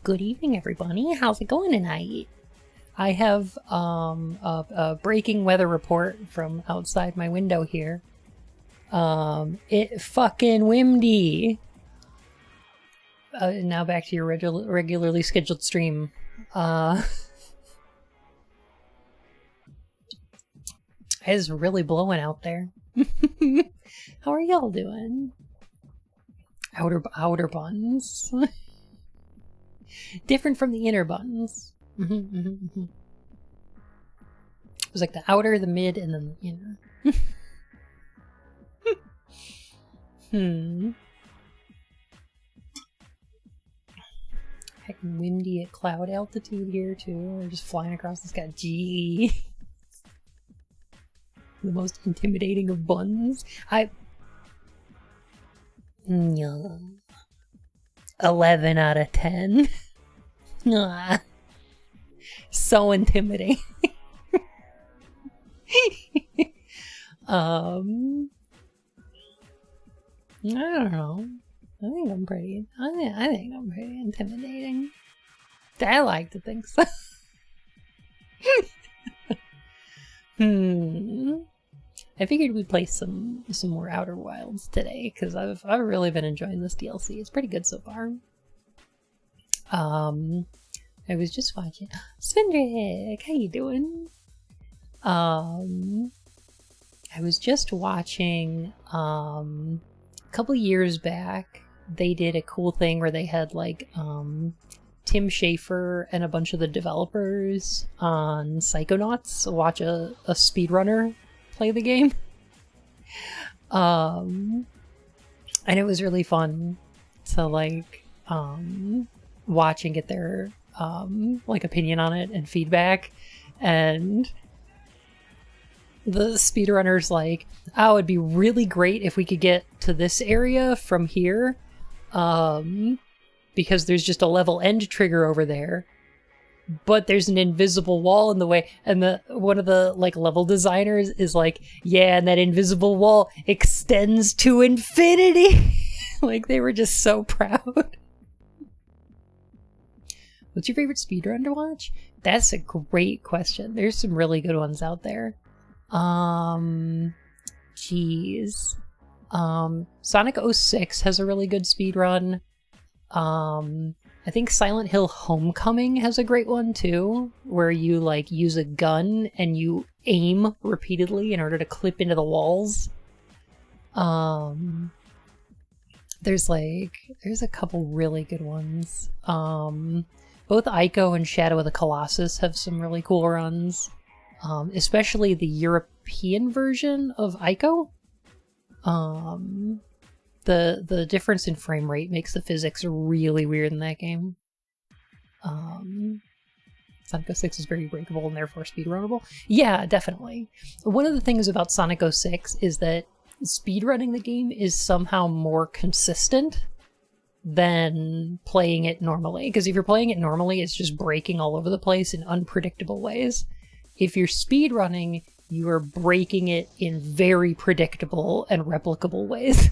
Good evening, everybody. How's it going tonight? I have a breaking weather report from outside my window here. It fucking windy. Now back to your regularly scheduled stream. It's really blowing out there. How are y'all doing? Outer buns. Different from the inner buns. It was like the outer, the mid, and then the inner. Heckin' windy at cloud altitude here too. They're just flying across the sky. Gee. The most intimidating of buns. 11 out of 10. So intimidating. I don't know. I think I'm pretty intimidating. I like to think so. I figured we'd play some more Outer Wilds today because I've really been enjoying this DLC. It's pretty good so far. I was just watching Svendrick, how you doing? I was just watching a couple years back they did a cool thing where they had like Tim Schafer and a bunch of the developers on Psychonauts watch a speedrunner play the game. And it was really fun to like watch and get their like opinion on it and feedback. And the speedrunners like, oh, it'd be really great if we could get to this area from here, because there's just a level end trigger over there, but there's an invisible wall in the way. And one of the like level designers is like, yeah, and that invisible wall extends to infinity. Like they were just so proud. What's your favorite speedrun to watch? That's a great question. There's some really good ones out there. Geez. Sonic 06 has a really good speedrun. I think Silent Hill Homecoming has a great one too, where you like use a gun and you aim repeatedly in order to clip into the walls. There's a couple really good ones. Both Ico and Shadow of the Colossus have some really cool runs. Especially the European version of Ico. The difference in frame rate makes the physics really weird in that game. Sonic 06 is very breakable and therefore speedrunnable. Yeah, definitely. One of the things about Sonic 06 is that speedrunning the game is somehow more consistent than playing it normally. Because if you're playing it normally, it's just breaking all over the place in unpredictable ways. If you're speedrunning, you are breaking it in very predictable and replicable ways.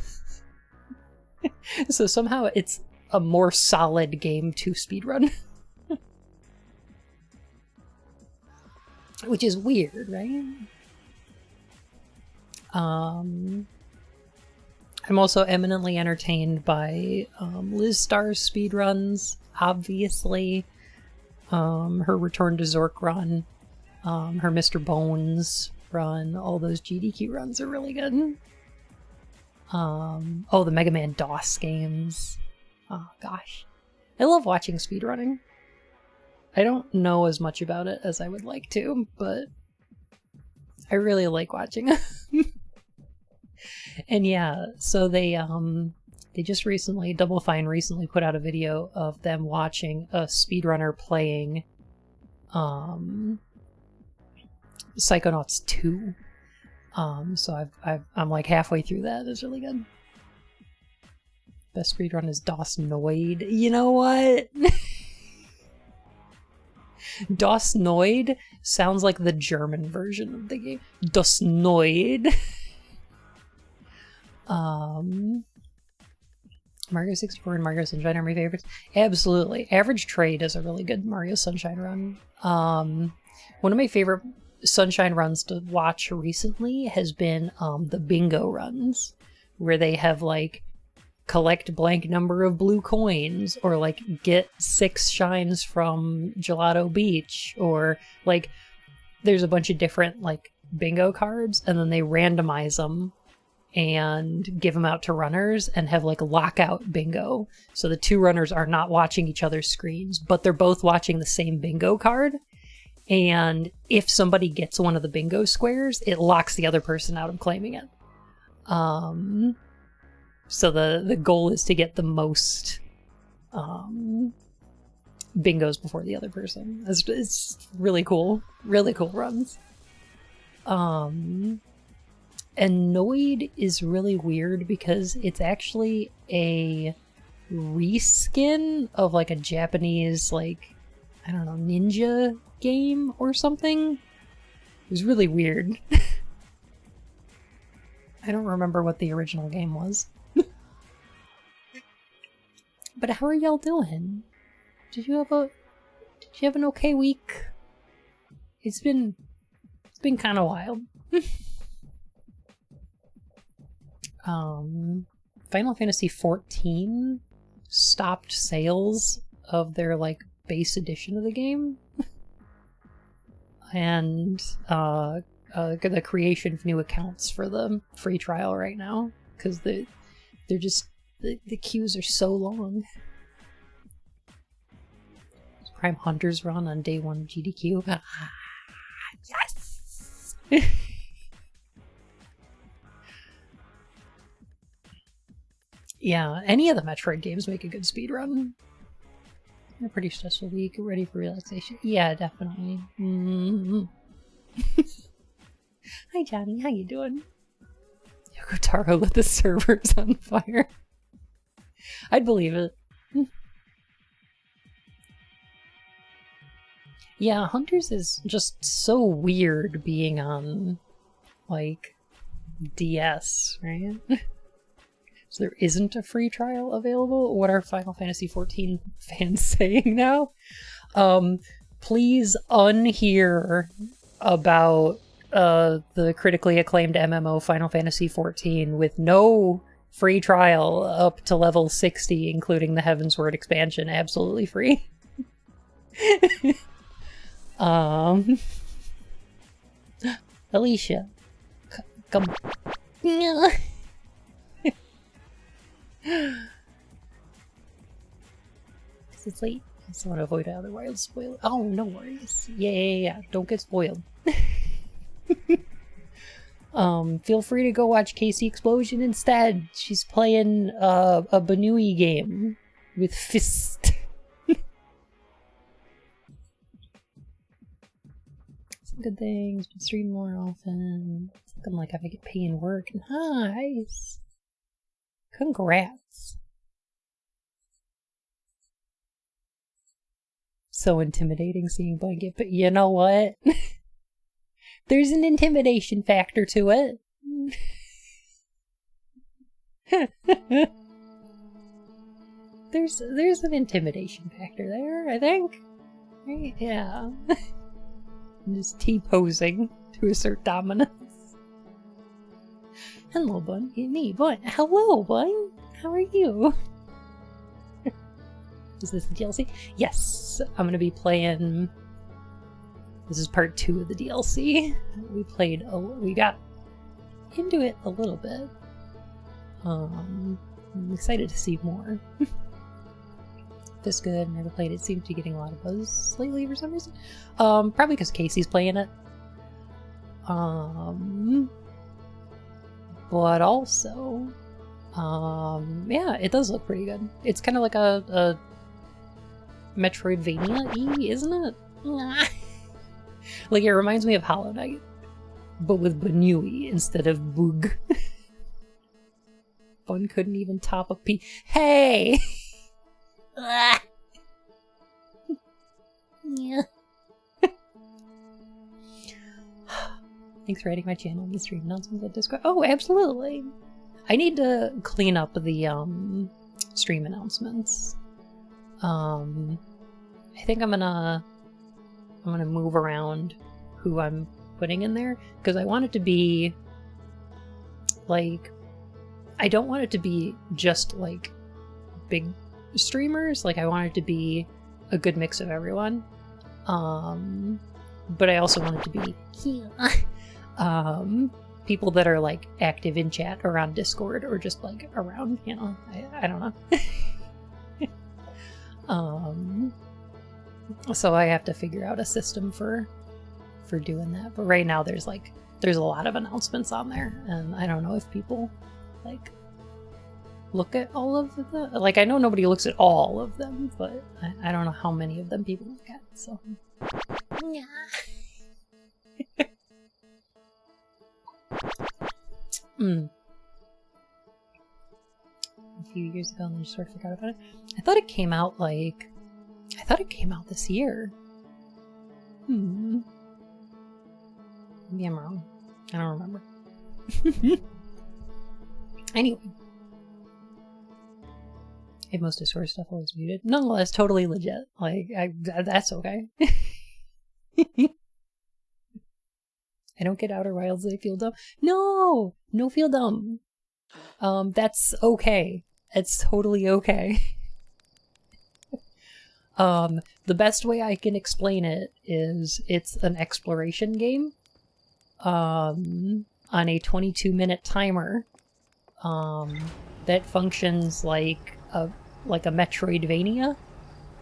So somehow it's a more solid game to speedrun. Which is weird, right? I'm also eminently entertained by Liz Starr's speedruns, obviously. Her Return to Zork run. Her Mr. Bones run, all those GDQ runs are really good. Oh, the Mega Man DOS games. Oh, gosh. I love watching speedrunning. I don't know as much about it as I would like to, but I really like watching it. And yeah, so they just recently, Double Fine recently put out a video of them watching a speedrunner playing Psychonauts 2. So I'm like halfway through that. It's really good. Best speedrun is DOS-Noid. You know what? DOS-Noid sounds like the German version of the game. DOS-Noid. Mario 64 and Mario Sunshine are my favorites. Absolutely. Average Trey does a really good Mario Sunshine run. One of my favorite Sunshine runs to watch recently has been the bingo runs, where they have like collect blank number of blue coins, or like get 6 shines from Gelato Beach, or like there's a bunch of different like bingo cards, and then they randomize them and give them out to runners and have like lockout bingo. So the 2 runners are not watching each other's screens, but they're both watching the same bingo card. And if somebody gets one of the bingo squares, it locks the other person out of claiming it. So the goal is to get the most bingos before the other person. It's really cool. Really cool runs. Annoyed is really weird because it's actually a reskin of like a Japanese, like, I don't know, ninja game or something. It was really weird. I don't remember what the original game was. But how are y'all doing? Did you have an okay week? It's been kind of wild. Final Fantasy XIV stopped sales of their like base edition of the game. And the creation of new accounts for the free trial right now, because they're just the queues are so long. Prime Hunters run on day 1 of GDQ. Yes. Yeah, any of the Metroid games make a good speedrun. A pretty stressful week, ready for relaxation. Yeah, definitely. Mm-hmm. Hi, Johnny. How you doing? Yoko Taro lit the servers on fire. I'd believe it. Yeah, Hunters is just so weird being on, like, DS, right? So there isn't a free trial available? What are Final Fantasy XIV fans saying now? Please unhear about the critically acclaimed MMO Final Fantasy XIV with no free trial up to level 60, including the Heavensward expansion, absolutely free. Alicia, come. Because it's late. I just want to avoid otherwise spoil. Oh, no worries. Yeah. Don't get spoiled. Feel free to go watch Casey Explosion instead. She's playing a Banui game with Fist. Some good things. Been streaming more often. It's looking like I get paying work. Nice. Congrats. So intimidating seeing Blanket, but you know what? There's an intimidation factor to it. There's an intimidation factor there, I think. Right? Yeah. I'm just T-posing to assert dominance. Hello, Bun. Me, Bun. Hello, Bun. How are you? Is this the DLC? Yes. I'm gonna be playing... This is part 2 of the DLC. We got into it a little bit. I'm excited to see more. This good. Never played it. Seems to be getting a lot of buzz lately for some reason. Probably because Casey's playing it. But also, yeah, it does look pretty good. It's kind of like a Metroidvania-y, isn't it? Like, it reminds me of Hollow Knight, but with Banui instead of Boog. Bun couldn't even top a P. Hey! Yeah. Thanks for adding my channel in the stream announcements at Discord. Oh, absolutely. I need to clean up the stream announcements. I think I'm gonna move around who I'm putting in there because I want it to be like, I don't want it to be just like big streamers. Like I want it to be a good mix of everyone. But I also want it to be people that are like active in chat or on Discord or just like around, you know. I don't know. So I have to figure out a system for doing that. But right now there's a lot of announcements on there, and I don't know if people like look at all of them. Like I know nobody looks at all of them, but I don't know how many of them people look at. So yeah. A few years ago, and I just sort of forgot about it. I thought it came out this year. Maybe I'm wrong. I don't remember. Anyway. If most Discord stuff always muted. Nonetheless, totally legit. Like, that's okay. I don't get Outer Wilds, I feel dumb. No feel dumb. That's okay. It's totally okay. The best way I can explain it is it's an exploration game. On a 22-minute timer. That functions like a Metroidvania,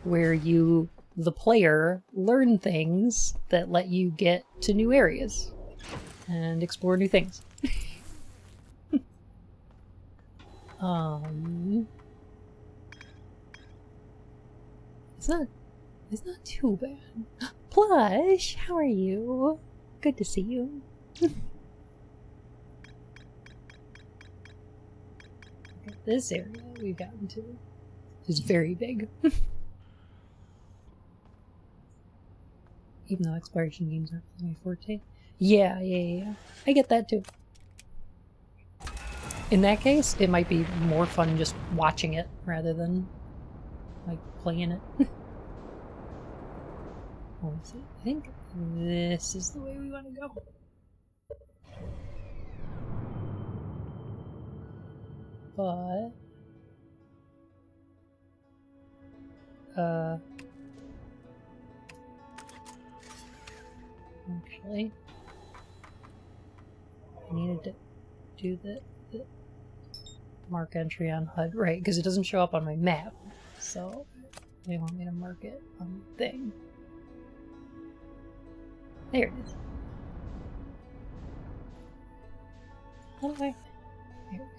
where you, the player, learn things that let you get to new areas and explore new things. It's not too bad. Plush, how are you? Good to see you. This area we've gotten to is very big. Even though exploration games aren't my forte. Yeah. I get that too. In that case, it might be more fun just watching it rather than like playing it. Let's see. I think this is the way we want to go. But actually I needed to do the mark entry on HUD, right, because it doesn't show up on my map, so they want me to mark it on the thing. There it is. How do I? There.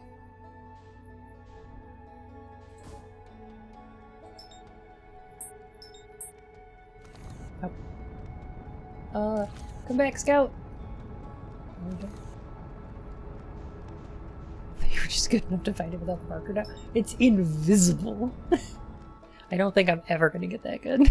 Oh. Come back, Scout! Okay. You were just good enough to find it without the marker now. It's invisible! I don't think I'm ever gonna get that good.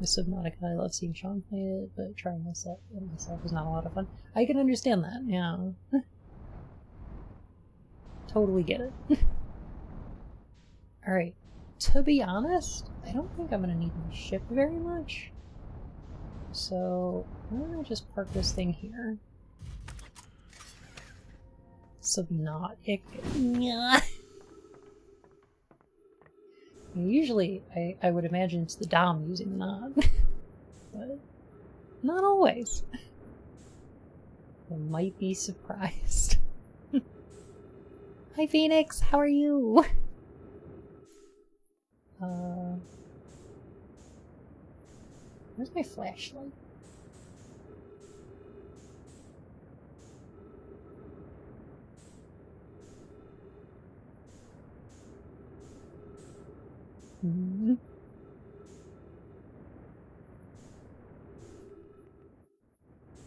Miss Subnautica, I love seeing Sean play it, but trying myself is not a lot of fun. I can understand that, yeah. Totally get it. Alright, to be honest, I don't think I'm gonna need my ship very much. So, I'm gonna just park this thing here. Subnautica. Usually, I would imagine it's the Dom using the nod. But not always. I might be surprised. Hi Phoenix, how are you? Where's my flashlight?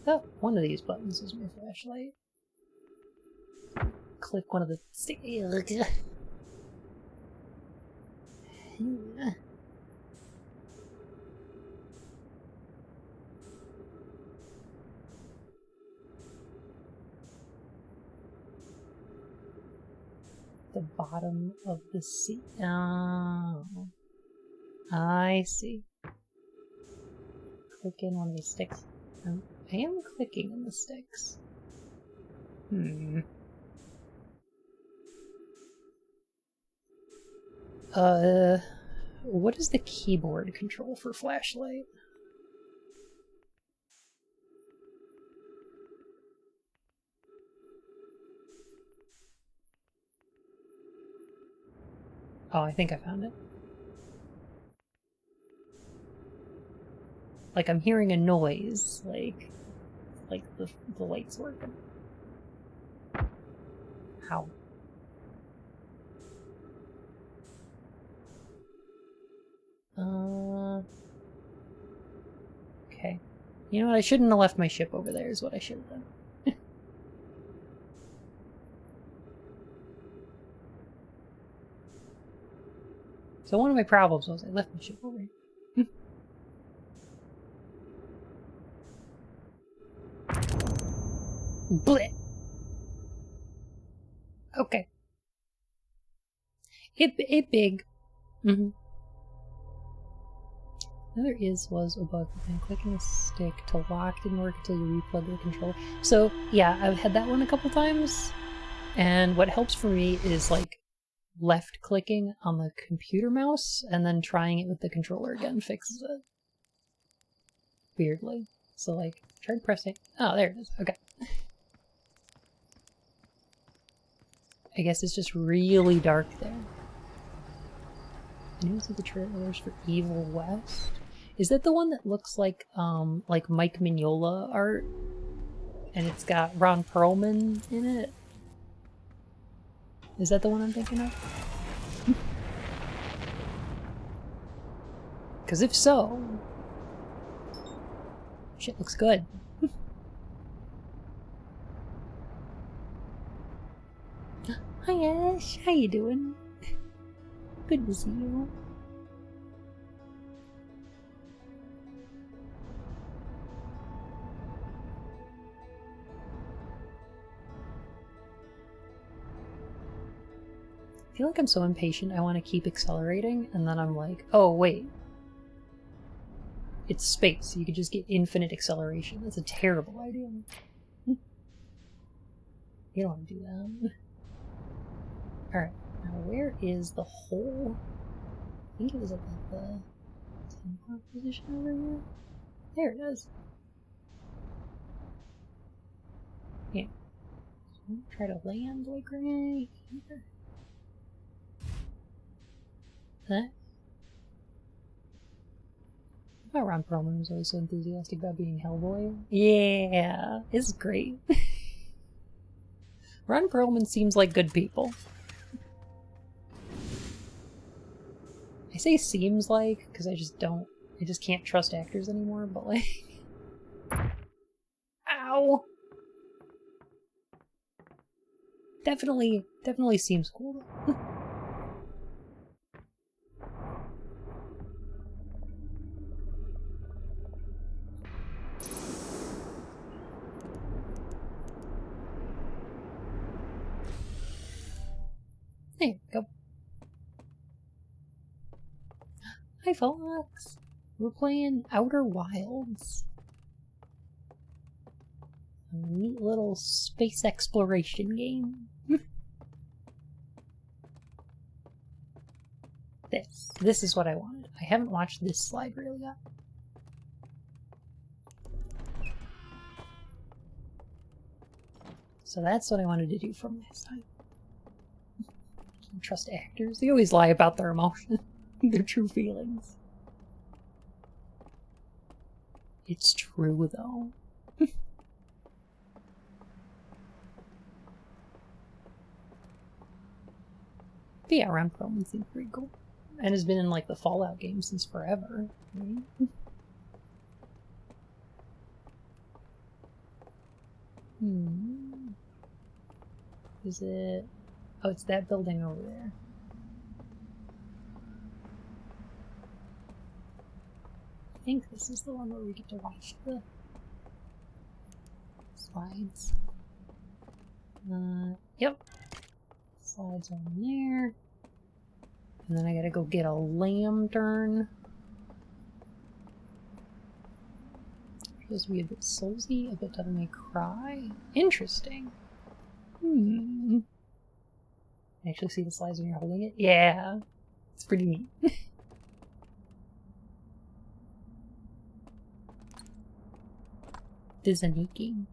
Oh, one of these buttons is my flashlight. Click one of the the bottom of the sea. Oh. I see. Click in one of these sticks. I am clicking in the sticks. What is the keyboard control for flashlight? Oh, I think I found it. Like, I'm hearing a noise, like the light's working. How? Okay. You know what, I shouldn't have left my ship over there is what I should have done. So one of my problems was I left my ship over here. Blech. Okay. It big. Mm-hmm. Another was a bug and clicking a stick to lock didn't work until you replug the controller. So yeah, I've had that one a couple times, and what helps for me is like left clicking on the computer mouse and then trying it with the controller again fixes it. Weirdly. So like, try to press it. Oh, there it is. Okay. I guess it's just really dark there. I see the trailers for Evil West. Is that the one that looks like Mike Mignola art? And it's got Ron Perlman in it? Is that the one I'm thinking of? Because if so... shit looks good. Hi Ash, how you doing? Good to see you. I feel like I'm so impatient, I want to keep accelerating, and then I'm like, oh wait. It's space, you could just get infinite acceleration. That's a terrible idea. You don't want to do that. Alright, now where is the hole? I think it was about the teleport position over here. There it is. Yeah. So I'm gonna try to land like right here. Huh? I thought Ron Perlman was always so enthusiastic about being Hellboy. Yeah, it's great. Ron Perlman seems like good people. I say seems like, because I just can't trust actors anymore, but like... Ow! Definitely seems cool though. There we go. Hi Fox! We're playing Outer Wilds. A neat little space exploration game. This is what I wanted. I haven't watched this slide reel yet. So that's what I wanted to do from last time. Can't trust actors. They always lie about their emotions. Their true feelings. It's true though. But yeah, Ron Perlman seems pretty cool. And has been in like the Fallout games since forever. Right? Is it... oh, it's that building over there. I think this is the one where we get to watch the slides. Yep. Slides on there. And then I gotta go get a lantern. Supposed to be a bit soulsy, a bit Devil May Cry. Interesting. Actually see the slides when you're holding it? Yeah. It's pretty neat. This is a neat game.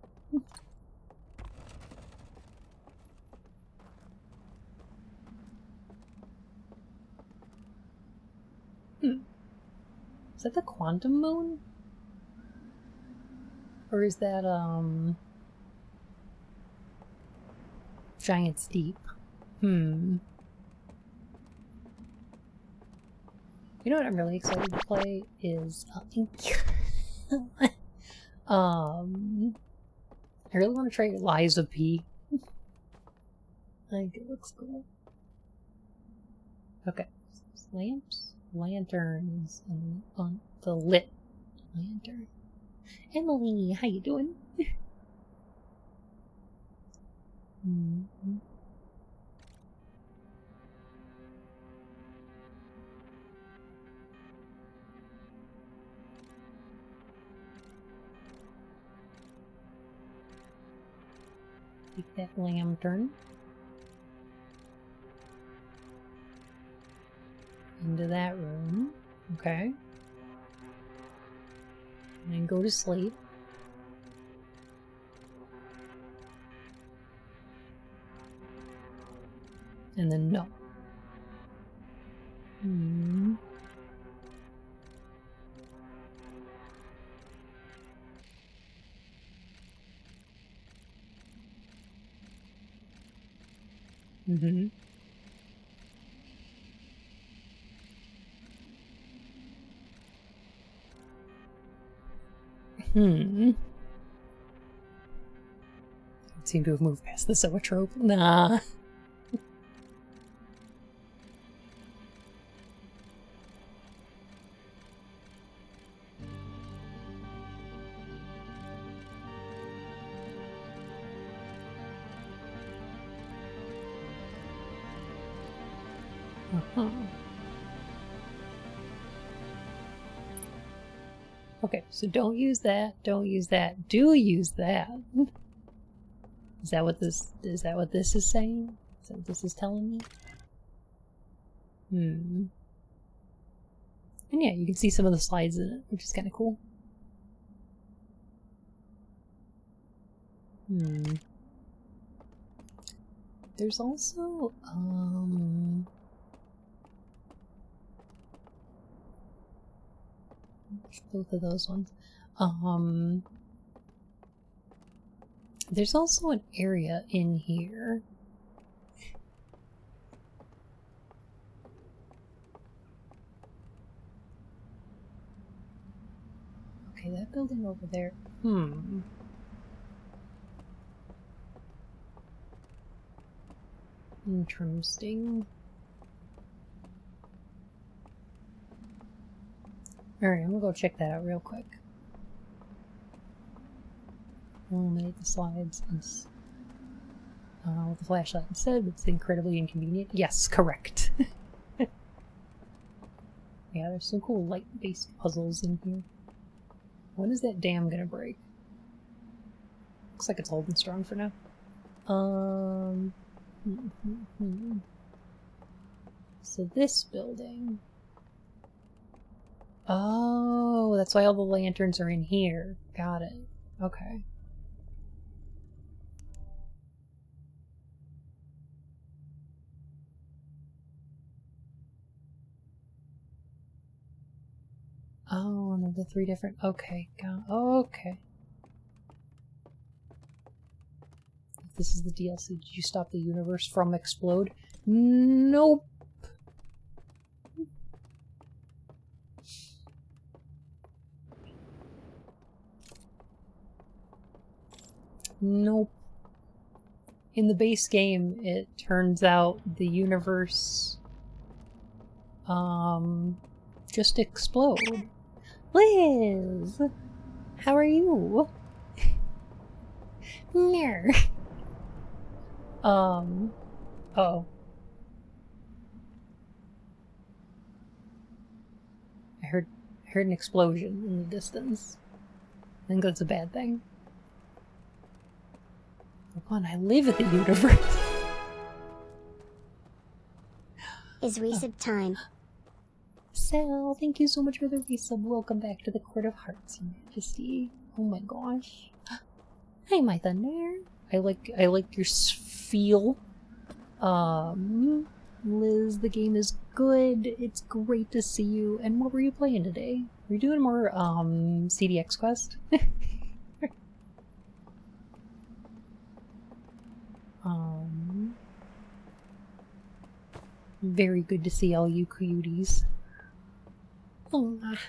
Is that the Quantum Moon? Or is that, Giant's Deep? You know what I'm really excited to play is, I really want to try Lies of P. I think it looks cool. Okay. Lamps, lanterns, and on the lit lantern. Emily, how you doing? Take that lantern. Into that room. Okay. And then go to sleep. And then no. Seem to have moved past the zoetrope. Nah. Okay, so don't use that, don't use that, do use that. Is that what this is saying? Is that what this is telling me? And yeah, you can see some of the slides in it, which is kind of cool. There's also, both of those ones. There's also an area in here. Okay, that building over there. Interesting. Alright, I'm gonna go check that out real quick. Eliminate the slides with the flashlight instead, but it's incredibly inconvenient. Yes, correct. Yeah, there's some cool light-based puzzles in here. When is that dam gonna break? Looks like it's holding strong for now. So this building... Oh, that's why all the lanterns are in here. Got it. Okay. Oh, and they're the three different... Okay, okay. If this is the DLC, did you stop the universe from explode? Nope. Nope. In the base game, it turns out the universe just explode. Liz! How are you? No. Uh-oh. I heard an explosion in the distance. I think that's a bad thing. Oh, come on, I live in the universe. Is resub time. Sal, thank you so much for the resub. Welcome back to the Court of Hearts, Your Majesty. Oh my gosh. Hi, my thunder. I like your feel. Liz, the game is good. It's great to see you. And what were you playing today? Were you doing more CDX Quest? Very good to see all you cuties. But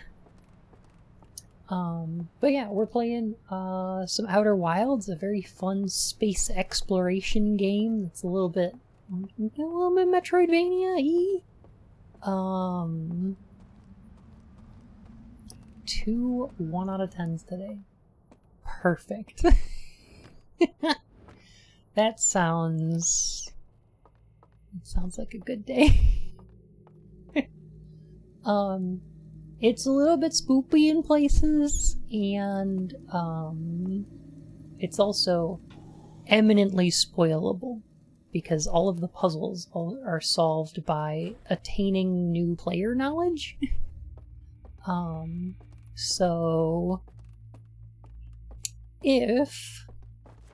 yeah, we're playing some Outer Wilds, a very fun space exploration game. It's a little bit Metroidvania-y. 2 1 out of 10s today. Perfect. That sounds like a good day. It's a little bit spoopy in places, and it's also eminently spoilable because all of the puzzles are solved by attaining new player knowledge. So if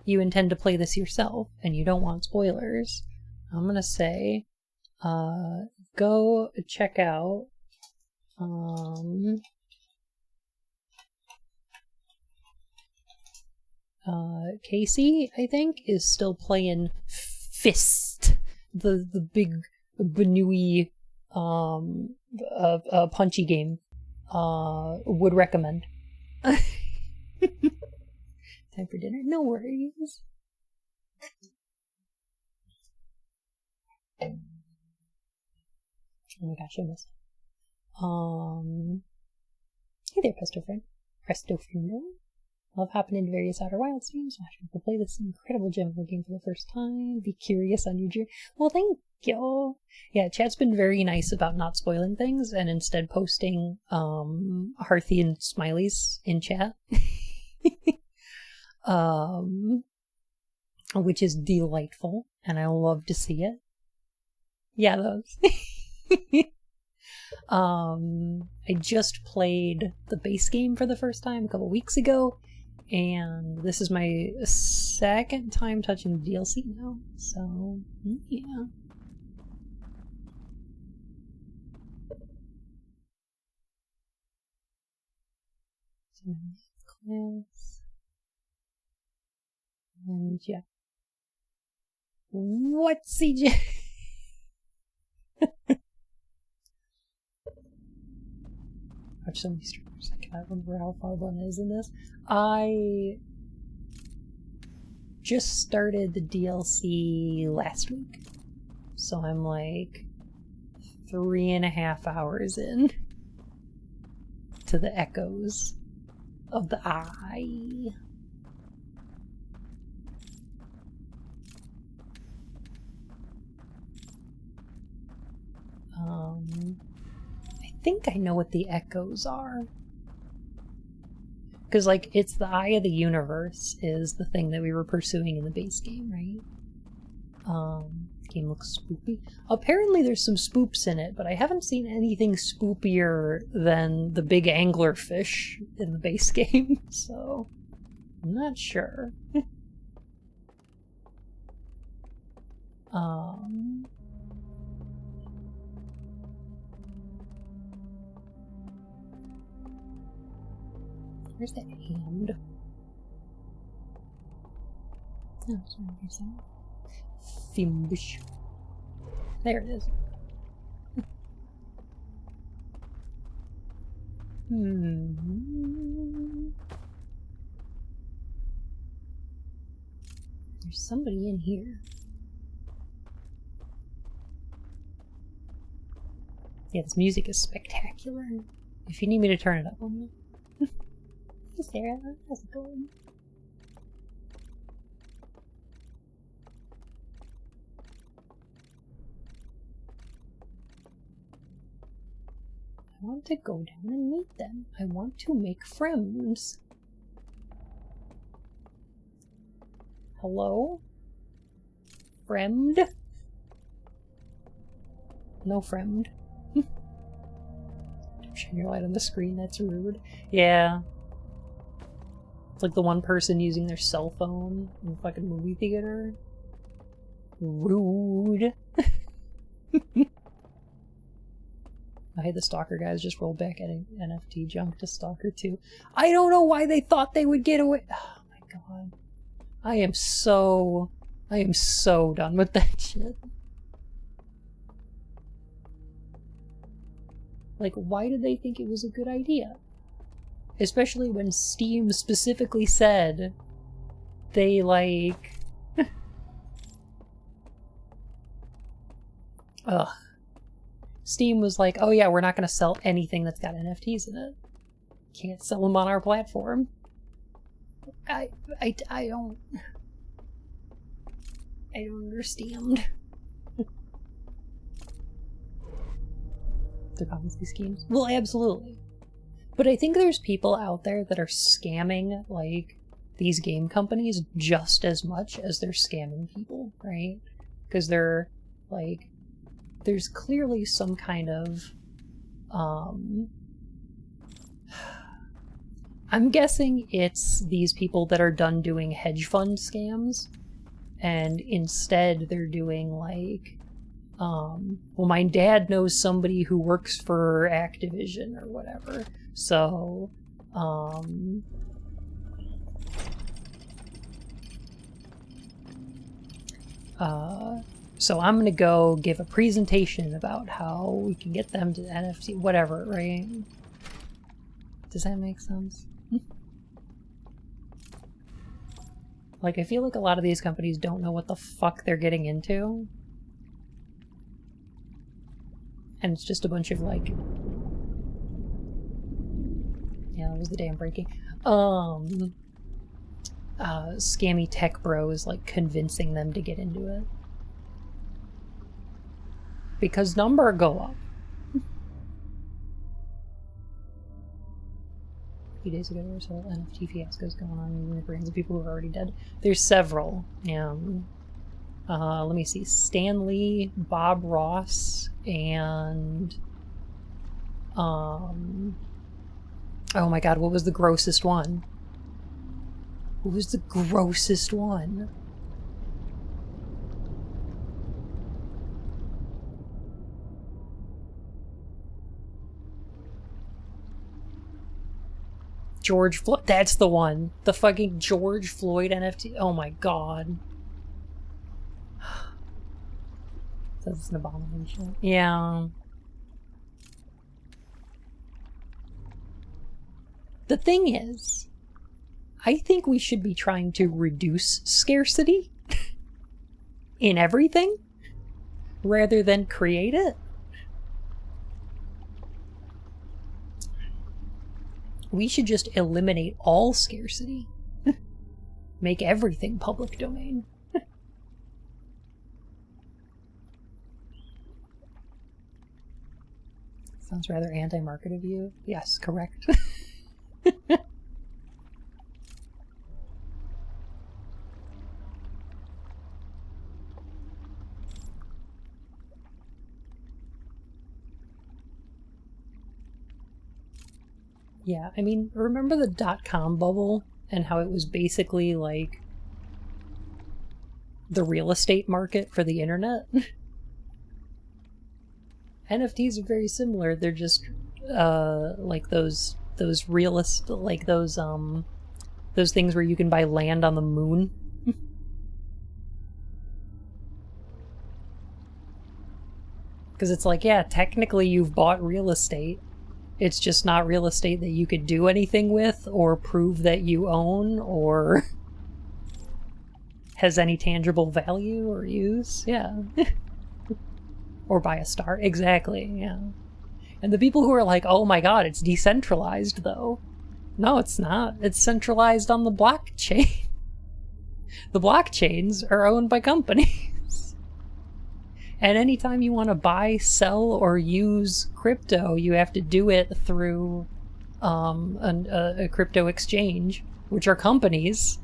you intend to play this yourself and you don't want spoilers, I'm gonna say go check out Casey, I think, is still playing Fist, the big Banui punchy game. Would recommend. Time for dinner? No worries. Oh my gosh, I missed. Hey there, Presto Friend. Presto Friendo. Love hopping into various Outer Wilds games, watching people play this incredible gem of a game for the first time. Be curious on your journey. Well, thank you. Yeah, chat's been very nice about not spoiling things and instead posting Hearthian smileys in chat. Which is delightful, and I love to see it. Yeah, those. I just played the base game for the first time a couple weeks ago, and this is my second time touching the DLC now, so yeah. So, class. And yeah. What, CJ? Watch so many streamers, I cannot remember how far one is in this. I just started the DLC last week, so I'm like 3.5 hours in to the Echoes of the Eye. I think I know what the Echoes are. Because, like, it's the Eye of the Universe is the thing that we were pursuing in the base game, right? Game looks spoopy. Apparently there's some spoops in it, but I haven't seen anything spoopier than the big anglerfish in the base game, so I'm not sure. Where's that hand? Oh, sorry, here's that. Fimbish. There it is. There's somebody in here. Yeah, this music is spectacular. If you need me to turn it up on you. Hey Sarah, how's it going? I want to go down and meet them. I want to make friends. Hello? Friend? No friend. Shine your light on the screen, that's rude. Yeah. It's like the one person using their cell phone in the fucking movie theater. Rude. I the Stalker guys just rolled back at NFT junk to Stalker 2. I don't know why they thought they would get away. Oh my god. I am so done with that shit. Like, why did they think it was a good idea? Especially when Steam specifically said they, like... Ugh. Steam was like, oh yeah, we're not going to sell anything that's got NFTs in it. Can't sell them on our platform. I don't understand. The Ponzi schemes? Well, absolutely. But I think there's people out there that are scamming, like, these game companies just as much as they're scamming people, right? Because they're, like... There's clearly some kind of, I'm guessing it's these people that are done doing hedge fund scams, and instead they're doing, like, well, my dad knows somebody who works for Activision or whatever, so, so I'm gonna go give a presentation about how we can get them to NFT, whatever, right? Does that make sense? Like, I feel like a lot of these companies don't know what the fuck they're getting into. And it's just a bunch of, like... Yeah, that was the day I'm breaking. Scammy tech bros, like, convincing them to get into it. Because number go up. A few days ago, there were several NFT fiascos going on in the brains of people who are already dead. There's several. Let me see. Stan Lee, Bob Ross, and... oh my god, what was the grossest one? What was the grossest one? George Floyd. That's the one. The fucking George Floyd NFT. Oh my god. That's an abomination. Yeah. The thing is, I think we should be trying to reduce scarcity in everything rather than create it. We should just eliminate all scarcity. Make everything public domain. Sounds rather anti-market of you. Yes, correct. Yeah, I mean, remember the .com bubble and how it was basically like the real estate market for the internet? NFTs are very similar. They're just like those realist, like those things where you can buy land on the moon. Because it's like, yeah, technically you've bought real estate. It's just not real estate that you could do anything with or prove that you own or has any tangible value or use. Yeah. Or buy a star. Exactly, yeah. And the people who are like, oh my god, it's decentralized though. No, it's not. It's centralized on the blockchain. The blockchains are owned by companies. And anytime you want to buy, sell, or use crypto, you have to do it through a crypto exchange, which are companies.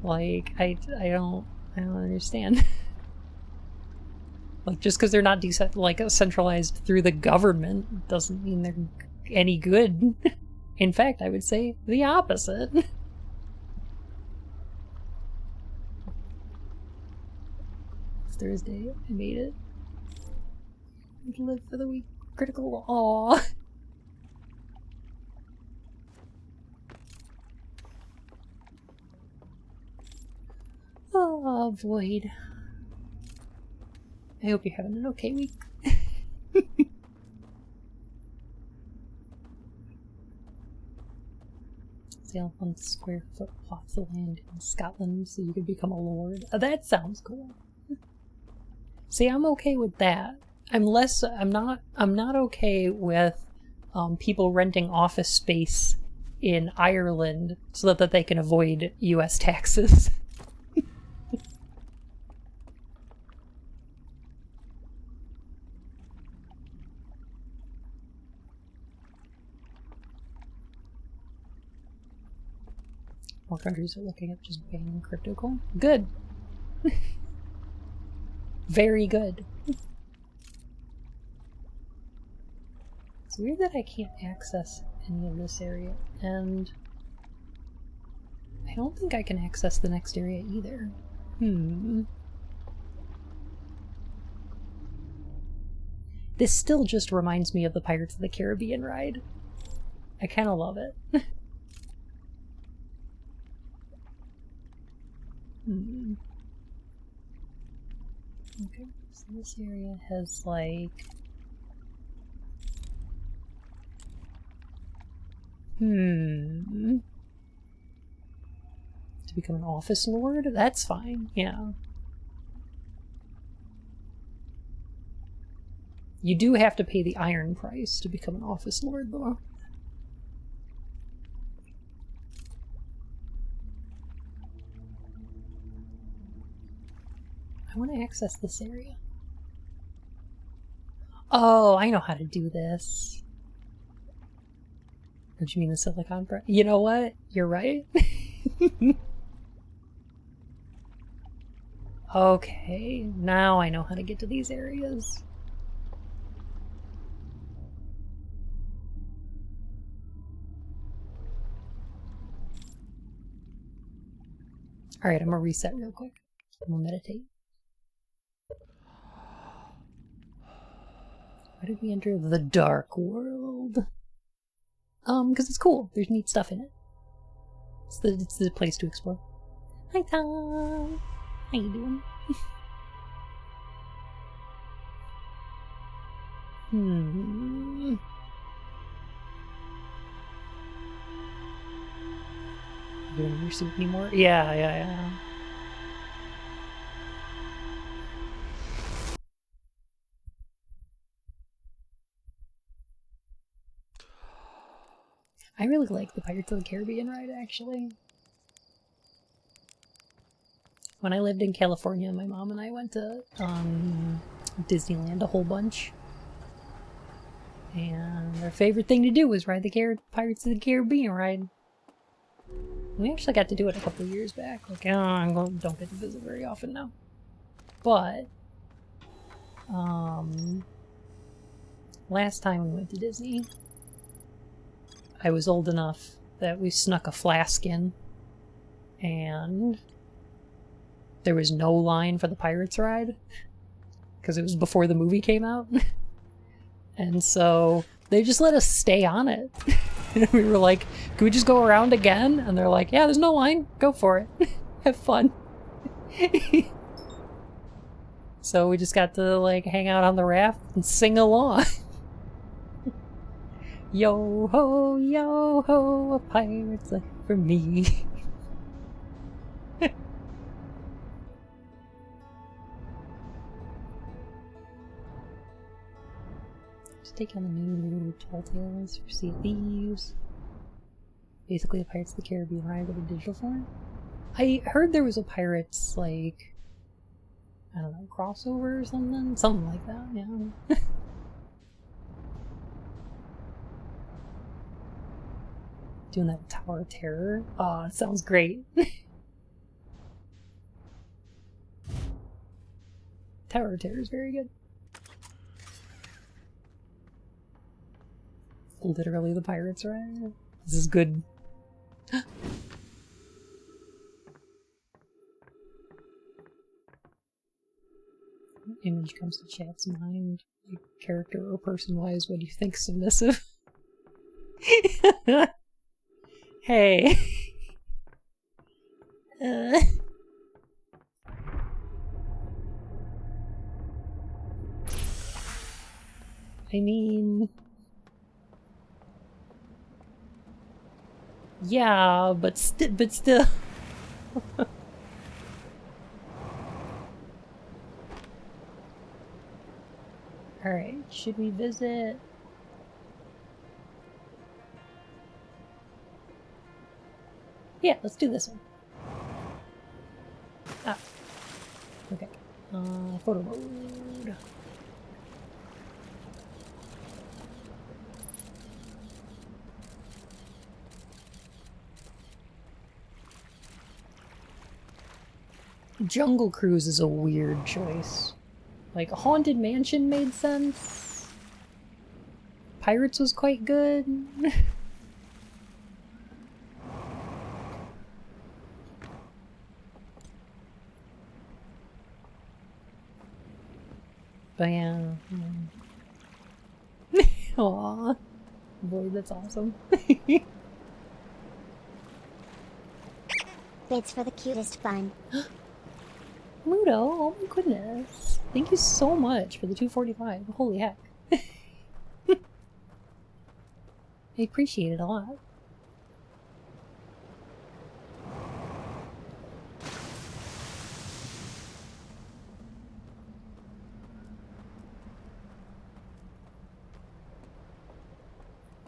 Like, I don't understand. Like, just because they're not centralized through the government doesn't mean they're any good. In fact, I would say the opposite. It's Thursday. I made it. Live for the week. Critical. Aww. Oh, Void. I hope you're having an okay week. Sale on square foot plots of land in Scotland so you could become a lord. That sounds cool. See, I'm okay with that. I'm not okay with people renting office space in Ireland so that they can avoid US taxes. More countries are looking at just banning crypto coin. Good. Very good. It's weird that I can't access any of this area, and I don't think I can access the next area either. This still just reminds me of the Pirates of the Caribbean ride. I kind of love it. Okay, so this area has like... To become an office lord? That's fine, yeah. You do have to pay the iron price to become an office lord, though. I want to access this area. Oh, I know how to do this. Don't you mean the Silicon Press? You know what? You're right. Okay, now I know how to get to these areas. Alright, I'm gonna reset real quick. I'm gonna meditate. Why did we enter the dark world? Because it's cool. There's neat stuff in it. It's the place to explore. Hi, Tom. How you doing? You doing your suit anymore? Yeah. I really like the Pirates of the Caribbean ride, actually. When I lived in California, my mom and I went to Disneyland a whole bunch. And our favorite thing to do was ride the Pirates of the Caribbean ride. We actually got to do it a couple years back. Like, I don't get to visit very often now. But, last time we went to Disney, I was old enough that we snuck a flask in, and there was no line for the Pirates ride, because it was before the movie came out. And so they just let us stay on it. And we were like, can we just go around again? And they're like, yeah, there's no line. Go for it. Have fun. So we just got to like hang out on the raft and sing along. Yo ho, a pirate's life for me. Take on the new Tall Tales for Sea of Thieves. Basically a Pirates of the Caribbean ride with a digital form. I heard there was a Pirates, like... I don't know, crossover or something? Something like that, yeah. Doing that Tower of Terror? Oh, it sounds great. Tower of Terror is very good. Literally the Pirates Ride. This is good. Image comes to chat's mind. Like, character or person-wise, what do you think? Submissive? Hey. I mean... Yeah, but still... Alright, should we visit... Yeah, let's do this one. Ah. Okay. Photo mode. Jungle Cruise is a weird choice. Like, Haunted Mansion made sense. Pirates was quite good. But yeah. Aww. Boy, that's awesome. It's for the cutest fun. Mudo, oh my goodness. Thank you so much for the 245. Holy heck. I appreciate it a lot.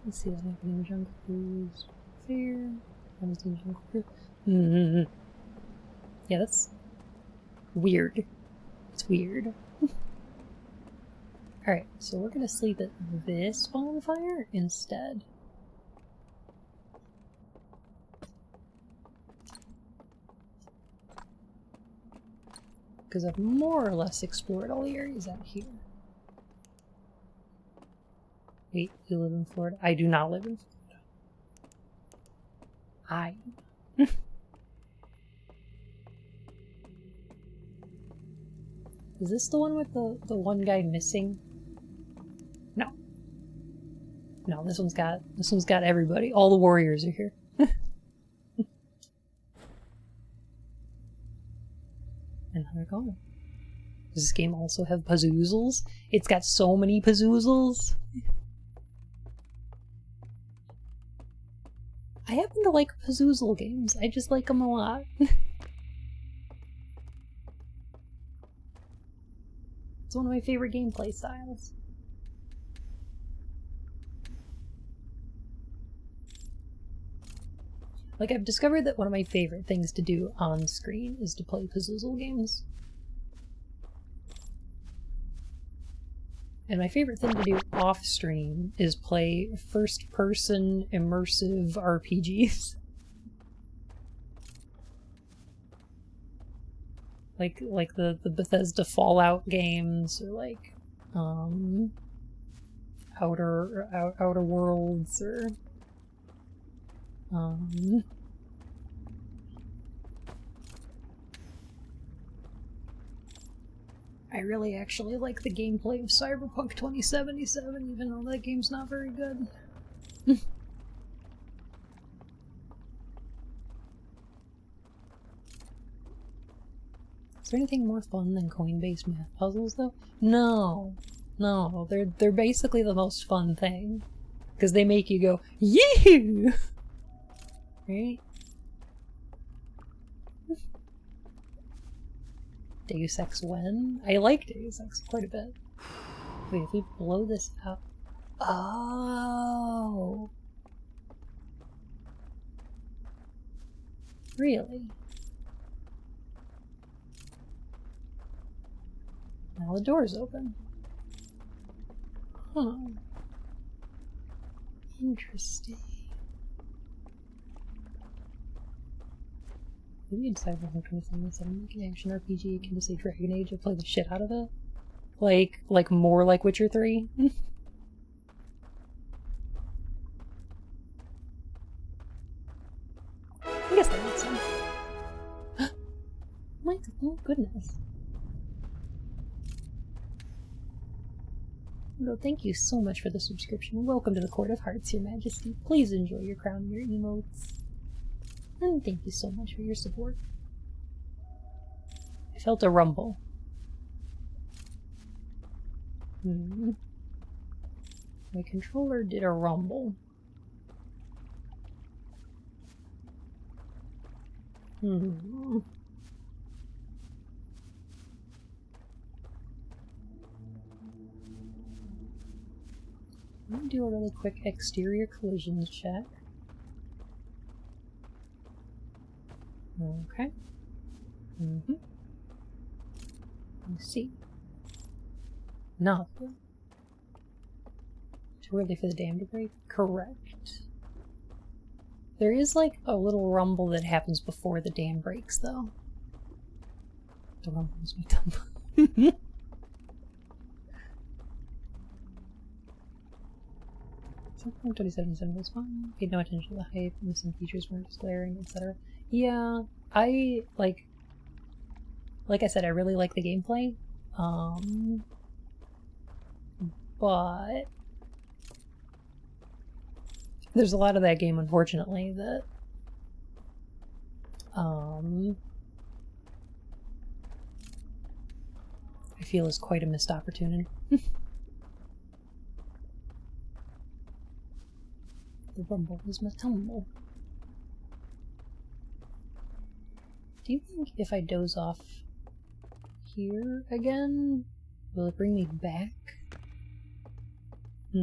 Let's see what's happening in Jungle Cruise. Fair. Haven't seen Jungle Cruise. Yeah, that's weird. It's weird. Alright, so we're gonna sleep at this bonfire instead. Because I've more or less explored all the areas out here. Wait, you live in Florida? I do not live in Florida. Is this the one with the one guy missing? No. No, this one's got everybody. All the warriors are here. And they're gone. Does this game also have Pazoozles? It's got so many Pazoozles. I happen to like Pazoozle games. I just like them a lot. It's one of my favorite gameplay styles. Like, I've discovered that one of my favorite things to do on screen is to play Pazoozle games. And my favorite thing to do off stream is play first-person immersive RPGs. like the Bethesda Fallout games, or like Outer Worlds, or I really actually like the gameplay of Cyberpunk 2077, even though that game's not very good. Is there anything more fun than coin-based math puzzles, though? No. No, they're basically the most fun thing. Because they make you go, yee! Right? Deus Ex when? I like Deus Ex quite a bit. Wait, if we blow this up... Oh! Really? Now the door's open. Huh. Interesting. Maybe in Cyberpunk 2077, like an action RPG akin to say Dragon Age, I play the shit out of it. Like more like Witcher 3. I guess that makes sense. Oh goodness. Well, thank you so much for the subscription. Welcome to the Court of Hearts, Your Majesty. Please enjoy your crown and your emotes. And thank you so much for your support. I felt a rumble. My controller did a rumble. Let me do a really quick exterior collisions check. Okay. Let's see. Nothing. Too early for the dam to break? Correct. There is like a little rumble that happens before the dam breaks, though. The rumble is my tongue. Cyberpunk 2077 was fun. Paid no attention to the hype, missing features weren't as glaring, etc. Yeah, I like I said, I really like the gameplay. But there's a lot of that game, unfortunately, that I feel is quite a missed opportunity. The rumble is my tumble. Do you think if I doze off here again, will it bring me back? I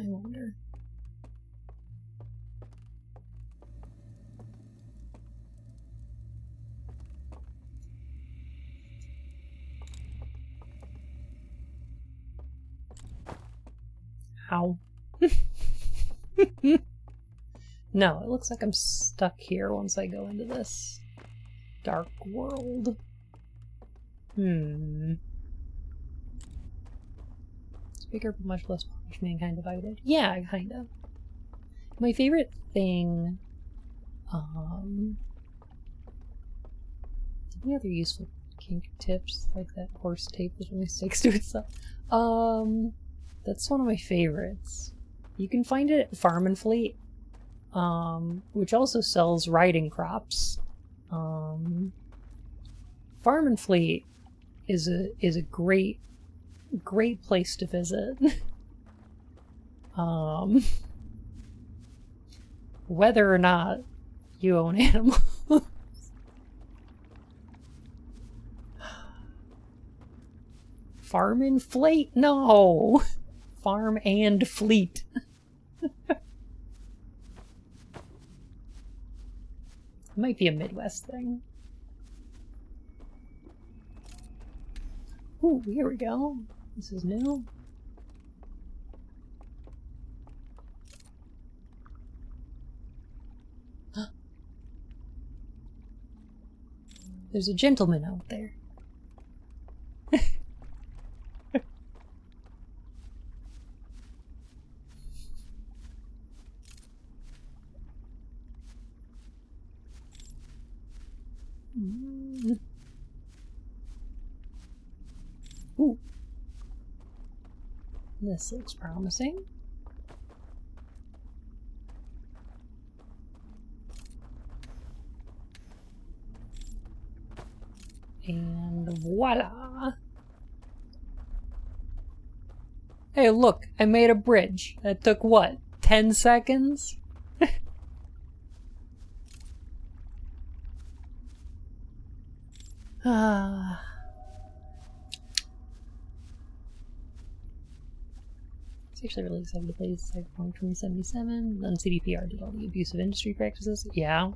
wonder. Ow. No, it looks like I'm stuck here once I go into this dark world. It's bigger but much less polished, mankind divided. Yeah, kind of. My favorite thing, any other useful kink tips, like that horse tape that only sticks to itself? That's one of my favorites. You can find it at Farm and Fleet, which also sells riding crops. Farm and Fleet is a great place to visit. Whether or not you own animals. Farm and Fleet? No! Farm and Fleet. Might be a Midwest thing. Ooh, here we go. This is new. There's a gentleman out there. Ooh. This looks promising. And voila! Hey, look, I made a bridge. That took what, 10 seconds? I was actually really excited to play Cyberpunk 2077. Then CDPR did all the abusive industry practices. Yeah.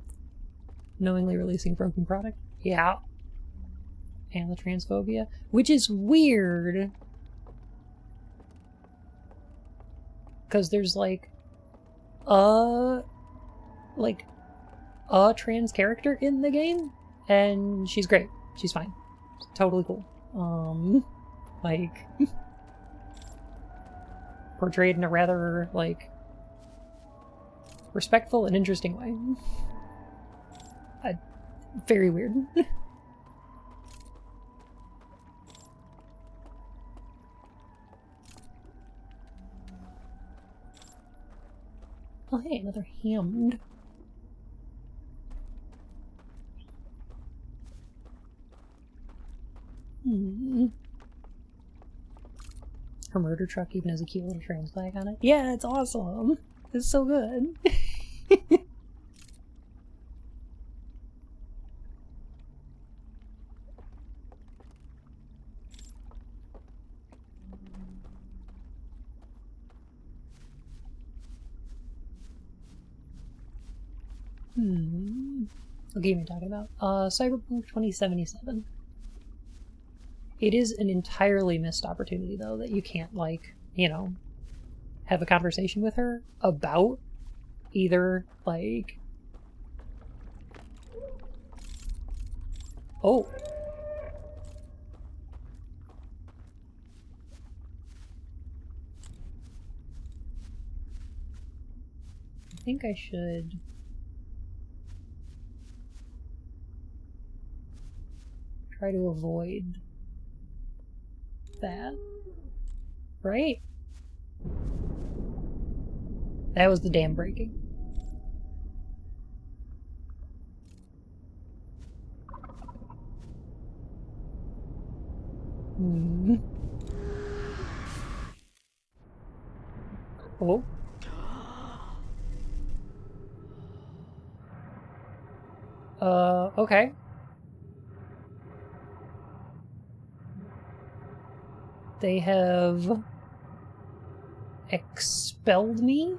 Knowingly releasing broken product. Yeah. and the transphobia, which is weird. Because there's like a trans character in the game, and she's great. She's fine. She's totally cool. Like portrayed in a rather like respectful and interesting way. Very weird. Oh hey, another Hammed. Her murder truck even has a cute little trans flag on it. Yeah, it's awesome. It's so good. What game are you talking about? Cyberpunk 2077. It is an entirely missed opportunity, though, that you can't, like, you know, have a conversation with her about either, like... Oh. I think I should... try to avoid that. Right? That was the dam breaking. Oh. Okay. They have expelled me?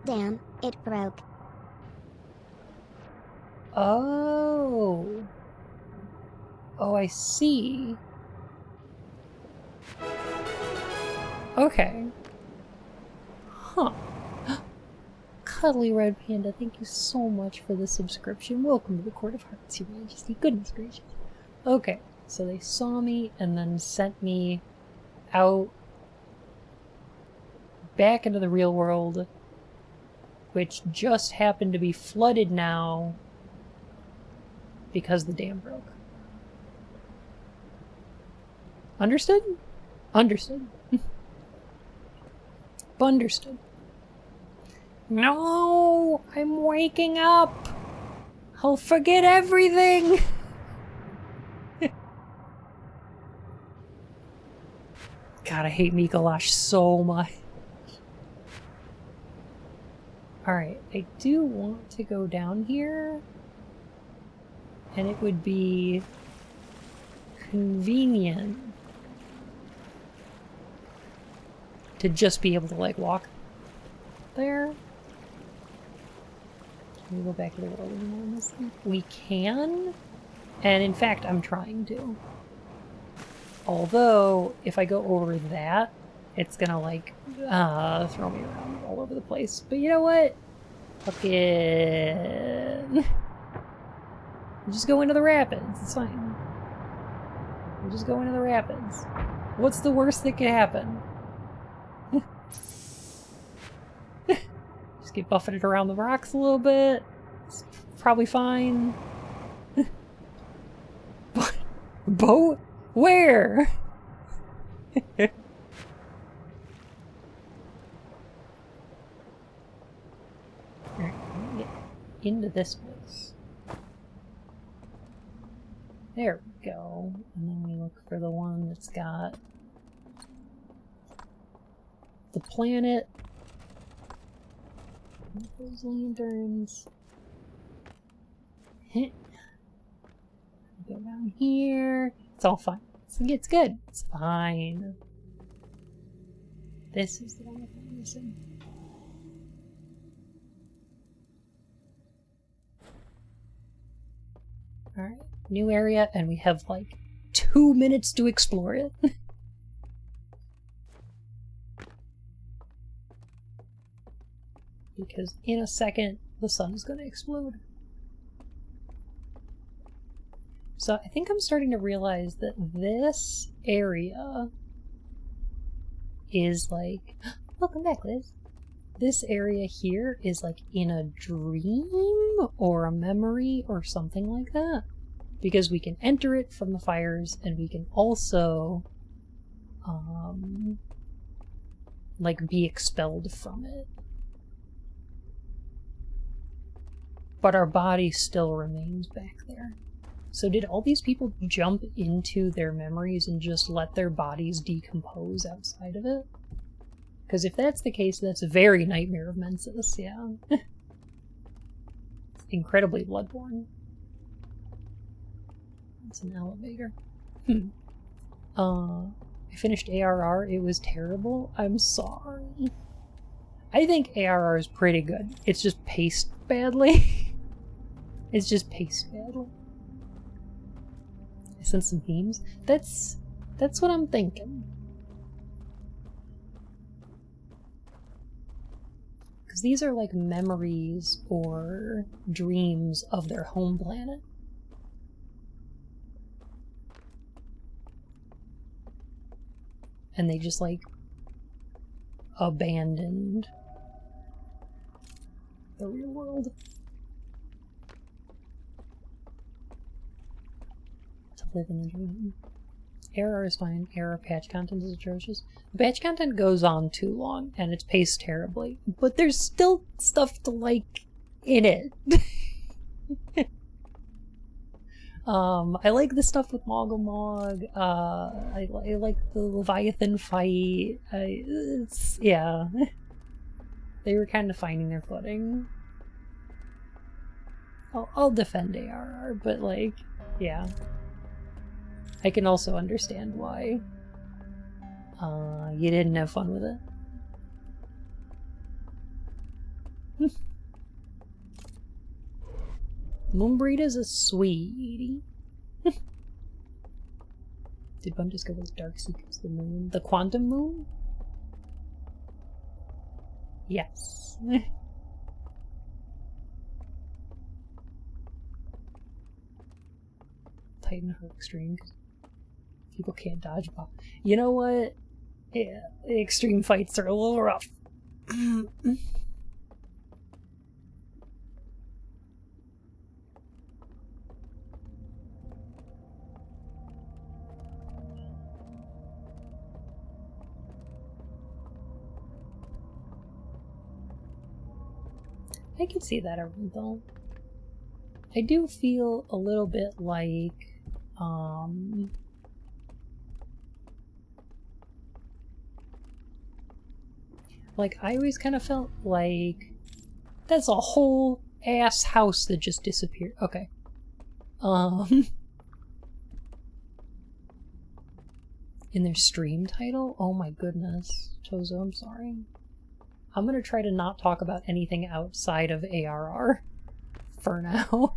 Damn, it broke. Oh. Oh, I see. Okay. Huh. Cuddly Red Panda, thank you so much for the subscription. Welcome to the Court of Hearts, Your Majesty. Goodness gracious. Okay, so they saw me and then sent me out back into the real world, which just happened to be flooded now because the dam broke. Understood? Understood. Understood. No! I'm waking up! I'll forget everything! God, I hate Mikolash so much. Alright, I do want to go down here. And it would be convenient to just be able to, like, walk there. Can we go back to the world anymore on this thing? We can, and in fact, I'm trying to. Although, if I go over that, it's gonna, like, throw me around all over the place. But you know what? Fucking... We'll just go into the rapids. It's fine. We'll just go into the rapids. What's the worst that could happen? Just get buffeted around the rocks a little bit. It's probably fine. Boat? Where? Alright, let me get into this place. There we go. And then we look for the one that's got the planet. Those lanterns. Go down here. It's all fine. It's good. It's fine. This is the one I'm missing. Alright. New area, and we have like 2 minutes to explore it. Because in a second, the sun is going to explode. So I think I'm starting to realize that this area is like... Welcome back, Liz. This area here is like in a dream or a memory or something like that. Because we can enter it from the fires, and we can also like be expelled from it. But our body still remains back there. So did all these people jump into their memories and just let their bodies decompose outside of it? Because if that's the case, that's a very Nightmare of Mensis, yeah. It's incredibly Bloodborne. It's an elevator. I finished ARR, it was terrible. I'm sorry. I think ARR is pretty good. It's just paced badly. It's just paced badly. I sent some themes. That's what I'm thinking. Because these are like memories or dreams of their home planet. And they just like abandoned the real world to live in the dream. Error is fine. Error patch content is atrocious. The patch content goes on too long and it's paced terribly, but there's still stuff to like in it. I like the stuff with Moggle. I like the Leviathan fight. Yeah. They were kind of finding their footing. I'll defend ARR, but like, yeah. I can also understand why you didn't have fun with it. Moonbreed is a sweetie. Did Bun discover the Dark Secrets of the Moon? The Quantum Moon? Yes. Titan Heart Extreme. People can't dodge bomb. You know what? Yeah, the extreme fights are a little rough. I can see that, though. I do feel a little bit like, like, I always kind of felt like that's a whole ass house that just disappeared. Okay. In their stream title? Oh my goodness. Tozo, I'm sorry. I'm gonna try to not talk about anything outside of ARR for now.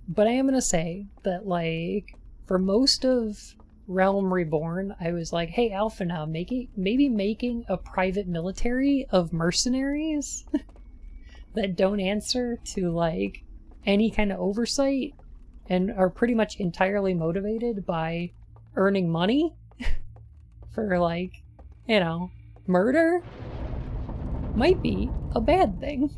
But I am gonna say that, like, for most of Realm Reborn, I was like, hey, Alpha now, maybe making a private military of mercenaries that don't answer to, like, any kind of oversight and are pretty much entirely motivated by earning money for, like, you know, murder might be a bad thing.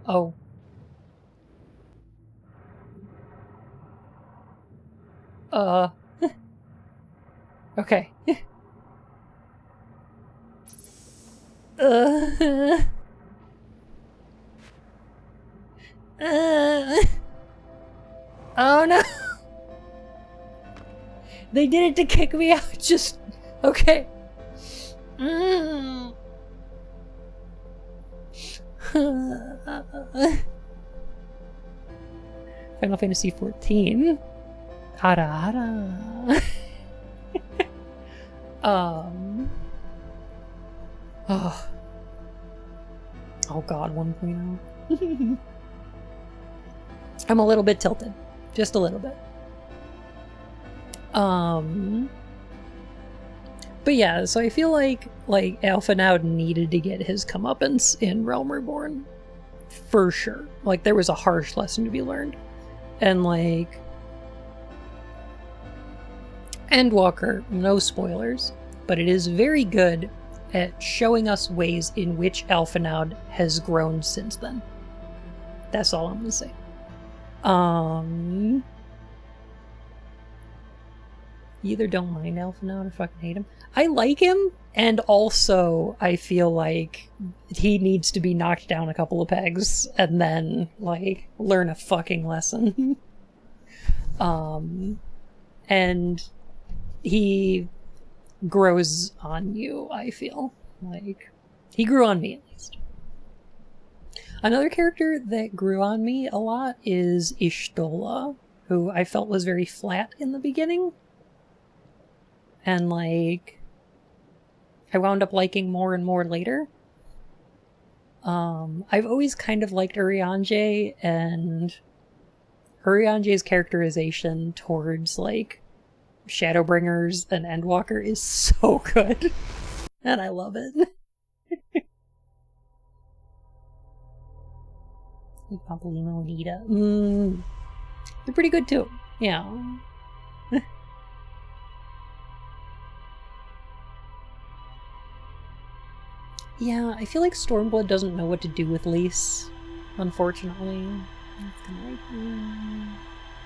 Oh. Okay. Oh no! They did it to kick me out, just... Okay. Final Fantasy XIV. Ara ara. Oh. Oh god, 1.0. I'm a little bit tilted. Just a little bit. But yeah, so I feel like Alphinaud needed to get his comeuppance in Realm Reborn. For sure. Like, there was a harsh lesson to be learned. And like, Endwalker, no spoilers, but it is very good at showing us ways in which Alphinaud has grown since then. That's all I'm gonna say. You either don't mind Alphinaud or fucking hate him. I like him, and also I feel like he needs to be knocked down a couple of pegs and then, like, learn a fucking lesson. And he grows on you, I feel. Like, he grew on me, at least. Another character that grew on me a lot is Y'shtola, who I felt was very flat in the beginning. And, like, I wound up liking more and more later. I've always kind of liked Urianger, and Urianger's characterization towards, like, Shadowbringers and Endwalker is so good. And I love it. Papalymo, Nita. They're pretty good too. Yeah. Yeah, I feel like Stormblood doesn't know what to do with Lys, unfortunately. It's kind of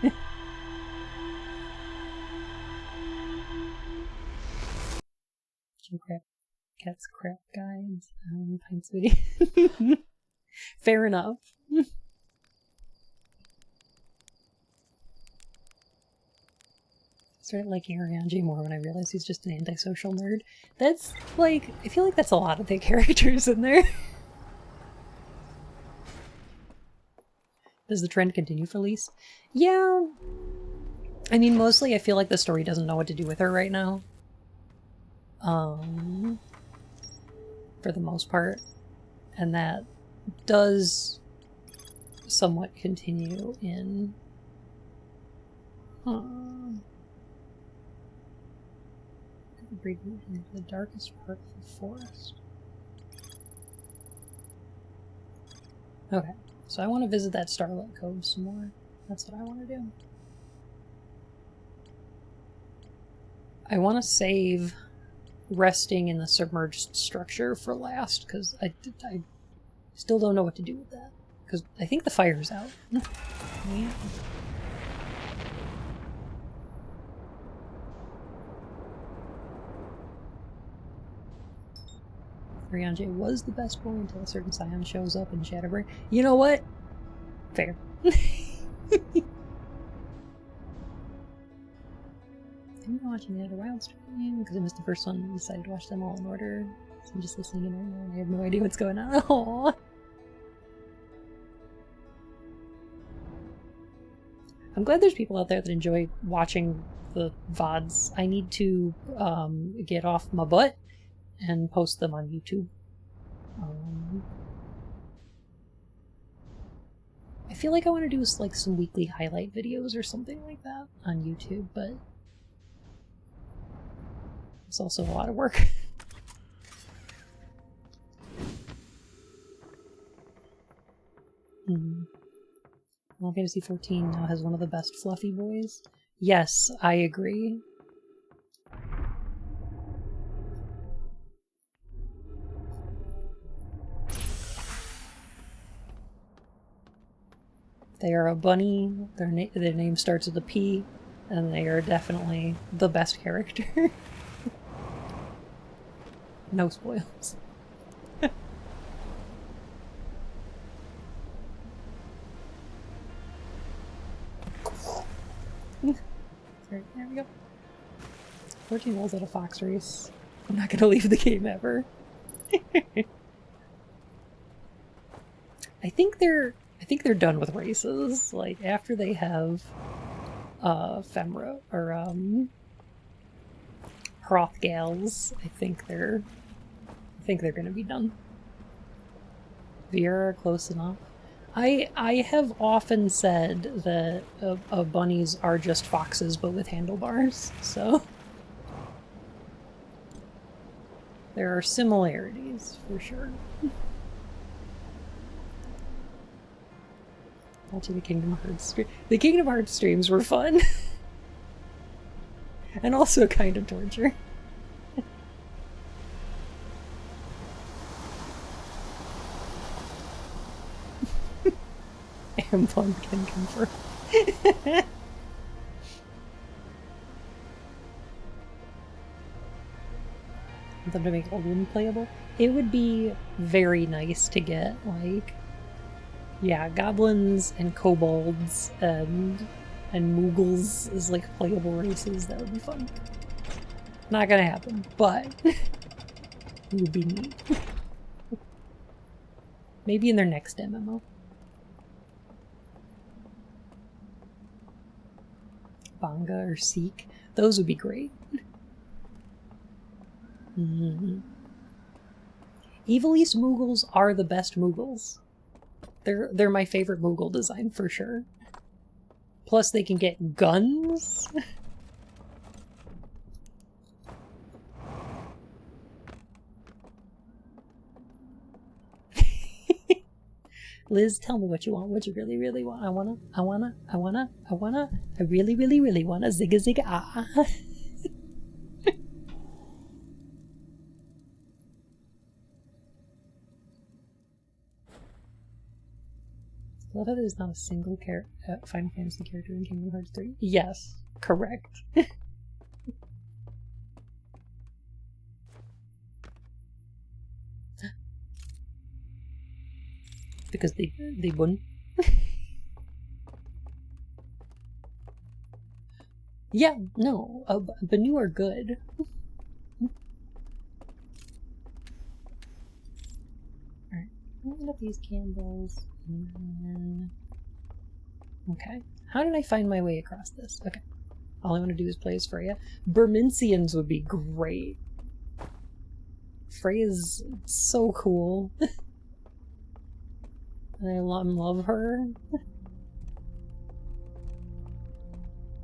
like... Crap. Cat's crap guides. Pine City. Fair enough. Started liking Urianger more when I realized he's just an antisocial nerd. That's, like, I feel like that's a lot of the characters in there. Does the trend continue for Lys? Yeah. I mean, mostly I feel like the story doesn't know what to do with her right now. For the most part. And that does somewhat continue in... into the darkest part of the forest. Okay, so I want to visit that Starlit Cove some more. That's what I want to do. I want to save resting in the submerged structure for last, because I still don't know what to do with that. Because I think the fire's out. Yeah. Urianger was the best boy until a certain scion shows up in Shadowbring. You know what? Fair. I'm watching the Outer Wilds stream because I missed the first one and decided to watch them all in order. So I'm just listening in right now and I have no idea what's going on. Aww. I'm glad there's people out there that enjoy watching the VODs. I need to get off my butt and post them on YouTube. I feel like I want to do like some weekly highlight videos or something like that on YouTube, but it's also a lot of work. Final Fantasy XIV now has one of the best fluffy boys. Yes, I agree. They are a bunny, their name starts with a P, and they are definitely the best character. No spoils. Sorry, there we go. 14 rolls at a fox race. I'm not gonna leave the game ever. I think they're done with races. Like, after they have Femra or Hrothgals. I think they're gonna be done. Vera, close enough. I have often said that bunnies are just foxes but with handlebars, so there are similarities for sure. Watching the Kingdom Hearts stream. The Kingdom Hearts streams were fun. And also kind of torture. Amplum can confirm. Them to make Oldwood playable. It would be very nice to get, like, yeah, goblins and kobolds and moogles as like playable races. That would be fun. Not gonna happen, but it would be neat. Maybe in their next MMO. Banga or Seek. Those would be great. Evilise Moogles are the best Moogles. They're my favorite Moogle design for sure. Plus they can get guns. Liz, tell me what you want. What you really, really want. I really, really, really wanna zigga zigga ah. I love how there's not a single Final Fantasy character in Kingdom Hearts 3. Yes, correct. Because they wouldn't. Yeah, no, Banu are good. Alright, I'm gonna up these candles. And then... okay. How did I find my way across this? Okay. All I want to do is play as Freya. Bermincians would be great. Freya's so cool. I love her.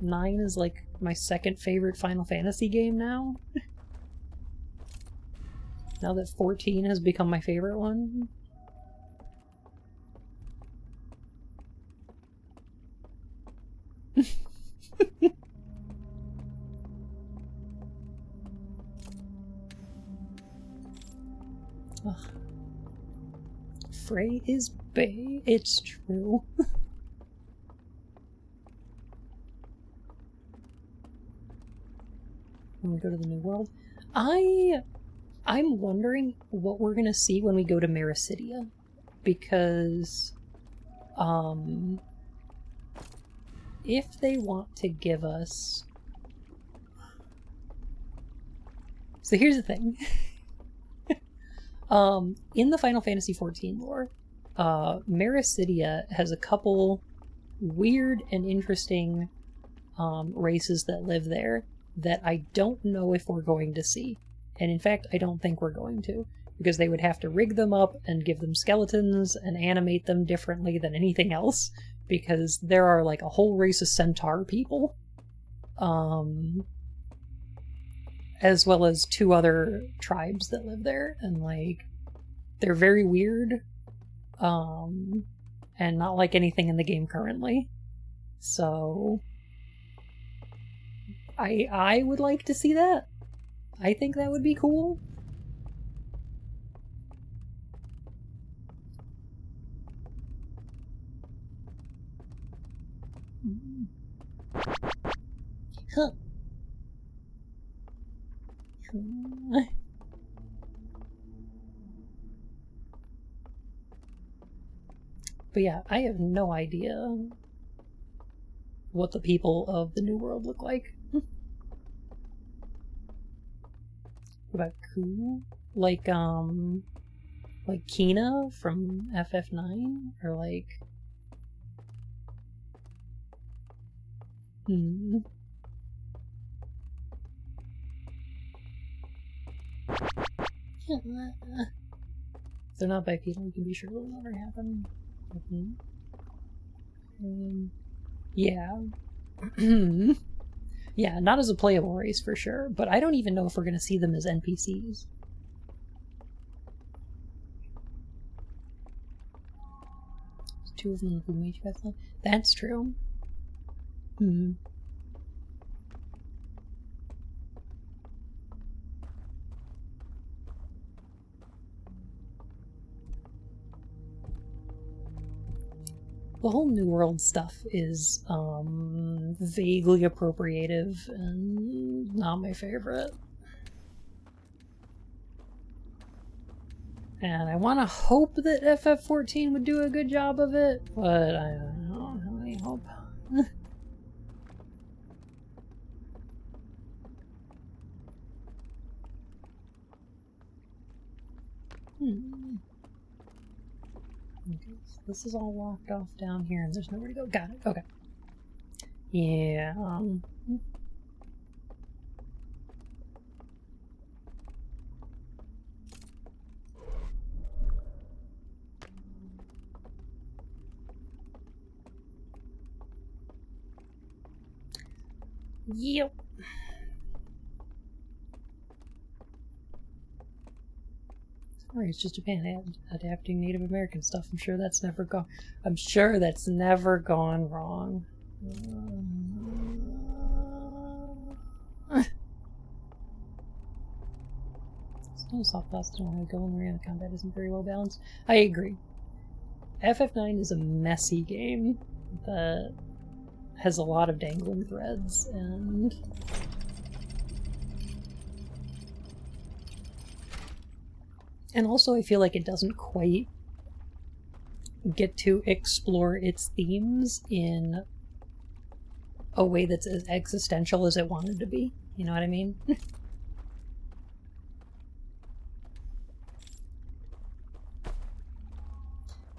9 is like my second favorite Final Fantasy game now. Now that 14 has become my favorite one. Frey is bae. It's true. When we go to the New World, I'm wondering what we're gonna see when we go to Mericidia, because if they want to give us... So here's the thing. In the Final Fantasy XIV lore, Mericidia has a couple weird and interesting races that live there that I don't know if we're going to see. And in fact, I don't think we're going to, because they would have to rig them up and give them skeletons and animate them differently than anything else, because there are like a whole race of centaur people. As well as 2 other tribes that live there, and like they're very weird, and not like anything in the game currently. So I would like to see that. I think that would be cool. Huh. But yeah, I have no idea what the people of the New World look like. What about Ku? Like Kina from FF9? Or like... If they're not bipedal, you can be sure it'll never happen. Yeah. Yeah, not as a playable race for sure, but I don't even know if we're going to see them as NPCs. There's 2 of them in the Mage Festival. That's true. The whole New World stuff is vaguely appropriative and not my favorite. And I want to hope that FF14 would do a good job of it, but I don't have any hope. Okay, so this is all locked off down here, and there's nowhere to go. Got it. Okay. Yeah. Yep. Sorry, it's just Japan adapting Native American stuff. I'm sure that's never gone. I'm sure that's never gone wrong. Still soft blast don't want to go in there, and the combat isn't very well balanced. I agree. FF9 is a messy game that has a lot of dangling threads, and also I feel like it doesn't quite get to explore its themes in a way that's as existential as it wanted to be. You know what I mean?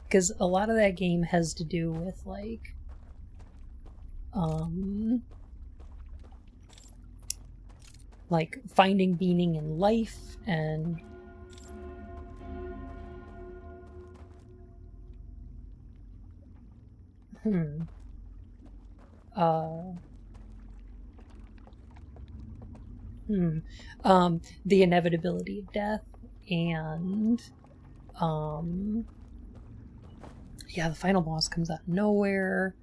Because a lot of that game has to do with, like finding meaning in life and the inevitability of death and yeah, the final boss comes out of nowhere.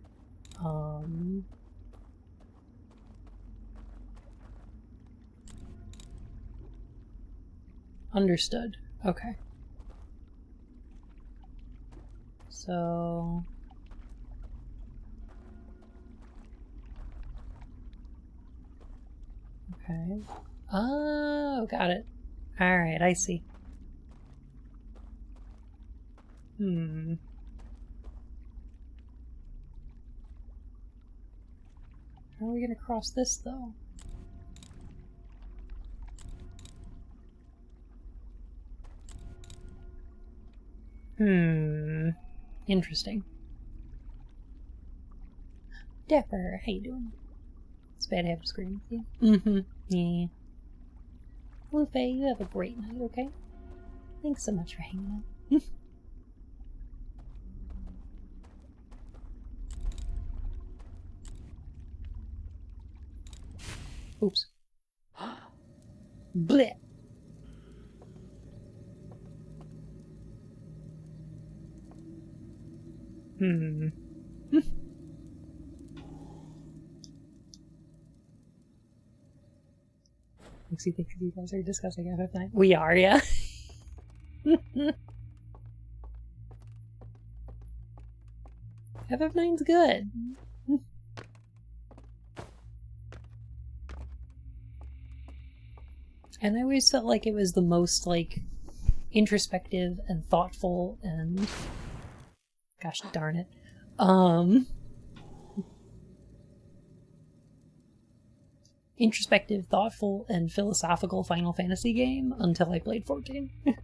Understood. Okay. So okay. Oh, got it. Alright, I see. How are we gonna cross this, though? Interesting. Dapper, how you doing? It's bad to have to scream with you. Yeah. Well, Faye, you have a great night, okay? Thanks so much for hanging out. Oops. Blech. Makes you think you guys are discussing FF9. We are, yeah. FF9's good. And I always felt like it was the most, introspective and thoughtful and... Gosh darn it. Introspective, thoughtful, and philosophical Final Fantasy game until I played 14. There's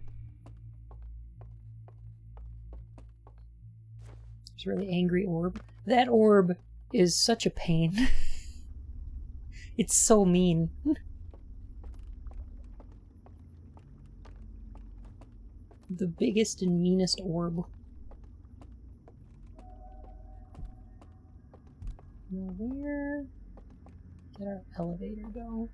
a really angry orb. That orb is such a pain. It's so mean. The biggest and meanest orb. Now where did our elevator go?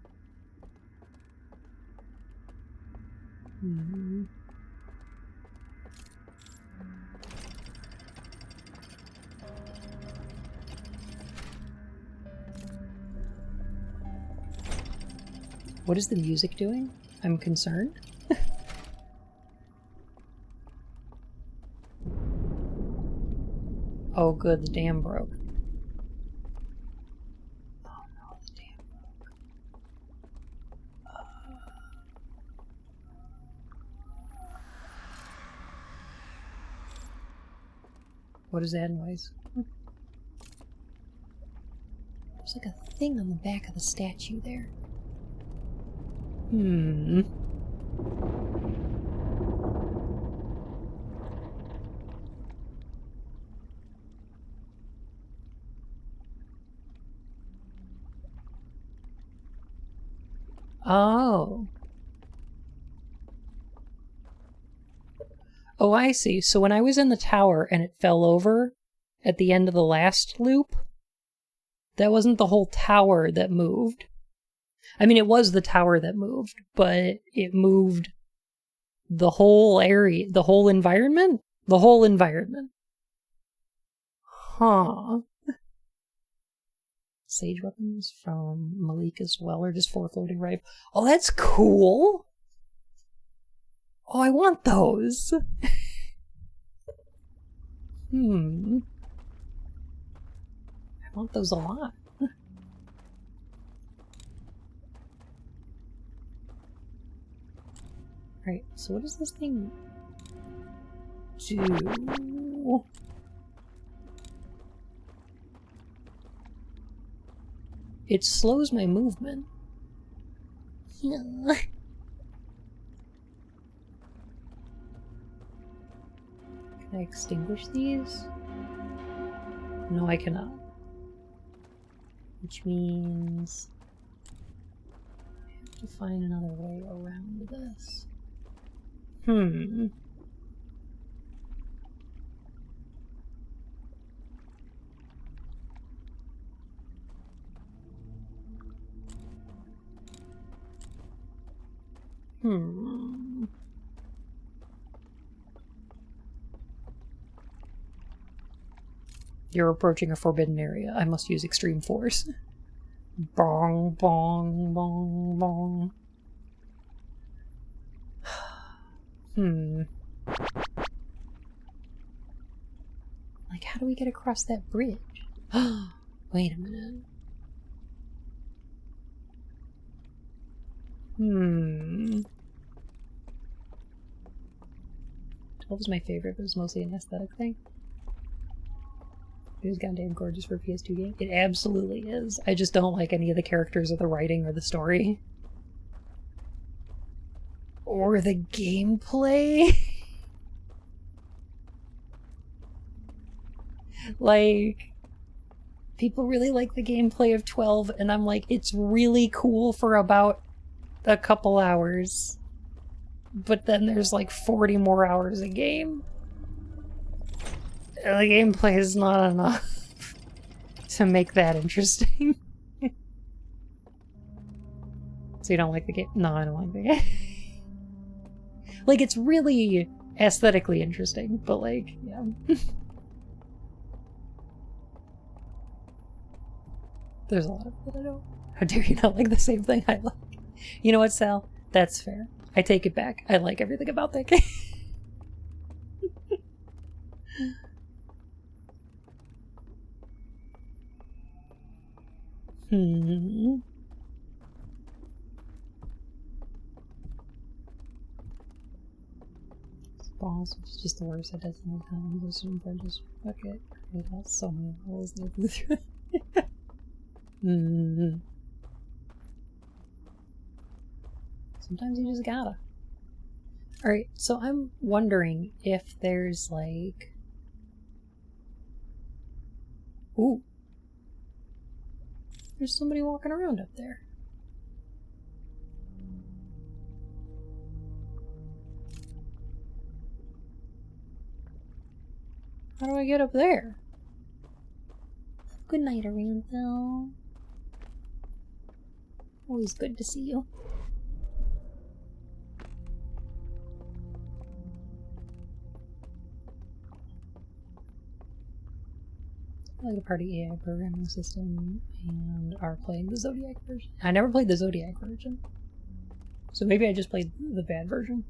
What is the music doing? I'm concerned. Oh good, the dam broke. Oh no, the dam broke. What is that noise? There's like a thing on the back of the statue there. Oh. Oh, I see. So when I was in the tower and it fell over at the end of the last loop, that wasn't the whole tower that moved. I mean, it was the tower that moved, but it moved the whole area, the whole environment? The whole environment. Huh. Sage weapons from Malik as well, or just 4 floating rifles. Oh, that's cool! Oh, I want those! I want those a lot. Right, so what does this thing do? It slows my movement. Can I extinguish these? No, I cannot. Which means I have to find another way around this. You're approaching a forbidden area. I must use extreme force. Bong, bong, bong, bong. Like, how do we get across that bridge? Wait a minute. 12 is my favorite, but it's mostly an aesthetic thing. It was goddamn gorgeous for a PS2 game. It absolutely is. I just don't like any of the characters or the writing or the story. Or the gameplay. Like, people really like the gameplay of 12, and I'm like, it's really cool for about a couple hours. But then there's like 40 more hours of game. The gameplay is not enough to make that interesting. So you don't like the game? No, I don't like the game. Like, it's really aesthetically interesting, but like, yeah. There's a lot of it that I don't. How dare you not like the same thing I like? You know what, Sal? That's fair. I take it back. I like everything about that game. Balls, which is just the worst. It does no time. Just fuck it. It has so many holes to go through. Sometimes you just gotta. Alright, so I'm wondering if there's like... Ooh. There's somebody walking around up there. How do I get up there? Good night, Aranthel. Always good to see you. I like a party AI programming system and are playing the Zodiac version. I never played the Zodiac version. So maybe I just played the bad version.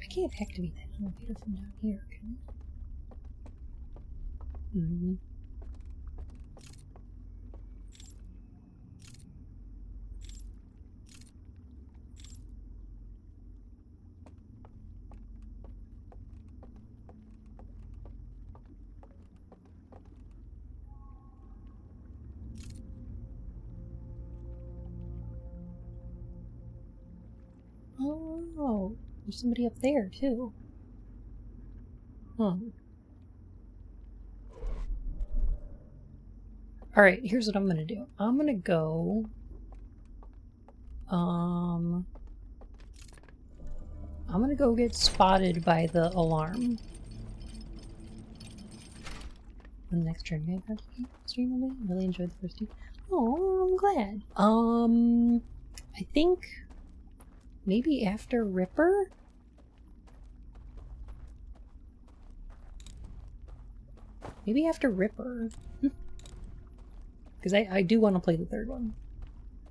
I can't activate that elevator from down here, can I? Oh, there's somebody up there too. Alright, here's what I'm gonna do. I'm gonna go... I'm gonna go get spotted by the alarm. When the next Journey I stream will be. Really enjoyed the first two. Oh, I'm glad. I think maybe after Ripper? Maybe after Ripper. Because I do want to play the third one.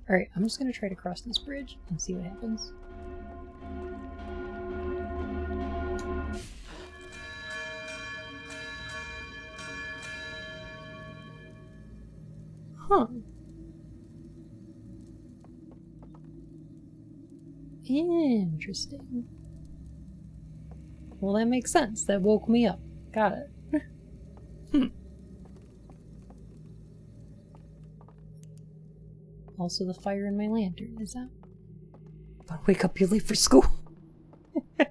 Alright, I'm just going to try to cross this bridge and see what happens. Huh. Interesting. Well, that makes sense. That woke me up. Got it. Also the fire in my lantern, is that? I'll wake up, you're late for school. Yeah,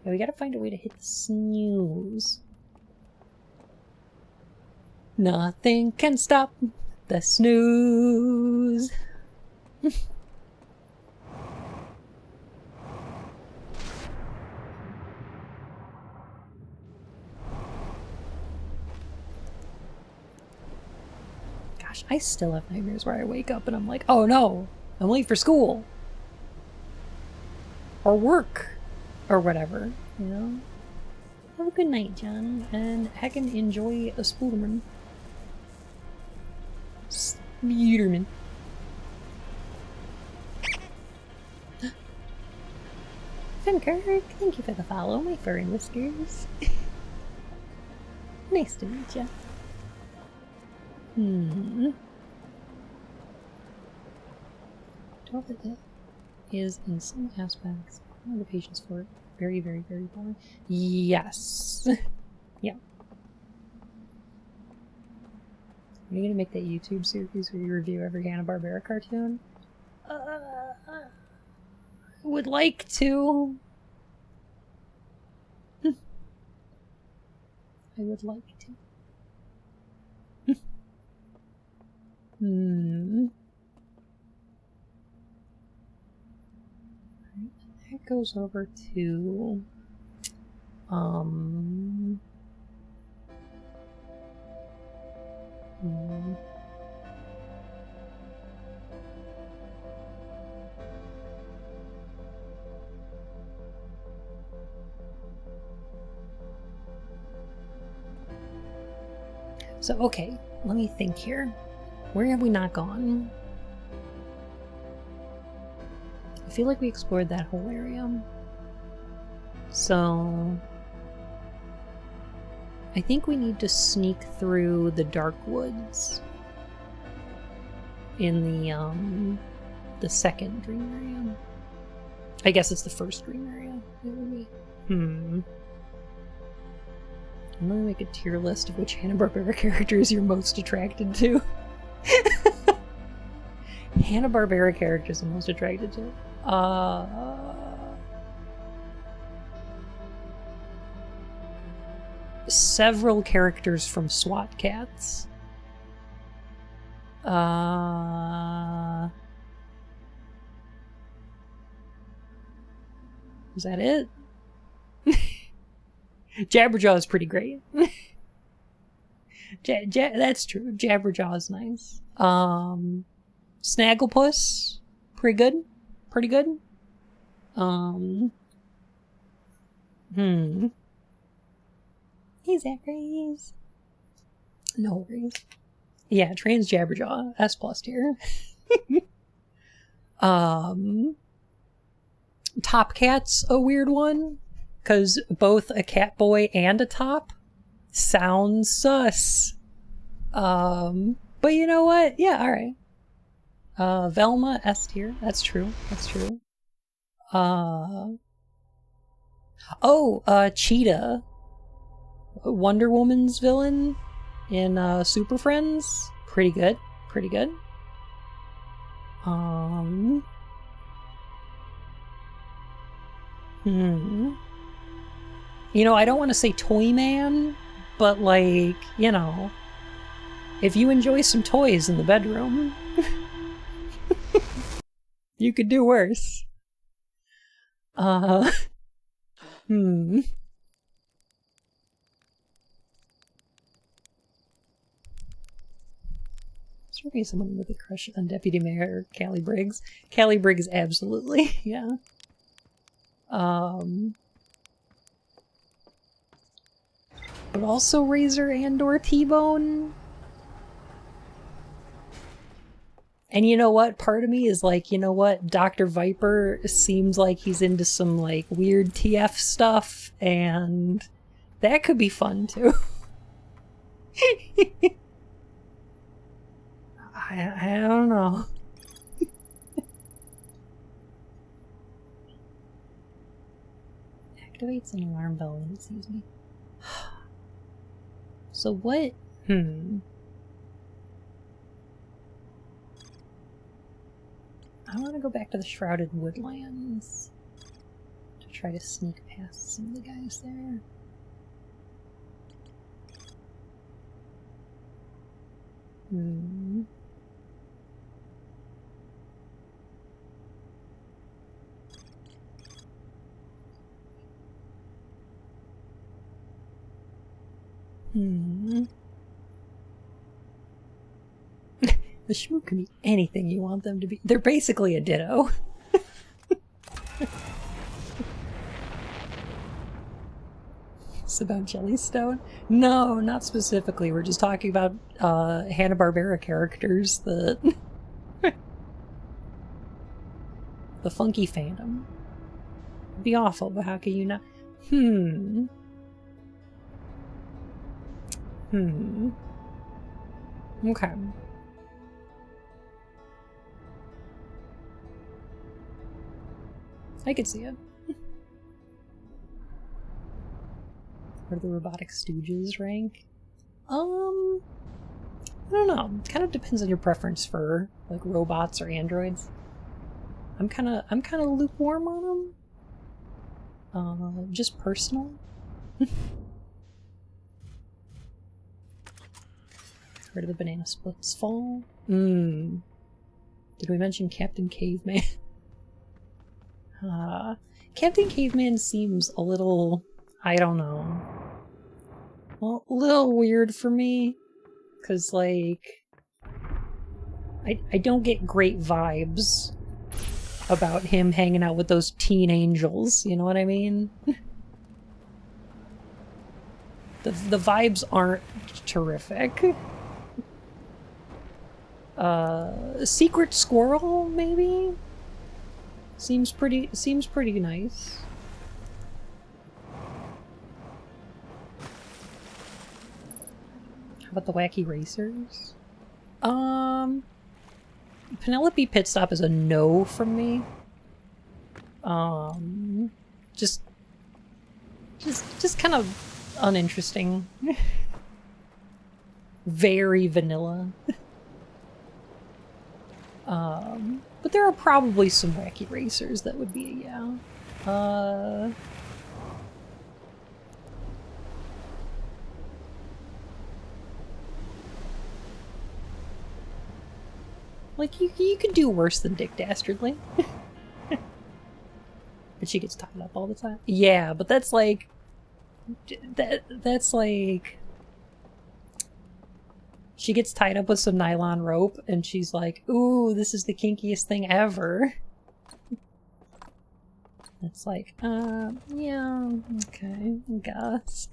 we gotta find a way to hit the snooze. Nothing can stop the snooze. Gosh, I still have nightmares where I wake up and I'm like, oh no, I'm late for school. Or work. Or whatever, you know? Have a good night, John, and heckin' enjoy a Spooderman. Spooderman. Finkirk, thank you for the follow, my furry whiskers. Nice to meet ya. It is in some aspects one of the patients for it. Very, very, very boring. Yes. Yeah. Are you gonna make that YouTube series where you review every Hanna-Barbera cartoon? I would like to. I would like to. That goes over to so okay, let me think here. Where have we not gone? I feel like we explored that whole area. So I think we need to sneak through the dark woods in the second dream area. I guess it's the first dream area. It would be. I'm gonna make a tier list of which Hanna-Barbera characters you're most attracted to. Hanna-Barbera characters I'm most attracted to. Several characters from SWAT Cats. Is that it? Jabberjaw is pretty great. That's true. Jabberjaw is nice. Snagglepuss, pretty good. Pretty good. Hey, Zachary's. No worries. Yeah, trans Jabberjaw. S+ tier. Top Cat's a weird one. Because both a cat boy and a top sounds sus. But you know what? Yeah, alright. Velma, S tier. That's true. That's true. Cheetah. Wonder Woman's villain in Super Friends. Pretty good. Pretty good. You know, I don't want to say Toyman, but like, you know, if you enjoy some toys in the bedroom, you could do worse. There's probably someone with a crush on Deputy Mayor Callie Briggs. Callie Briggs, absolutely, yeah. But also Razor and/or T-Bone. And you know what? Part of me is like, you know what? Dr. Viper seems like he's into some like weird TF stuff, and that could be fun too. I don't know. Activates an alarm bell when it sees me. So what? I want to go back to the Shrouded Woodlands to try to sneak past some of the guys there. The Shmoo can be anything you want them to be. They're basically a ditto. It's about Jellystone? No, not specifically. We're just talking about Hanna-Barbera characters that... the funky fandom. It'd be awful, but how can you not... Okay. I could see it. Where do the Robotic Stooges rank? I don't know. It kind of depends on your preference for like robots or androids. I'm kind of lukewarm on them. Just personal. Where do the banana splits fall? Did we mention Captain Caveman? Captain Caveman seems a little, I don't know, well, a little weird for me, because, like, I don't get great vibes about him hanging out with those teen angels, you know what I mean? The vibes aren't terrific. Secret Squirrel, maybe? Seems pretty nice. How about the Wacky Racers? Penelope Pitstop is a no from me. Just kind of uninteresting. Very vanilla. But there are probably some Wacky Racers that would be a yeah. Like, you could do worse than Dick Dastardly. But she gets tied up all the time. Yeah, but that's like... That's like... She gets tied up with some nylon rope, and she's like, ooh, this is the kinkiest thing ever. It's like, yeah, okay, I guess.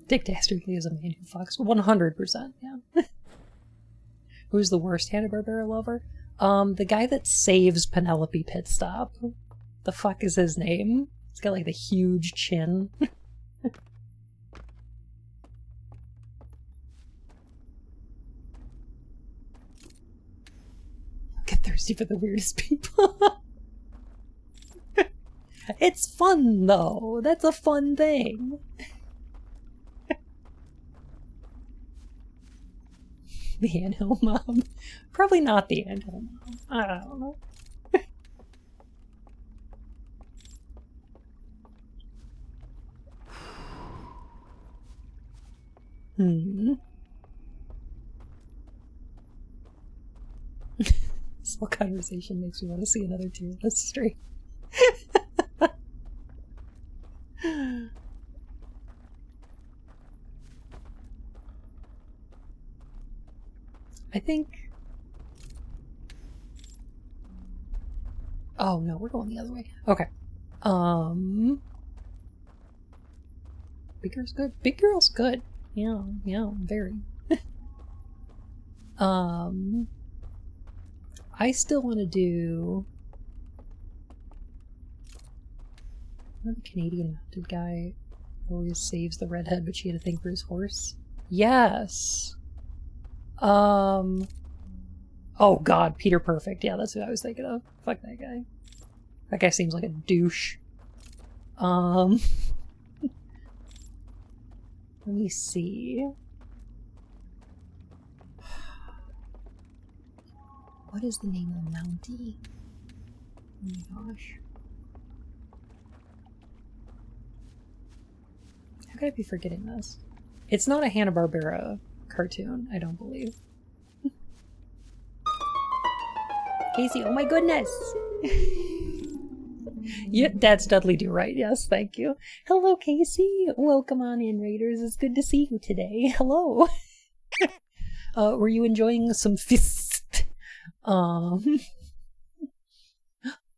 Dick Dastardly is a man who fucks. 100%, yeah. Who's the worst Hanna-Barbera lover? The guy that saves Penelope Pitstop. The fuck is his name? He's got like the huge chin. Get thirsty for the weirdest people. It's fun, though. That's a fun thing. The Anthill Mom. Probably not the Anthill Mom. I don't know. This whole conversation makes me want to see another Tearless stream. I think... Oh no, we're going the other way. Okay. Big Girl's good. Big Girl's good. Yeah, very. I still want to do... The Canadian mounted guy always saves the redhead, but she had a thing for his horse. Yes! Oh god, Peter Perfect. Yeah, that's who I was thinking of. Fuck that guy. That guy seems like a douche. Let me see. What is the name of the Mountie? Oh my gosh. How could I be forgetting this? It's not a Hanna-Barbera cartoon, I don't believe. Casey, oh my goodness! Yeah, that's Dudley Do Right, yes, thank you. Hello, Casey! Welcome on in, Raiders. It's good to see you today. Hello! Were you enjoying some fist?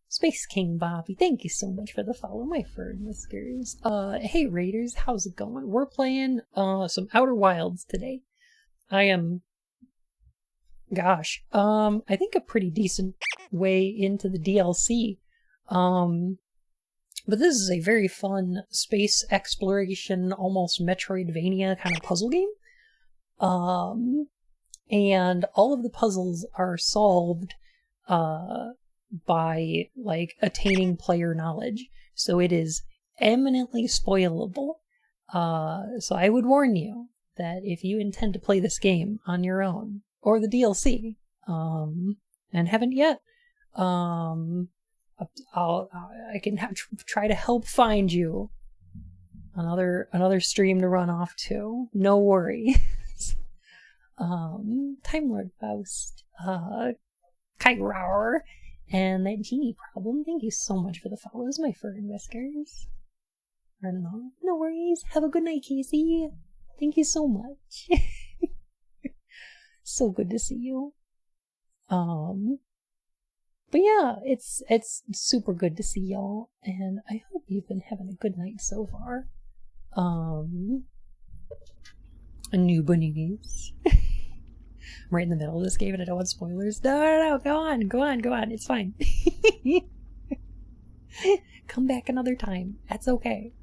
Space King Bobby, thank you so much for the follow, my fur whiskers. Hey Raiders, how's it going? We're playing, some Outer Wilds today. I am... Gosh, I think a pretty decent way into the DLC. But this is a very fun space exploration, almost Metroidvania kind of puzzle game. And all of the puzzles are solved, by, like, attaining player knowledge. So it is eminently spoilable. So I would warn you that if you intend to play this game on your own, or the DLC, and haven't yet, I can try to help find you another stream to run off to. No worries. Time Lord Faust, Kyrower, and that genie problem. Thank you so much for the follows, my fur and whiskers. Running off. No worries. Have a good night, Casey. Thank you so much. So good to see you. But yeah, it's super good to see y'all, and I hope you've been having a good night so far. A new bunnies. I'm right in the middle of this game and I don't want spoilers. No, go on, it's fine. Come back another time. That's okay.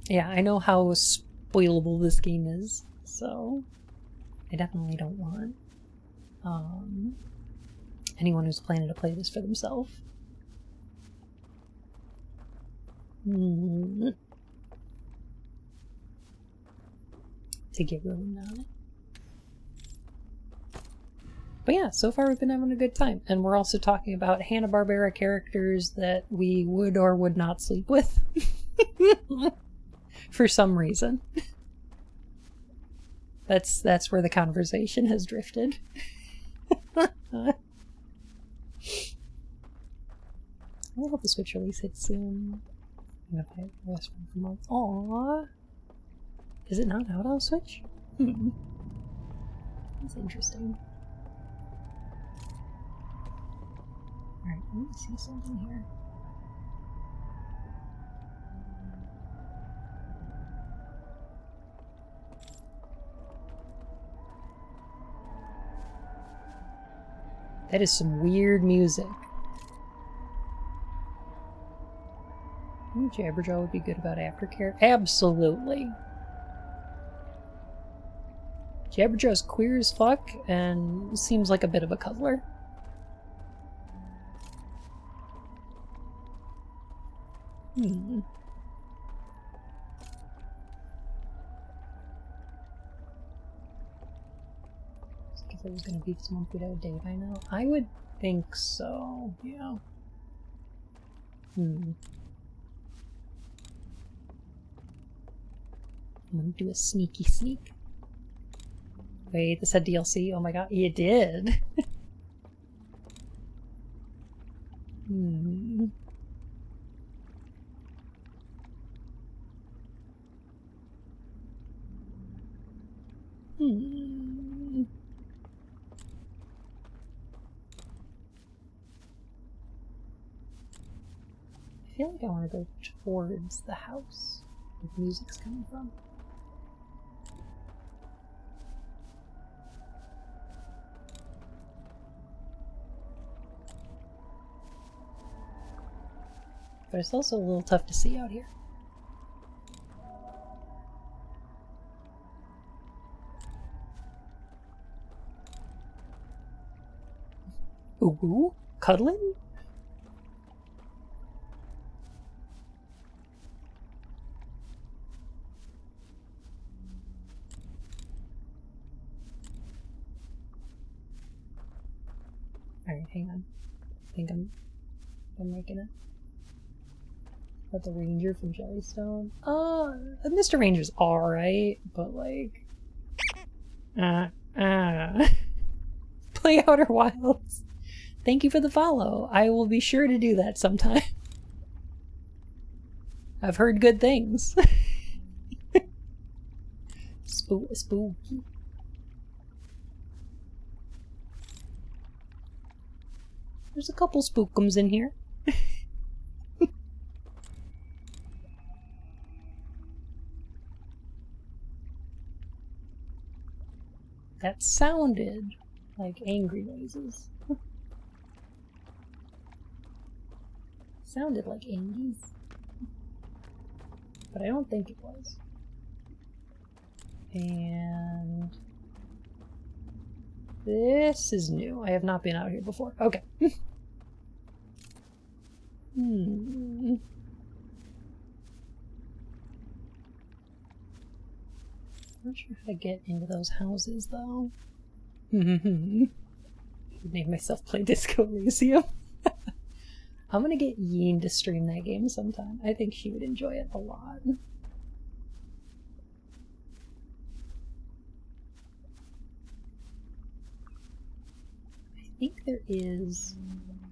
Yeah, I know how spoilable this game is, so I definitely don't want anyone who's planning to play this for themselves. To get ruined on it. But yeah, so far we've been having a good time. And we're also talking about Hanna-Barbera characters that we would or would not sleep with. For some reason. That's where the conversation has drifted. I hope the Switch release hits soon. Aww. Is it not out on Switch? That's interesting. Alright, let me see something here. That is some weird music. Jabberjaw would be good about aftercare. Absolutely. Jabberjaw's queer as fuck and seems like a bit of a cuddler. If it was going to beat someone food out a day by now. I would think so, yeah. I'm gonna do a sneaky sneak. Wait, this had DLC? Oh my god, it did! I feel like I want to go towards the house where the music's coming from. But it's also a little tough to see out here. Ooh, cuddling? Alright, hang on. I think I'm making it. About the ranger from Jellystone? Mr. Ranger's alright, but like... Play Outer Wilds. Thank you for the follow. I will be sure to do that sometime. I've heard good things. Spooky. There's a couple spookums in here. That sounded like angry noises. Sounded like Angies. But I don't think it was. And this is new. I have not been out here before. Okay. I'm not sure how to get into those houses, though. Made myself play Disco Elysium. I'm gonna get Yeen to stream that game sometime. I think she would enjoy it a lot. I think there is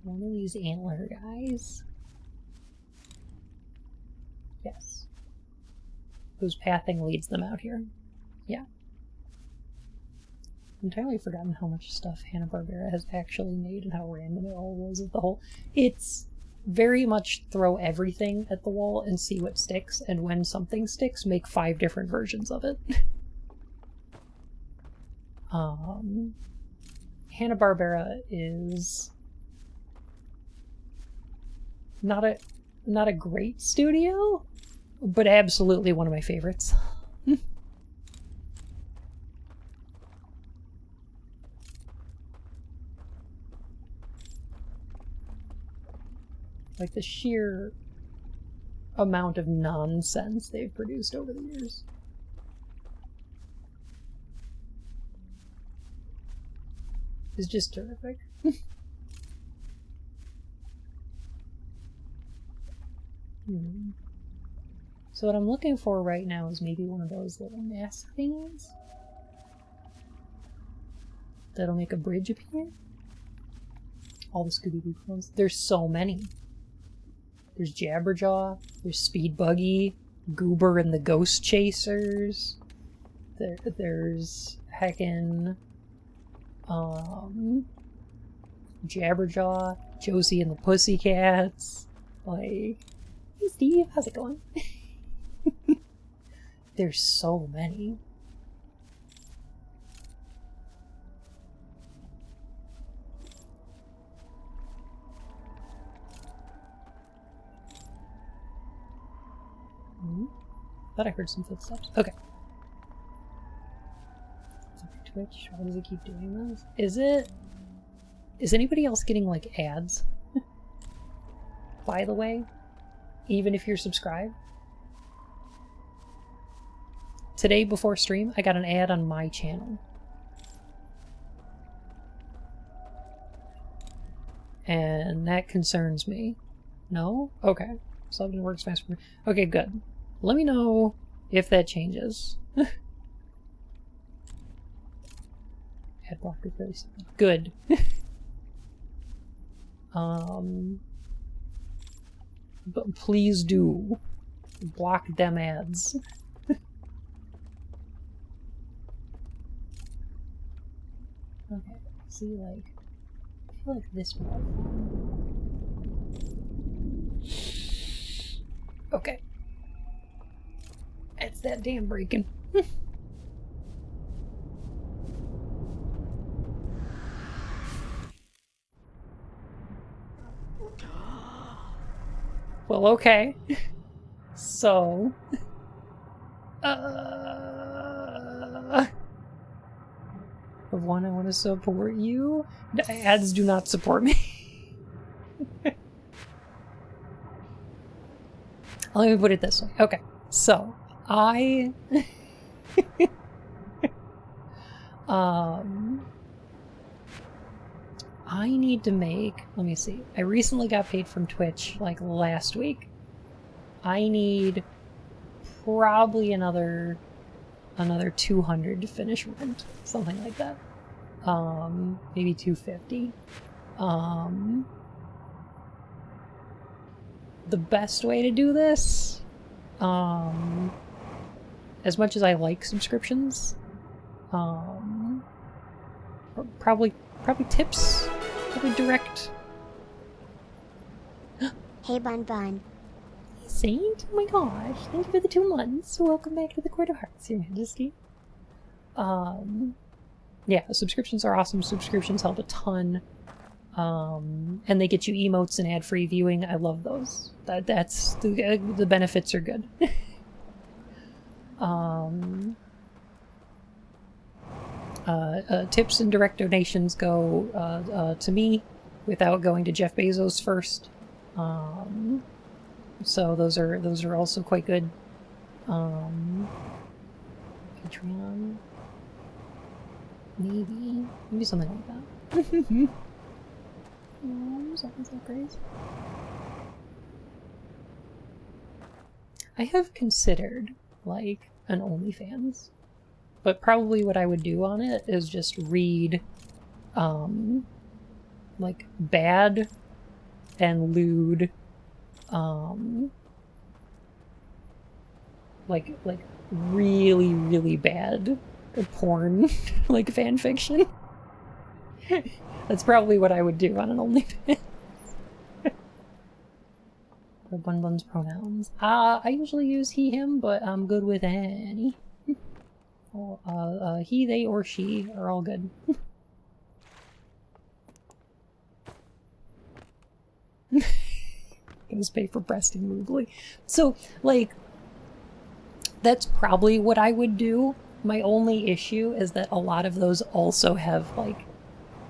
one of these antler guys. Yes. Whose pathing leads them out here. Yeah. I've entirely forgotten how much stuff Hanna-Barbera has actually made and how random it all was at the whole. It's very much throw everything at the wall and see what sticks, and when something sticks, make 5 different versions of it. Hanna-Barbera is not a great studio, but absolutely one of my favorites. Like the sheer amount of nonsense they've produced over the years. is just terrific. So what I'm looking for right now is maybe one of those little mask thingies that'll make a bridge appear. All the Scooby-Doo clones. There's so many. There's Jabberjaw, there's Speed Buggy, Goober and the Ghost Chasers. There's heckin' Jabberjaw, Josie and the Pussycats. Like, hey Steve, how's it going? There's so many. Thought I heard some footsteps. Okay. Twitch, why does it keep doing this? Is anybody else getting like ads? By the way, even if you're subscribed? Today before stream, I got an ad on my channel. And that concerns me. No? Okay. Something works fast for me. Okay, good. Let me know if that changes. Ad blocker really good. But please do block them ads. Okay, see, like, I feel like this would be fun. Okay. It's that damn breaking. Well, okay. So... One, I want to support you. Ads do not support me. Let me put it this way. Okay, so I need to make, let me see. I recently got paid from Twitch like last week. I need probably another 200 to finish rent, something like that. Maybe 250. The best way to do this, as much as I like subscriptions, probably tips, probably direct. Hey Bun Bun. Saint? Oh my gosh, thank you for the 2 months. Welcome back to the Court of Hearts, Your Majesty. Yeah, subscriptions are awesome. Subscriptions help a ton. And they get you emotes and ad-free viewing. I love those. That's the benefits are good. Tips and direct donations go to me without going to Jeff Bezos first. So those are also quite good. Patreon, maybe something like that. Something's like crazy. I have considered like an OnlyFans, but probably what I would do on it is just read, like bad and lewd. Like really, really bad porn, like fan fiction. That's probably what I would do on an OnlyFans. The Bun Bun's pronouns. I usually use he, him, but I'm good with any. He, they, or she are all good. Gonna pay for breasting rudely. So, like, that's probably what I would do. My only issue is that a lot of those also have, like,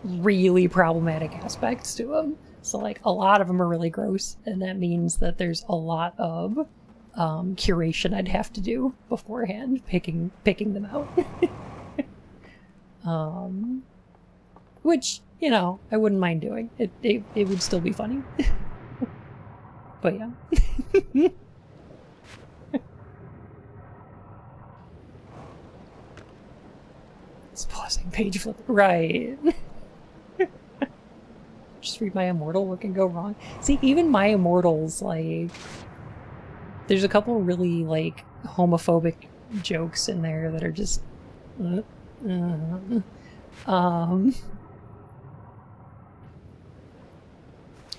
really problematic aspects to them. So, like, a lot of them are really gross, and that means that there's a lot of curation I'd have to do beforehand, picking them out. Which, you know, I wouldn't mind doing. It would still be funny. But yeah. It's pausing page flip. Right. Just read My Immortal, what can go wrong? See, even My Immortal's, like... There's a couple really, like, homophobic jokes in there that are just...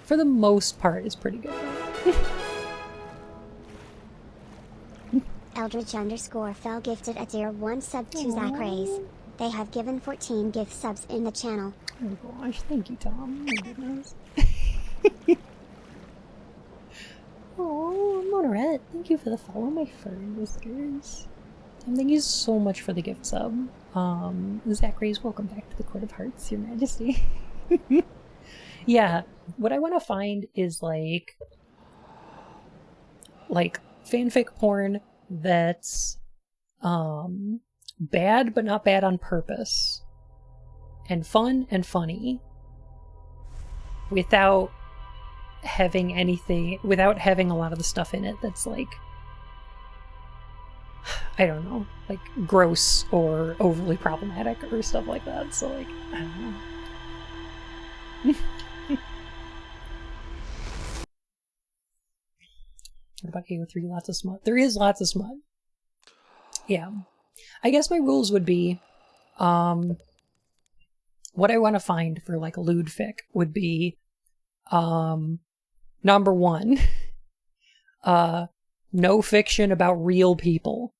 For the most part, it's pretty good. Eldridge_fell gifted a tier 1 sub to Zach Rays. They have given 14 gift subs in the channel. Oh gosh, thank you, Tom. Oh my goodness. Oh, Monorette, thank you for the follow, my furry listeners. Tom, thank you so much for the gift sub. Zach Rays, welcome back to the Court of Hearts, Your Majesty. Yeah, what I want to find is like fanfic porn that's bad but not bad on purpose, and fun and funny, without having a lot of the stuff in it that's like, I don't know, like gross or overly problematic or stuff like that. So like, I don't know. What about AO3? Lots of smut. There is lots of smut. Yeah. I guess my rules would be, what I want to find for like a lewd fic would be, number 1, no fiction about real people.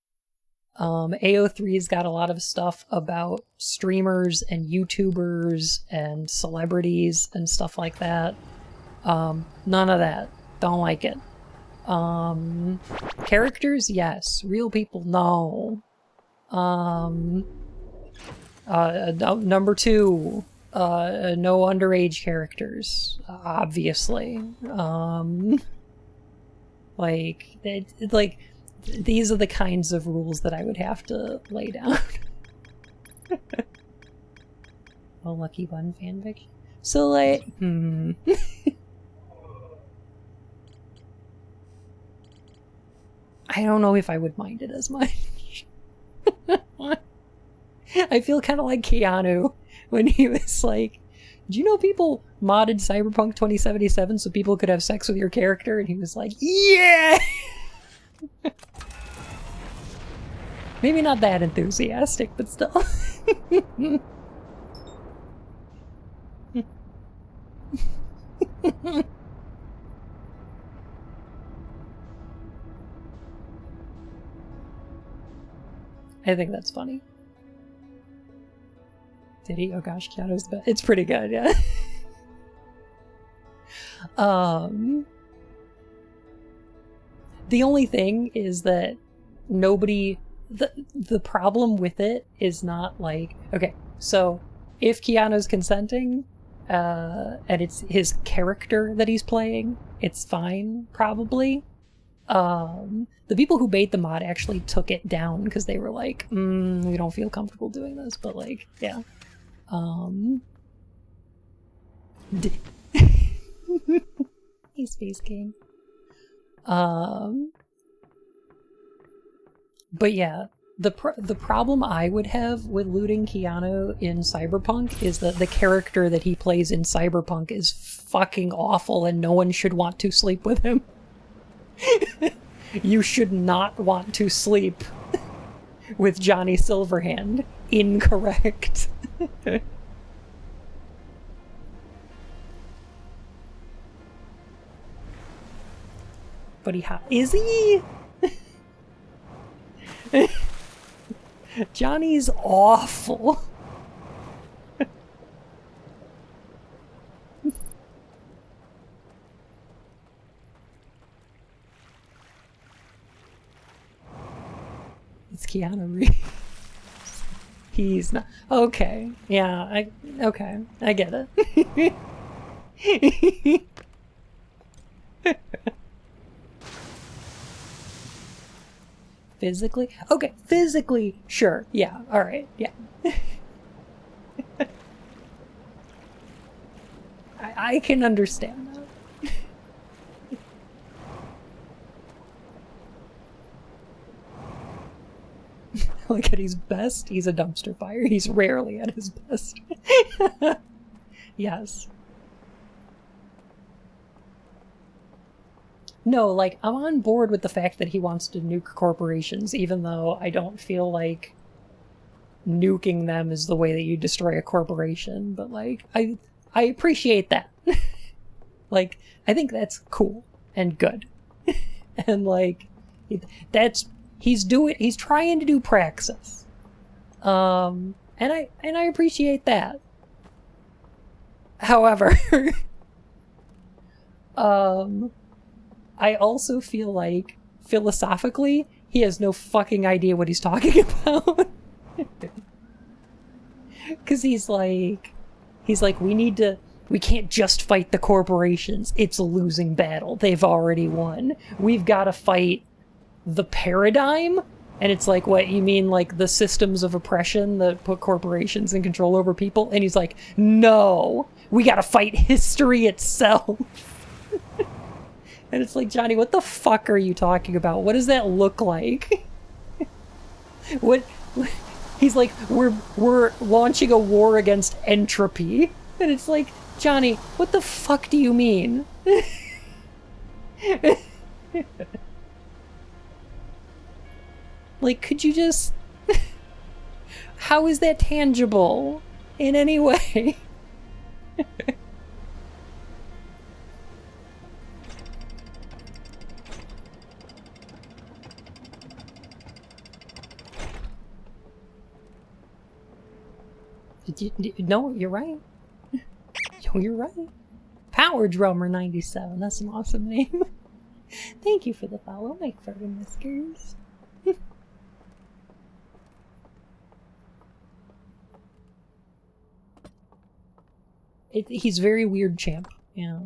AO3's got a lot of stuff about streamers and YouTubers and celebrities and stuff like that. None of that. Don't like it. Characters, yes. Real people, no. Number 2, no underage characters, obviously. These are the kinds of rules that I would have to lay down. Oh, Lucky Bun fanfic. So, like, I don't know if I would mind it as much. I feel kind of like Keanu when he was like, do you know people modded Cyberpunk 2077 so people could have sex with your character? And he was like, yeah! Maybe not that enthusiastic, but still. I think that's funny. Did he? Oh gosh, Keanu's the best. It's pretty good, yeah. The only thing is that the problem with it is not like, okay, so if Keanu's consenting, and it's his character that he's playing, it's fine, probably. The people who made the mod actually took it down because they were like, we don't feel comfortable doing this, but like, yeah. Hey, Space King. But yeah, the problem I would have with looting Keanu in Cyberpunk is that the character that he plays in Cyberpunk is fucking awful and no one should want to sleep with him. You should not want to sleep with Johnny Silverhand. Incorrect. But is he? Johnny's awful. It's Keanu Reeves. He's not. Okay. Yeah, okay. I get it. Physically? Okay, physically, sure. Yeah, alright, yeah. I can understand that. Like at his best, he's a dumpster fire. He's rarely at his best. Yes. No, like, I'm on board with the fact that he wants to nuke corporations, even though I don't feel like nuking them is the way that you destroy a corporation. But, like, I appreciate that. Like, I think that's cool and good. And, like, he's trying to do praxis. And I appreciate that. However, I also feel like, philosophically, he has no fucking idea what he's talking about. Because he's like, we can't just fight the corporations. It's a losing battle. They've already won. We've got to fight the paradigm? And it's like, what, you mean like the systems of oppression that put corporations in control over people? And he's like, no, we got to fight history itself. And it's like, Johnny, what the fuck are you talking about? What does that look like? What? He's like, we're launching a war against entropy. And it's like, Johnny, what the fuck do you mean? Like, could you just... How is that tangible in any way? No, you're right. Yo, you're right. Power Drummer 97. That's an awesome name. Thank you for the follow, Mike Furman Whiskers. He's very weird, champ. Yeah.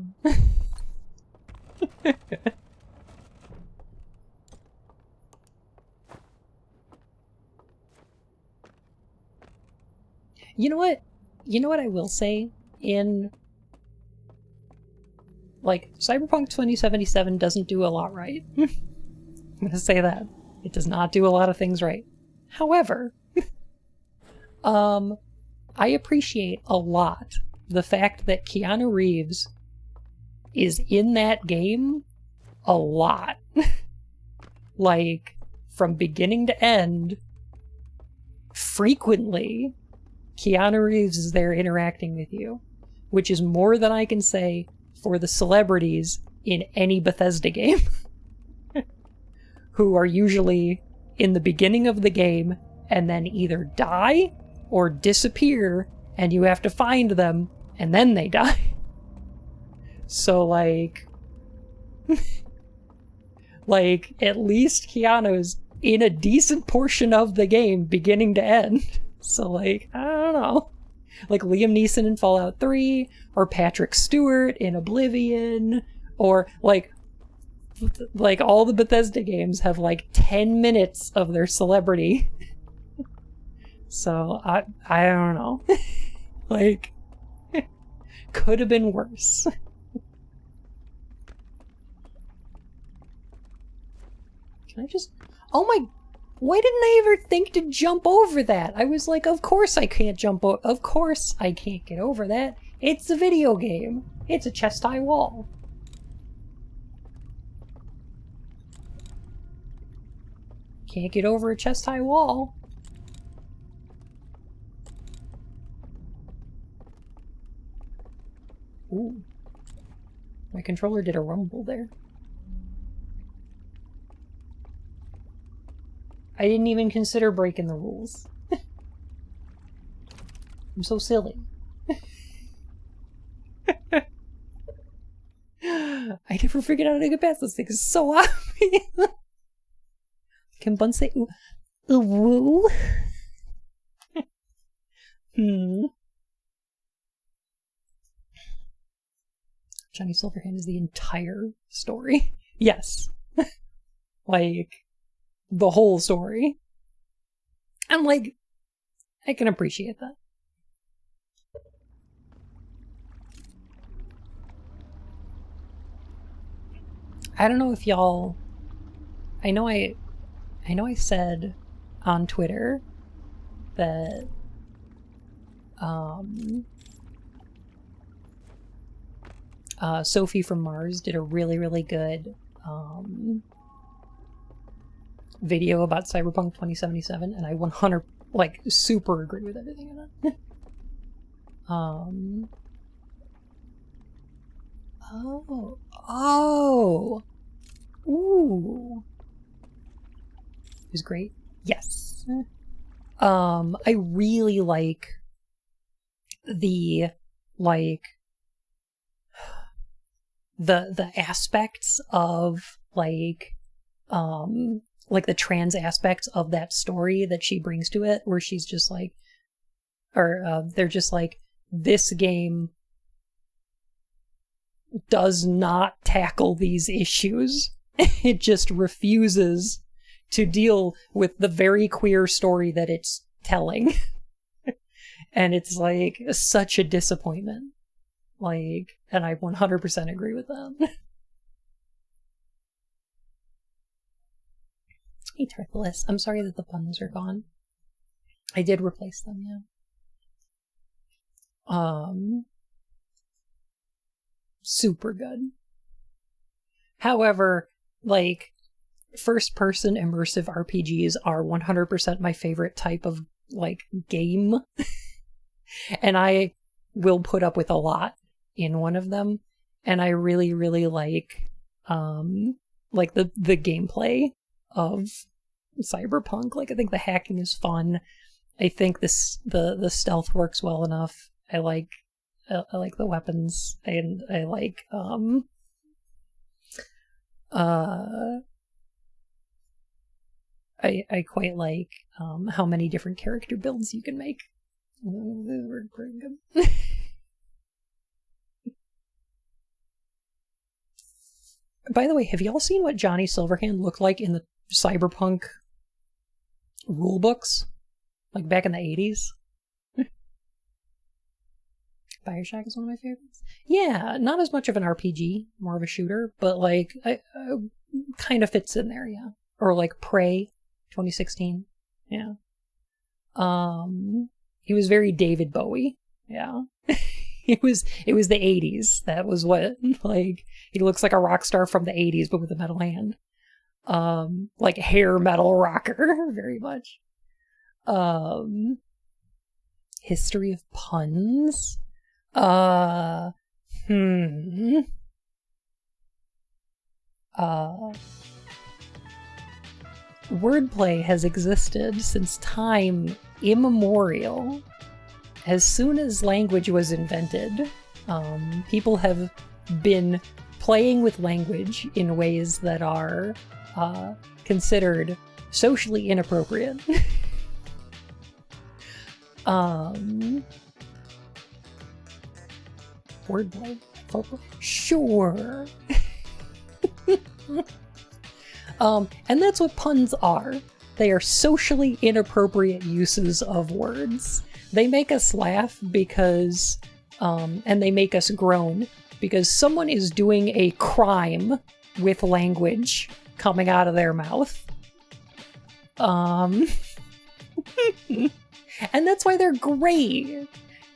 You know what? You know what I will say? In... Like, Cyberpunk 2077 doesn't do a lot right. I'm gonna say that. It does not do a lot of things right. However, I appreciate a lot the fact that Keanu Reeves is in that game a lot. Like, from beginning to end, frequently, Keanu Reeves is there interacting with you, which is more than I can say for the celebrities in any Bethesda game, who are usually in the beginning of the game and then either die or disappear, and you have to find them, and then they die. So, like... like, at least Keanu's in a decent portion of the game, beginning to end. So, like, I don't know. Like Liam Neeson in Fallout 3, or Patrick Stewart in Oblivion, or, like all the Bethesda games have, like, 10 minutes of their celebrity. So, I don't know. Like, could have been worse. Can I just... Oh my... Why didn't I ever think to jump over that? I was like, of course I can't jump over... Of course I can't get over that. It's a video game. It's a chest-high wall. Can't get over a chest-high wall. Ooh. My controller did a rumble there. I didn't even consider breaking the rules. I'm so silly. I never figured out how to get past this thing. It's so obvious. Can Bun say ooh? Ooh. Johnny Silverhand is the entire story. Yes. Like, the whole story. And, like, I can appreciate that. I don't know if y'all... I know I said on Twitter that Sophie from Mars did a really, really good video about Cyberpunk 2077, and I 100 super agree with everything in it. Ooh. It was great. Yes. I really like the the aspects of the trans aspects of that story that she brings to it, where she's just like, or they're just like, this game does not tackle these issues. It just refuses to deal with the very queer story that it's telling. And it's like such a disappointment. And I 100% agree with them. Hey, Turthless. I'm sorry that the puns are gone. I did replace them, yeah. Super good. However, first-person immersive RPGs are 100% my favorite type of, game. And I will put up with a lot in one of them. And I really, really like the gameplay of Cyberpunk. I think the hacking is fun. I think the stealth works well enough. I like the weapons, and I like I quite like how many different character builds you can make. We're pretty good. By the way, have y'all seen what Johnny Silverhand looked like in the Cyberpunk rulebooks? Back in the 80s? Bioshock is one of my favorites. Yeah, not as much of an RPG, more of a shooter, but kind of fits in there, yeah. Or Prey, 2016, yeah. He was very David Bowie, yeah. It was the 80s. That was what, he looks like a rock star from the 80s, but with a metal hand. Hair metal rocker, very much. History of puns. Wordplay has existed since time immemorial. As soon as language was invented, people have been playing with language in ways that are considered socially inappropriate. Wordplay? Sure. And that's what puns are. They are socially inappropriate uses of words. They make us laugh because, and they make us groan because someone is doing a crime with language coming out of their mouth. And that's why they're great.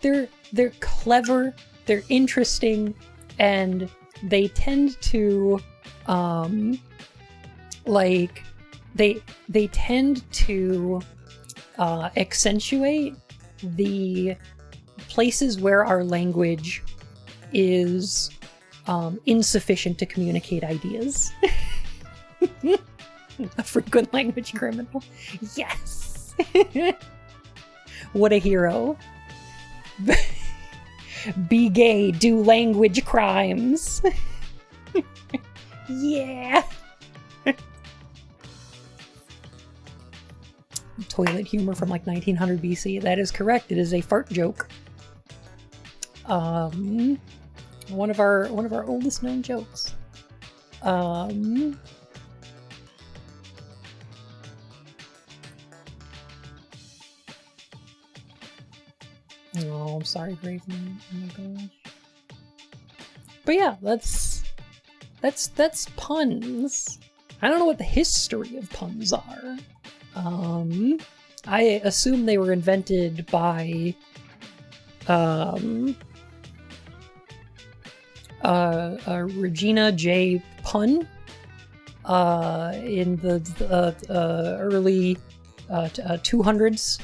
They're clever, they're interesting, and they tend to, they tend to accentuate the places where our language is insufficient to communicate ideas. A frequent language criminal. Yes! What a hero. Be gay, do language crimes. Yeah! Toilet humor from 1900 BC. That is correct. It is a fart joke. One of our oldest known jokes. Oh, I'm sorry, Graven. Oh my gosh. But yeah, that's That's puns. I don't know what the history of puns are. I assume they were invented by Regina J. Pun in the early 200s.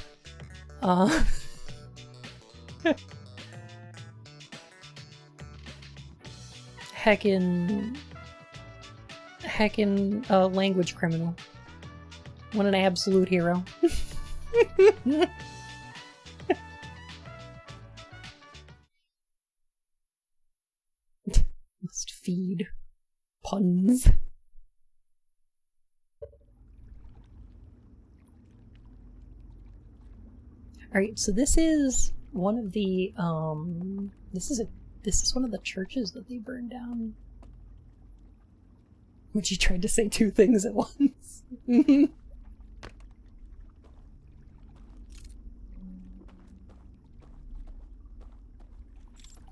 Heckin' language criminal. What an absolute hero. Must feed puns. Alright, so this is one of the this is one of the churches that they burned down. Which he tried to say two things at once. Is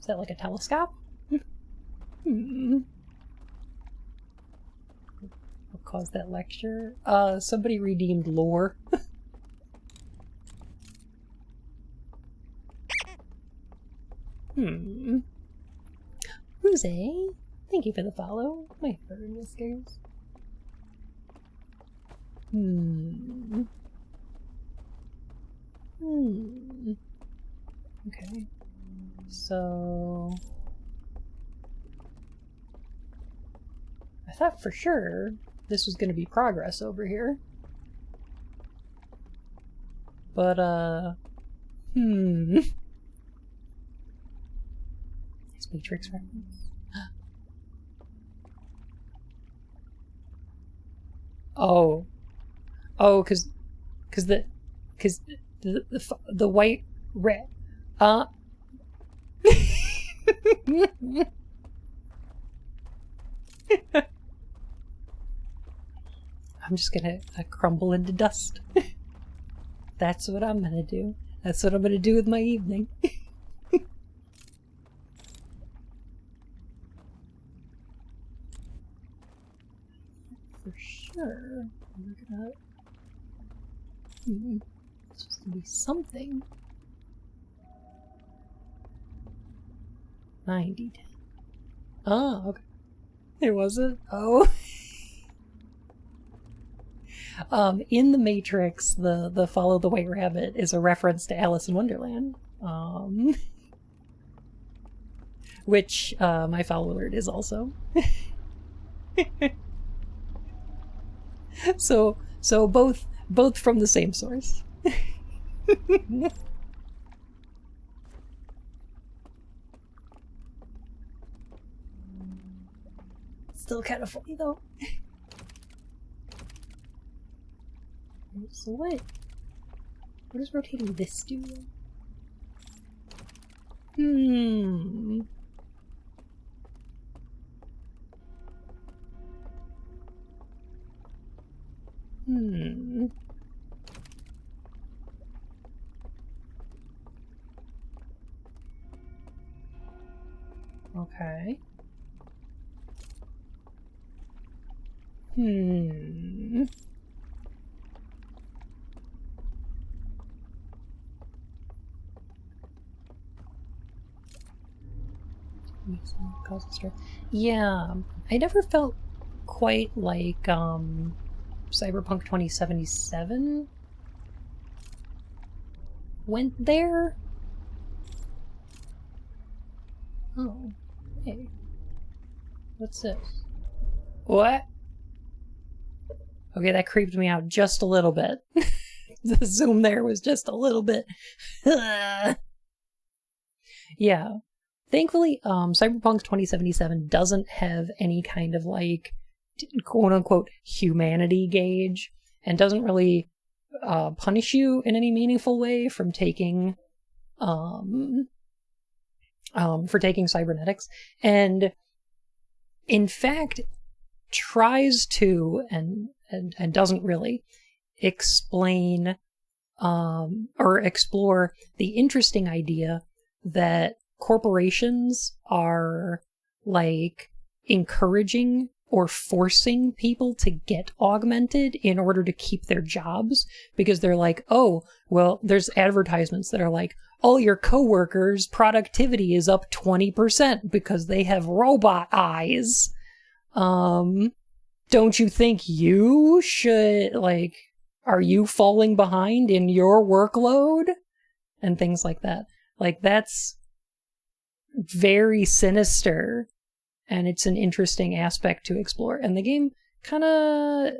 that like a telescope? What caused that lecture? Somebody redeemed lore. Rose, thank you for the follow. My fur and whiskers. Okay. So... I thought for sure this was going to be progress over here. But, Nice Matrix reference. Oh. Oh, cause the white red, I'm just gonna crumble into dust. That's what I'm gonna do. That's what I'm gonna do with my evening. For sure. Look at that. It's supposed to be something. 90. Oh, okay. There wasn't? Oh. In the Matrix, the Follow the White Rabbit is a reference to Alice in Wonderland. Which my follow alert is also. So both from the same source. Still kind of funny though. So what does rotating this do? Okay. Yeah, I never felt quite like Cyberpunk 2077 went there. Oh, hey. What's this? What? Okay, that creeped me out just a little bit. The zoom there was just a little bit. Yeah. Thankfully, Cyberpunk 2077 doesn't have any kind of, like, quote-unquote humanity gauge, and doesn't really punish you in any meaningful way from taking cybernetics, and in fact tries to and doesn't really explain or explore the interesting idea that corporations are like encouraging or forcing people to get augmented in order to keep their jobs, because they're like, oh, well, there's advertisements that are like, all your coworkers' productivity is up 20% because they have robot eyes. Don't you think you should, like, are you falling behind in your workload? And things like that. Like, that's very sinister, and it's an interesting aspect to explore. And the game kind of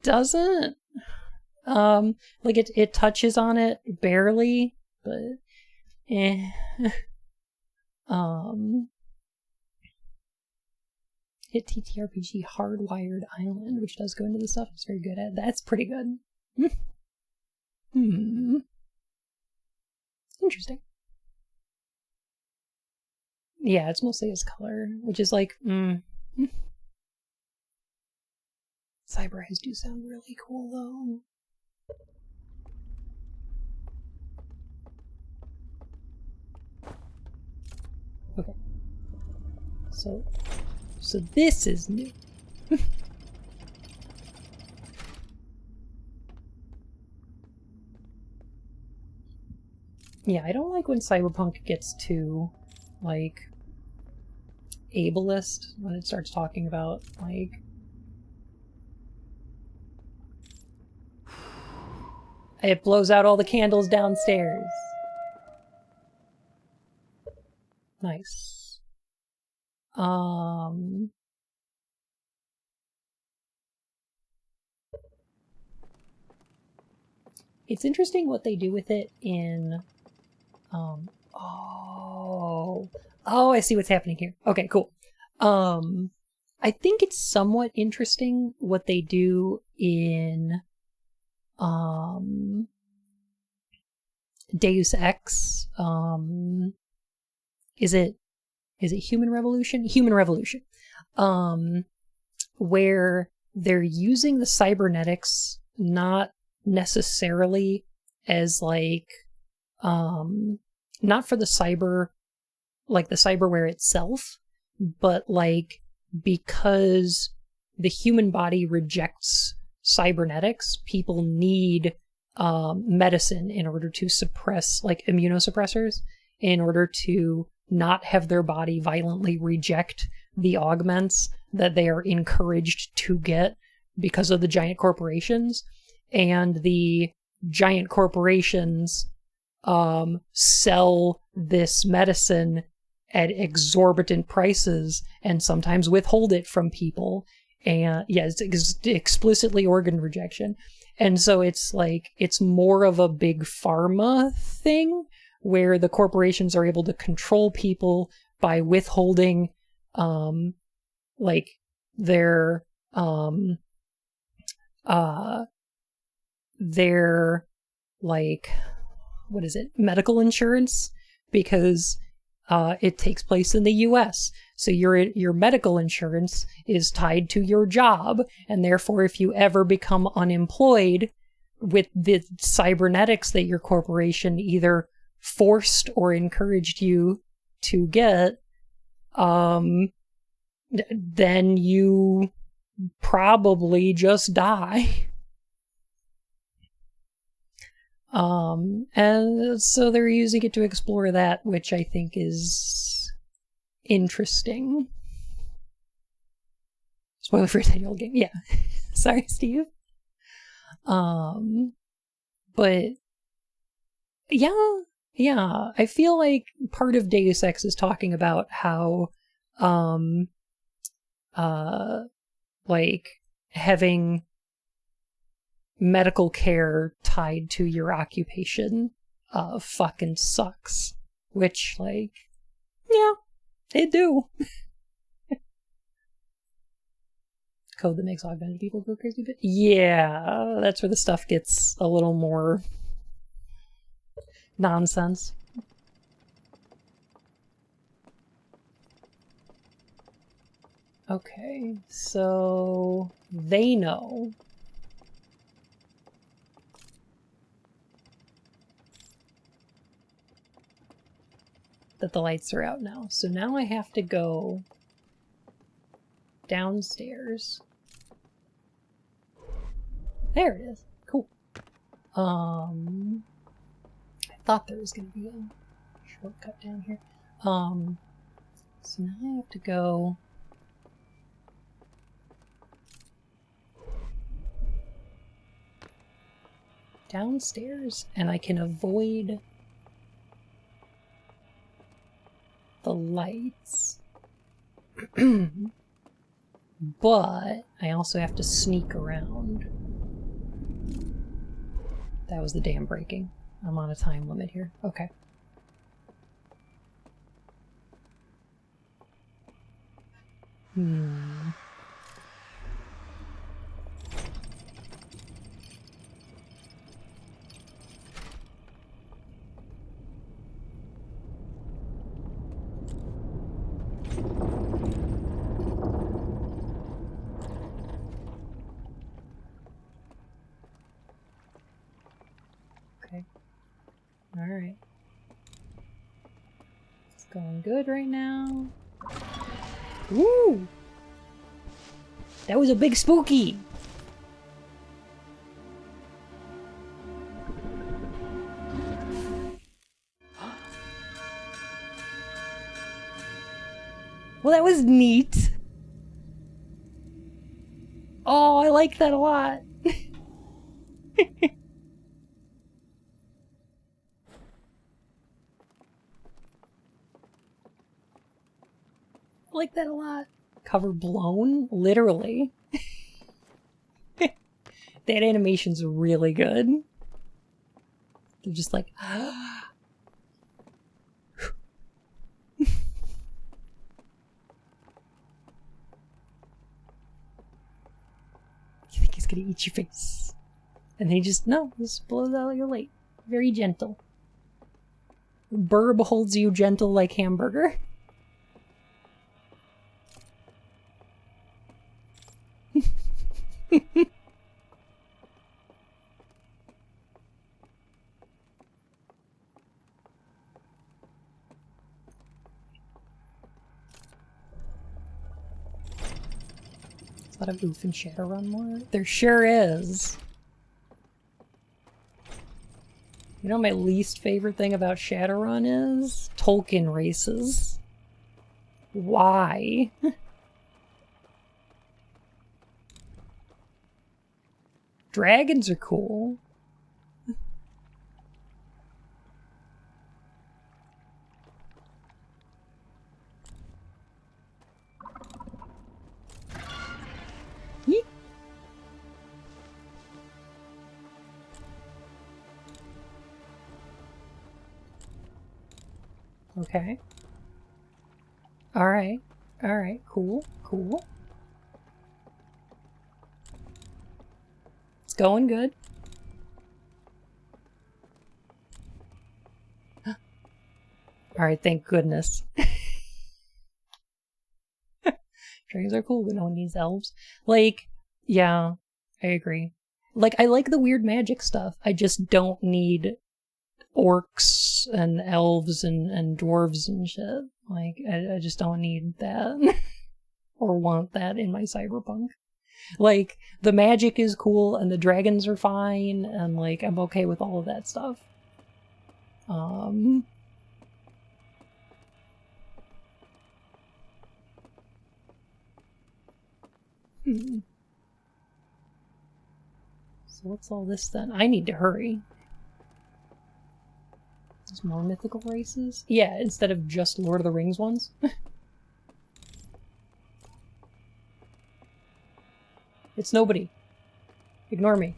doesn't. Like, it touches on it barely, but eh. Hit TTRPG Hardwired Island, which does go into the stuff it's very good at. That's pretty good. Interesting. Yeah, it's mostly his color, which is like, Cyber eyes do sound really cool, though. Okay. So this is new. Yeah, I don't like when Cyberpunk gets too, like, ableist, when it starts talking about, like, it blows out all the candles downstairs. Nice. It's interesting what they do with it in, oh, I see what's happening here. Okay, cool. I think it's somewhat interesting what they do in, Deus Ex. Is it Human Revolution? Human Revolution. Where they're using the cybernetics not necessarily as, like, not for the cyber, like the cyberware itself, but like because the human body rejects cybernetics, people need medicine in order to suppress, like immunosuppressors, in order to not have their body violently reject the augments that they are encouraged to get because of the giant corporations. And the giant corporations sell this medicine at exorbitant prices and sometimes withhold it from people. And yeah, it's explicitly organ rejection. And so it's like, it's more of a big pharma thing where the corporations are able to control people by withholding, like their like, what is it, medical insurance, because it takes place in the US. So your medical insurance is tied to your job, and therefore if you ever become unemployed with the cybernetics that your corporation either forced or encouraged you to get, then you probably just die. And so they're using it to explore that, which I think is interesting. Spoiler for a 10-year-old game. Yeah. Sorry, Steve. But yeah, I feel like part of Deus Ex is talking about how, like having medical care tied to your occupation fucking sucks. Which, like, yeah, it do. Code that makes augmented people go crazy, but yeah, that's where the stuff gets a little more nonsense. Okay, so they know that the lights are out now. So now I have to go downstairs. There it is. Cool. I thought there was gonna be a shortcut down here. So now I have to go downstairs and I can avoid the lights. But I also have to sneak around. That was the dam breaking. I'm on a time limit here. Okay. Okay. Alright. It's going good right now. Woo! That was a big spooky! Well, that was neat. Oh, I like that a lot. I like that a lot. Cover blown? Literally. That animation's really good. They're just like, you think he's gonna eat your face? And he just, no, just blows out your light. Very gentle. Burb holds you gentle like hamburger. Is that a Oof and Shadowrun more? There sure is. You know what my least favorite thing about Shadowrun is? Tolkien races. Why? Dragons are cool. Yeet. Okay. Alright. Alright, cool. Cool. It's going good. Alright, thank goodness. Dragons are cool, but no one needs elves. Like, yeah, I agree. Like, I like the weird magic stuff. I just don't need orcs and elves and dwarves and shit. Like, I just don't need that. Or want that in my cyberpunk. Like, the magic is cool and the dragons are fine, and like, I'm okay with all of that stuff. So what's all this then? I need to hurry. There's more mythical races? Yeah, instead of just Lord of the Rings ones. It's nobody. Ignore me.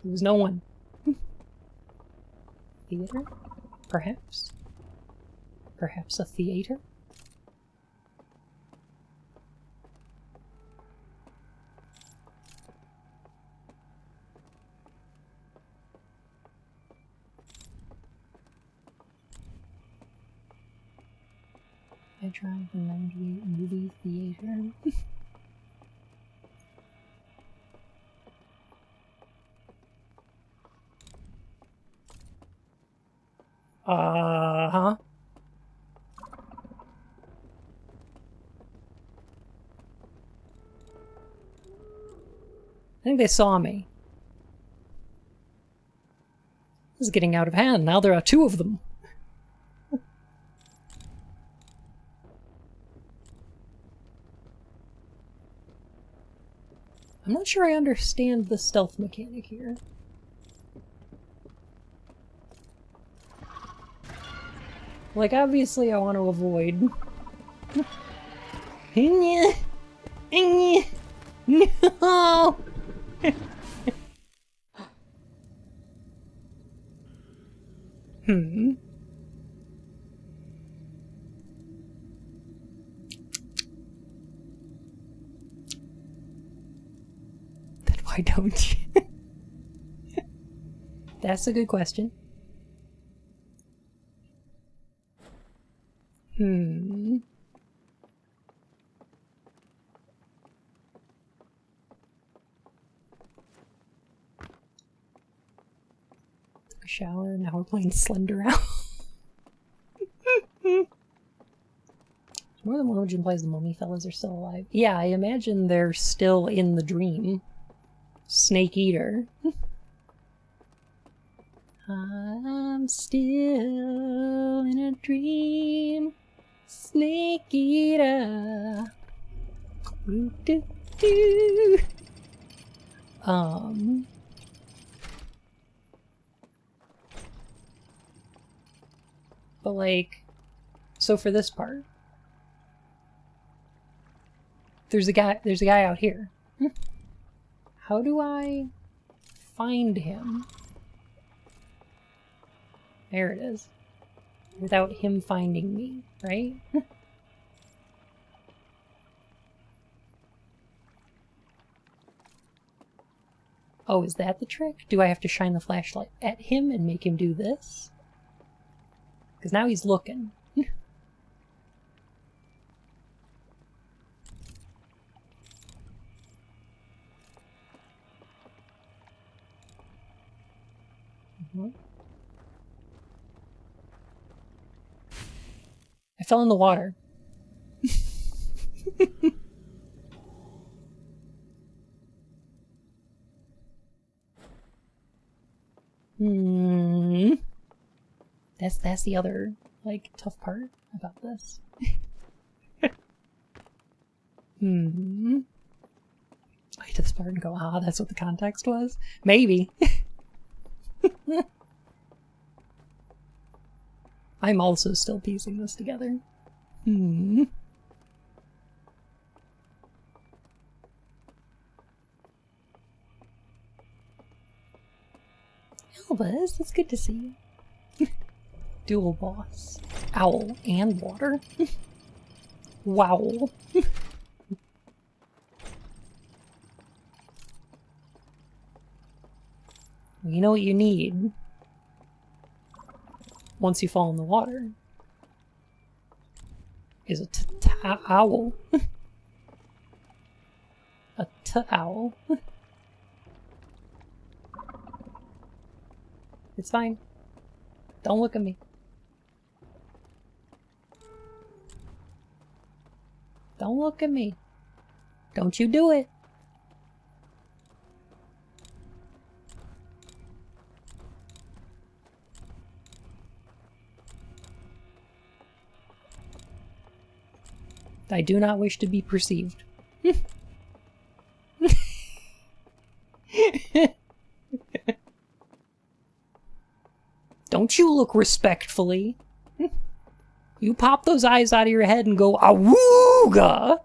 There was no one. Theater? Perhaps? Perhaps a theater? I tried the 98 movie theater. Uh-huh. I think they saw me. This is getting out of hand. Now there are two of them. I'm not sure I understand the stealth mechanic here. Like, obviously I want to avoid... No! Hmm. Then why don't you? That's a good question. Hmm. Took a shower, now we're playing Slender Owl. More than one which implies the mummy fellas are still alive. Yeah, I imagine they're still in the dream. Snake Eater. I'm still in a dream. Snake Eater. Doo, doo, doo. But like, so for this part, there's a guy out here. How do I find him? There it is. Without him finding me, right? Oh, is that the trick? Do I have to shine the flashlight at him and make him do this? Because now he's looking. I fell in the water. That's the other, like, tough part about this. I hit this part and go, ah, that's what the context was? Maybe. I'm also still piecing this together. Elvis, it's good to see you. Dual boss. Owl and water. Wow. You know what you need once you fall in the water is a owl. A owl. It's fine. Don't look at me. Don't look at me. Don't you do it. I do not wish to be perceived. Don't you look respectfully. You pop those eyes out of your head and go, awooga!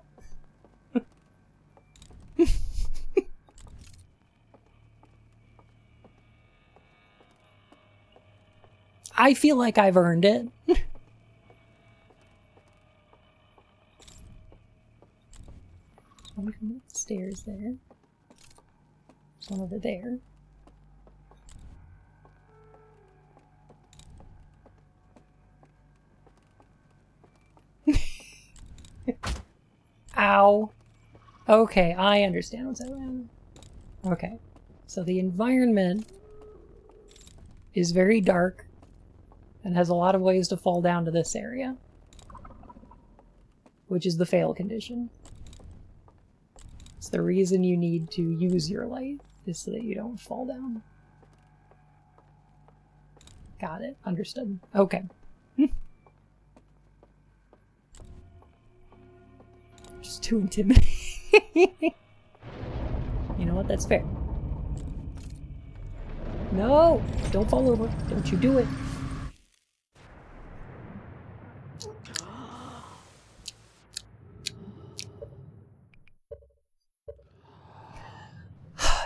I feel like I've earned it. One from upstairs there. There's one over there. Ow. Okay, I understand what's happening. Okay, so the environment is very dark and has a lot of ways to fall down to this area, which is the fail condition. It's the reason you need to use your light, is so that you don't fall down. Got it. Understood. Okay. Just too intimidating. You know what? That's fair. No! Don't fall over. Don't you do it.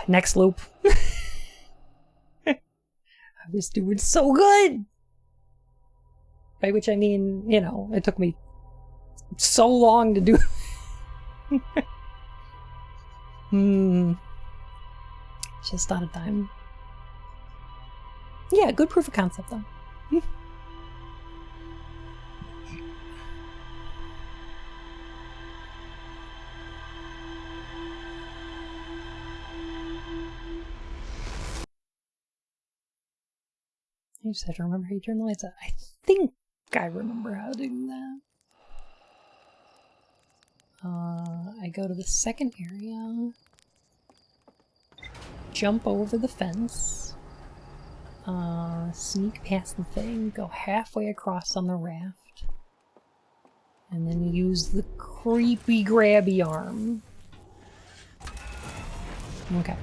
Next loop. I'm just doing so good! By which I mean, you know, it took me so long to do. Just out of time. Yeah, good proof of concept though. You just have to remember how you turn the lights out. I think I remember how to do that. I go to the second area, jump over the fence, sneak past the thing, go halfway across on the raft, and then use the creepy grabby arm. Okay.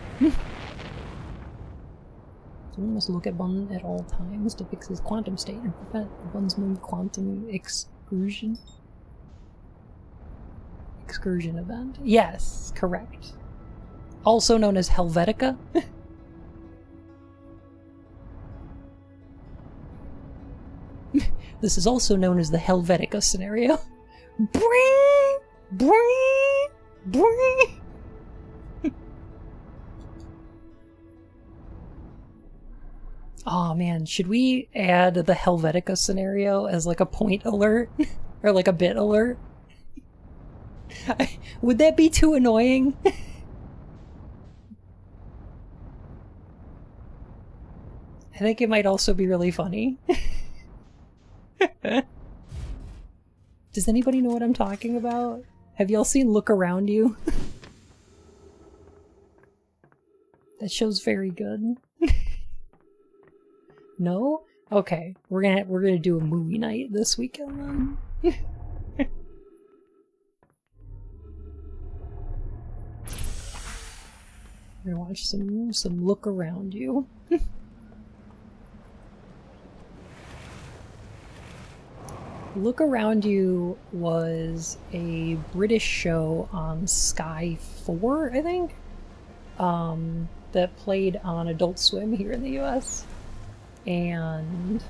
Someone must look at Bun at all times to fix his quantum state and prevent Bun's quantum excursion. Excursion event. Yes, correct. Also known as Helvetica. This is also known as the Helvetica scenario. Bring! Bring! Bring! Oh man, should we add the Helvetica scenario as like a point alert? Or like a bit alert? Would that be too annoying? I think it might also be really funny. Does anybody know what I'm talking about? Have y'all seen Look Around You? That show's very good. No? Okay, we're gonna do a movie night this weekend then. We're gonna watch some Look Around You. Look Around You was a British show on Sky 4, I think, that played on Adult Swim here in the US. And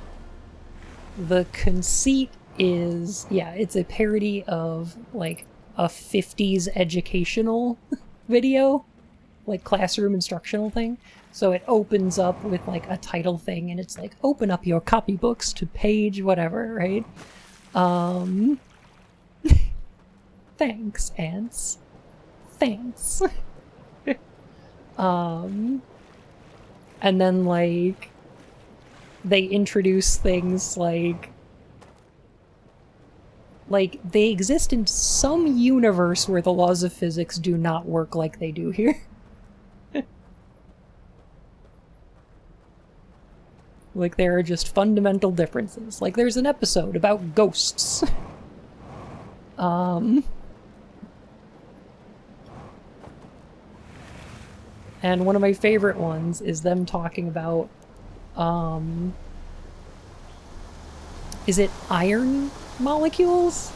the conceit is, yeah, it's a parody of like a 50s educational video, like classroom instructional thing. So it opens up with like a title thing and it's like, open up your copybooks to page whatever, right? Thanks, ants. Thanks. And then like they introduce things like they exist in some universe where the laws of physics do not work like they do here. Like there are just fundamental differences. Like there's an episode about ghosts. And one of my favorite ones is them talking about is it iron molecules?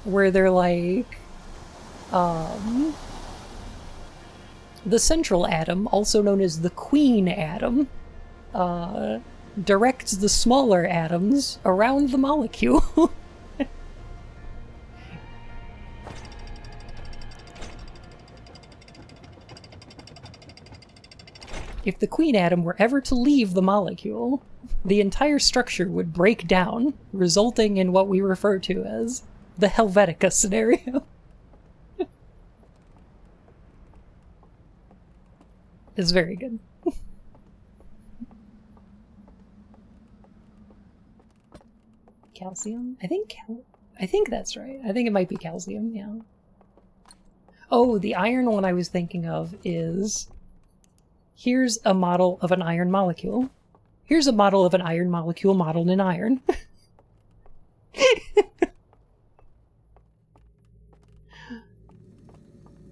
Where they're like, the central atom, also known as the queen atom, directs the smaller atoms around the molecule. If the queen atom were ever to leave the molecule, the entire structure would break down, resulting in what we refer to as the Helvetica scenario. It's very good. Calcium? I think that's right. I think it might be calcium, yeah. Oh, the iron one I was thinking of is... Here's a model of an iron molecule. Here's a model of an iron molecule modeled in iron.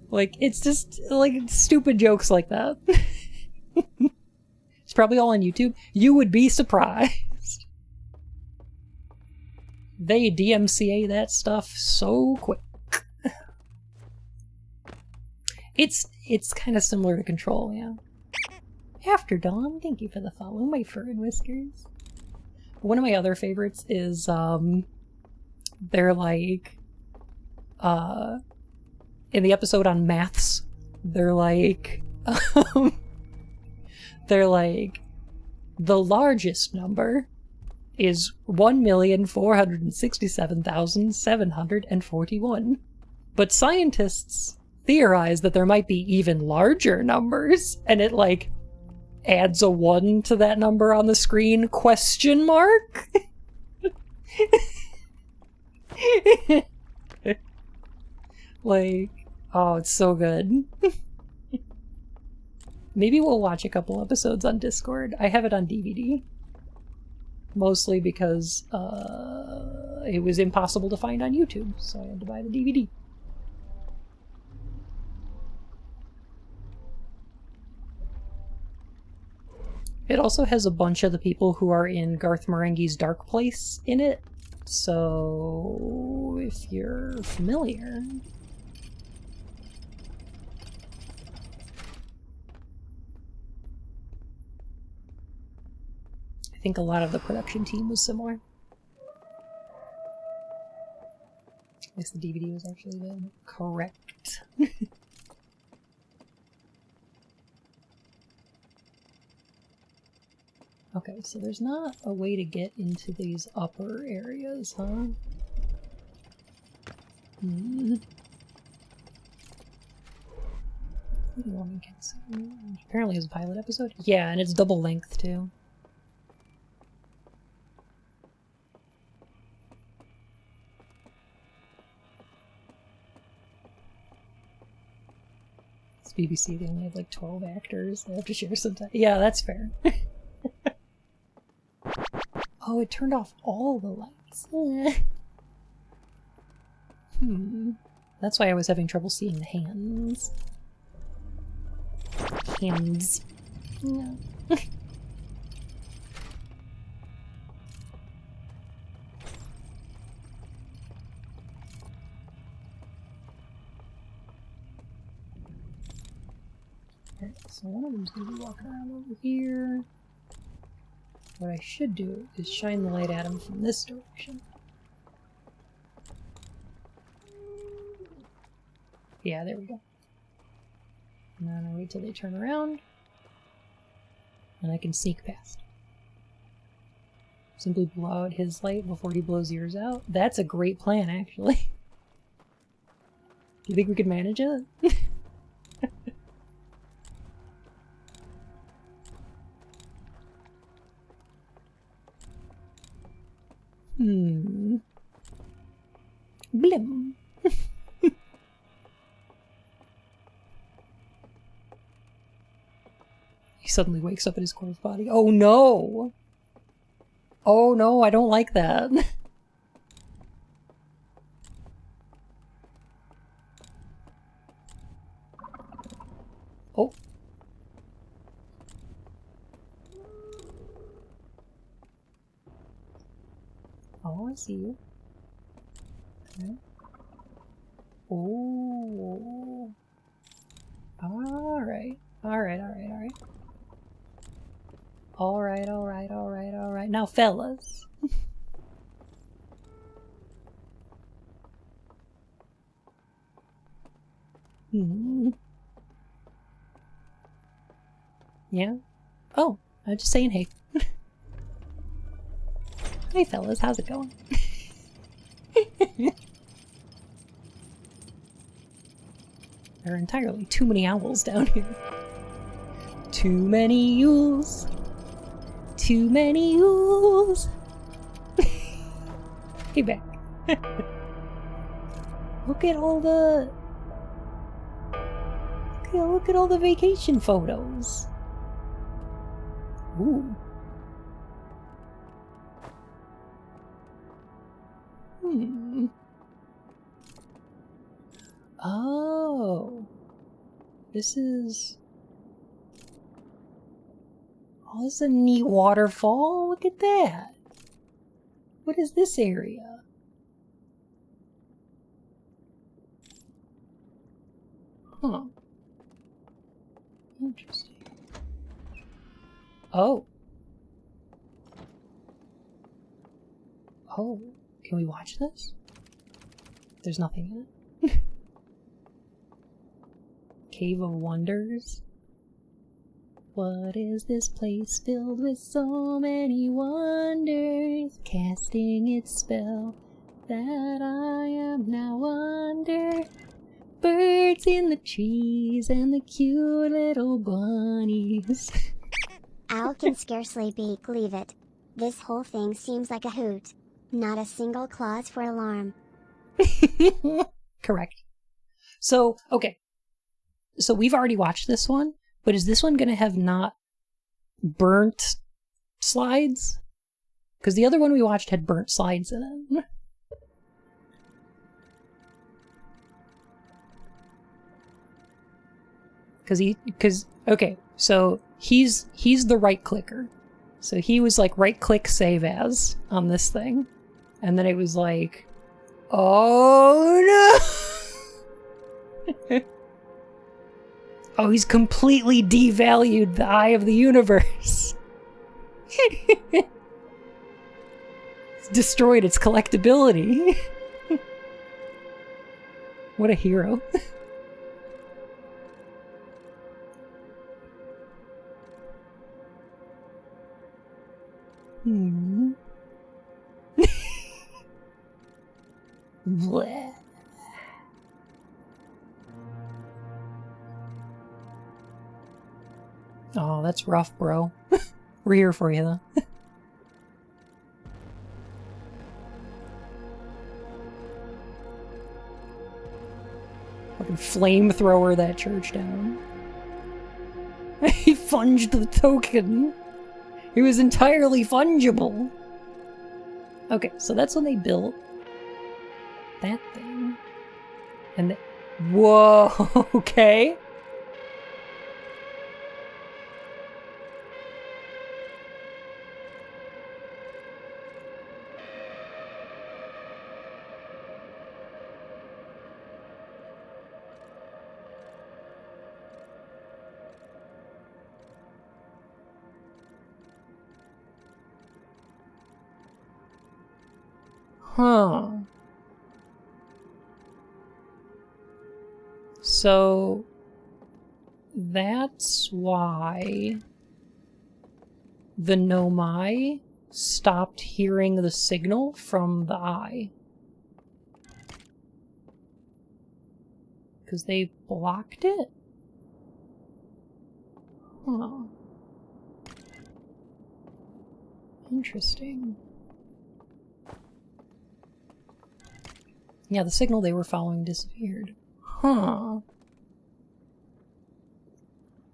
Like, it's just, like, stupid jokes like that. It's probably all on YouTube. You would be surprised. They DMCA that stuff so quick. It's kind of similar to Control, yeah. After Dawn, thank you for the follow, my fur and whiskers. One of my other favorites is, they're like, in the episode on maths, they're like, the largest number is 1,467,741. But scientists theorize that there might be even larger numbers, and it, like, adds a 1 to that number on the screen, question mark? Like, oh, it's so good. Maybe we'll watch a couple episodes on Discord. I have it on DVD. Mostly because it was impossible to find on YouTube, so I had to buy the DVD. It also has a bunch of the people who are in Garth Marenghi's Dark Place in it, so if you're familiar... I think a lot of the production team was similar. I guess the DVD was actually the correct. Okay, so there's not a way to get into these upper areas, huh? Apparently it's a pilot episode. Yeah, and it's double length too. It's BBC, they only have like 12 actors. They have to share some time. Yeah, that's fair. Oh, it turned off all the lights. That's why I was having trouble seeing the hands. Hands. Yeah. Alright, so one of them's gonna be walking around over here. What I should do is shine the light at him from this direction. Yeah, there we go. And then I wait till they turn around, and I can sneak past. Simply blow out his light before he blows yours out. That's a great plan, actually. Do you think we could manage it? Blim. He suddenly wakes up in his corpse body. Oh no! Oh no, I don't like that. Oh. Oh, I see you. Okay. Oh. Alright. Alright, alright, alright. Alright, alright, alright, alright. Now, fellas. Yeah? Oh, I'm just saying hey. Hey fellas, how's it going? There are entirely too many owls down here. Too many owls. Too many owls. Hey back. Look at all the... Yeah, look at all the vacation photos. Ooh. Hmm. Oh. This is... Oh, this is a neat waterfall. Look at that. What is this area? Huh. Interesting. Oh. Oh. Can we watch this? There's nothing in it. Cave of Wonders. What is this place filled with so many wonders, casting its spell that I am now under? Birds in the trees and the cute little bunnies. Owl can scarcely believe it. This whole thing seems like a hoot. Not a single clause for alarm. Correct. So, okay. So we've already watched this one, but is this one going to have not burnt slides? Because the other one we watched had burnt slides in it. Okay, so he's the right clicker. So he was like right click save as on this thing. And then it was like, oh no! Oh, he's completely devalued the Eye of the Universe. It's destroyed its collectability. What a hero. Hmm. Bleh. Oh, that's rough, bro. We're here for you, though. Fucking flamethrower that church down. He funged the token. It was entirely fungible. Okay, so that's when they built that thing. And whoa, okay. Huh. So that's why the Nomai stopped hearing the signal from the eye. Because they blocked it? Huh. Interesting. Yeah, the signal they were following disappeared. Huh.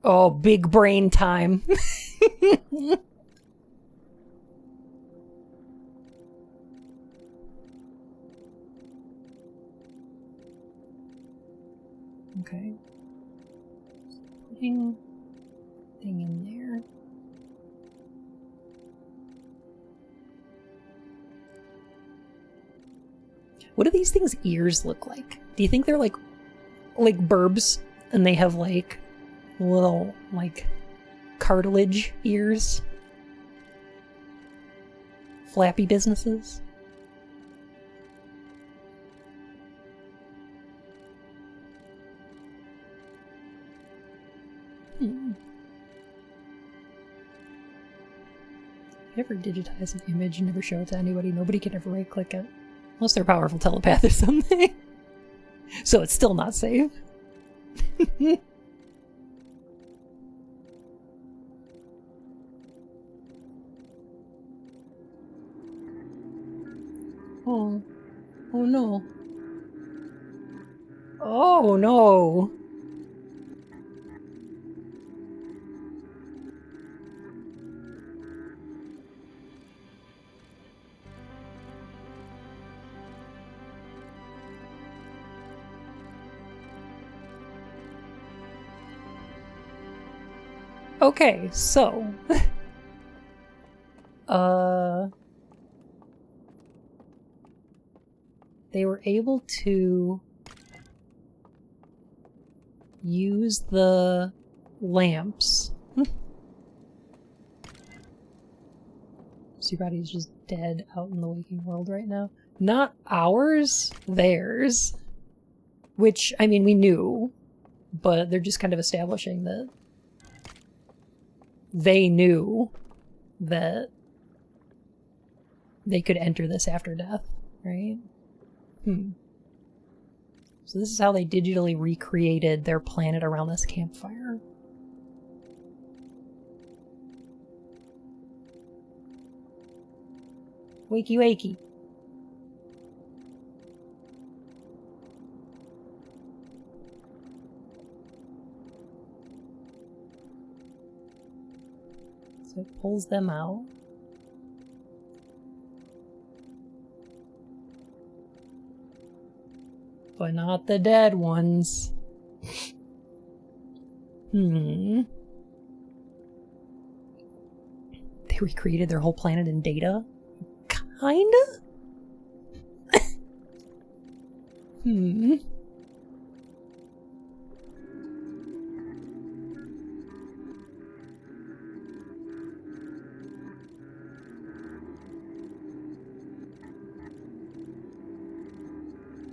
Oh, big brain time. Okay. Putting thing in there. What do these things' ears look like? Do you think they're like burbs and they have like little like cartilage ears? Flappy businesses? If you ever digitize an image and never show it to anybody, nobody can ever right click it. Unless they're a powerful telepath or something. So it's still not safe. Oh. Oh no. Oh no. Okay, so... they were able to use the lamps. Seabody's just dead out in the waking world right now. Not ours, theirs. Which, I mean, we knew, but they're just kind of establishing that they knew that they could enter this after death, right? So this is how they digitally recreated their planet around this campfire. Wakey wakey. So it pulls them out. But not the dead ones. They recreated their whole planet in data? Kinda?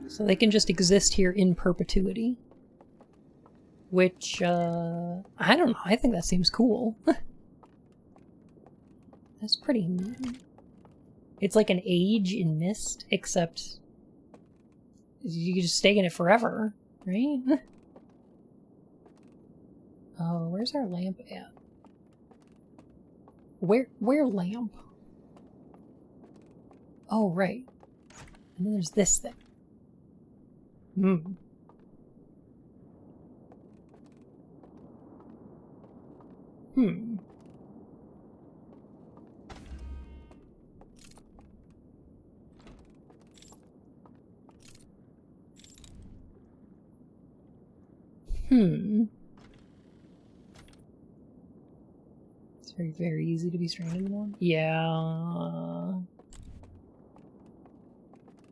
So they can just exist here in perpetuity. Which, I don't know, I think that seems cool. That's pretty neat. It's like an age in Myst, except you can just stay in it forever, right? Oh, where's our lamp at? Where lamp? Oh, right. And then there's this thing. It's very, very easy to be stranded in one. Yeah.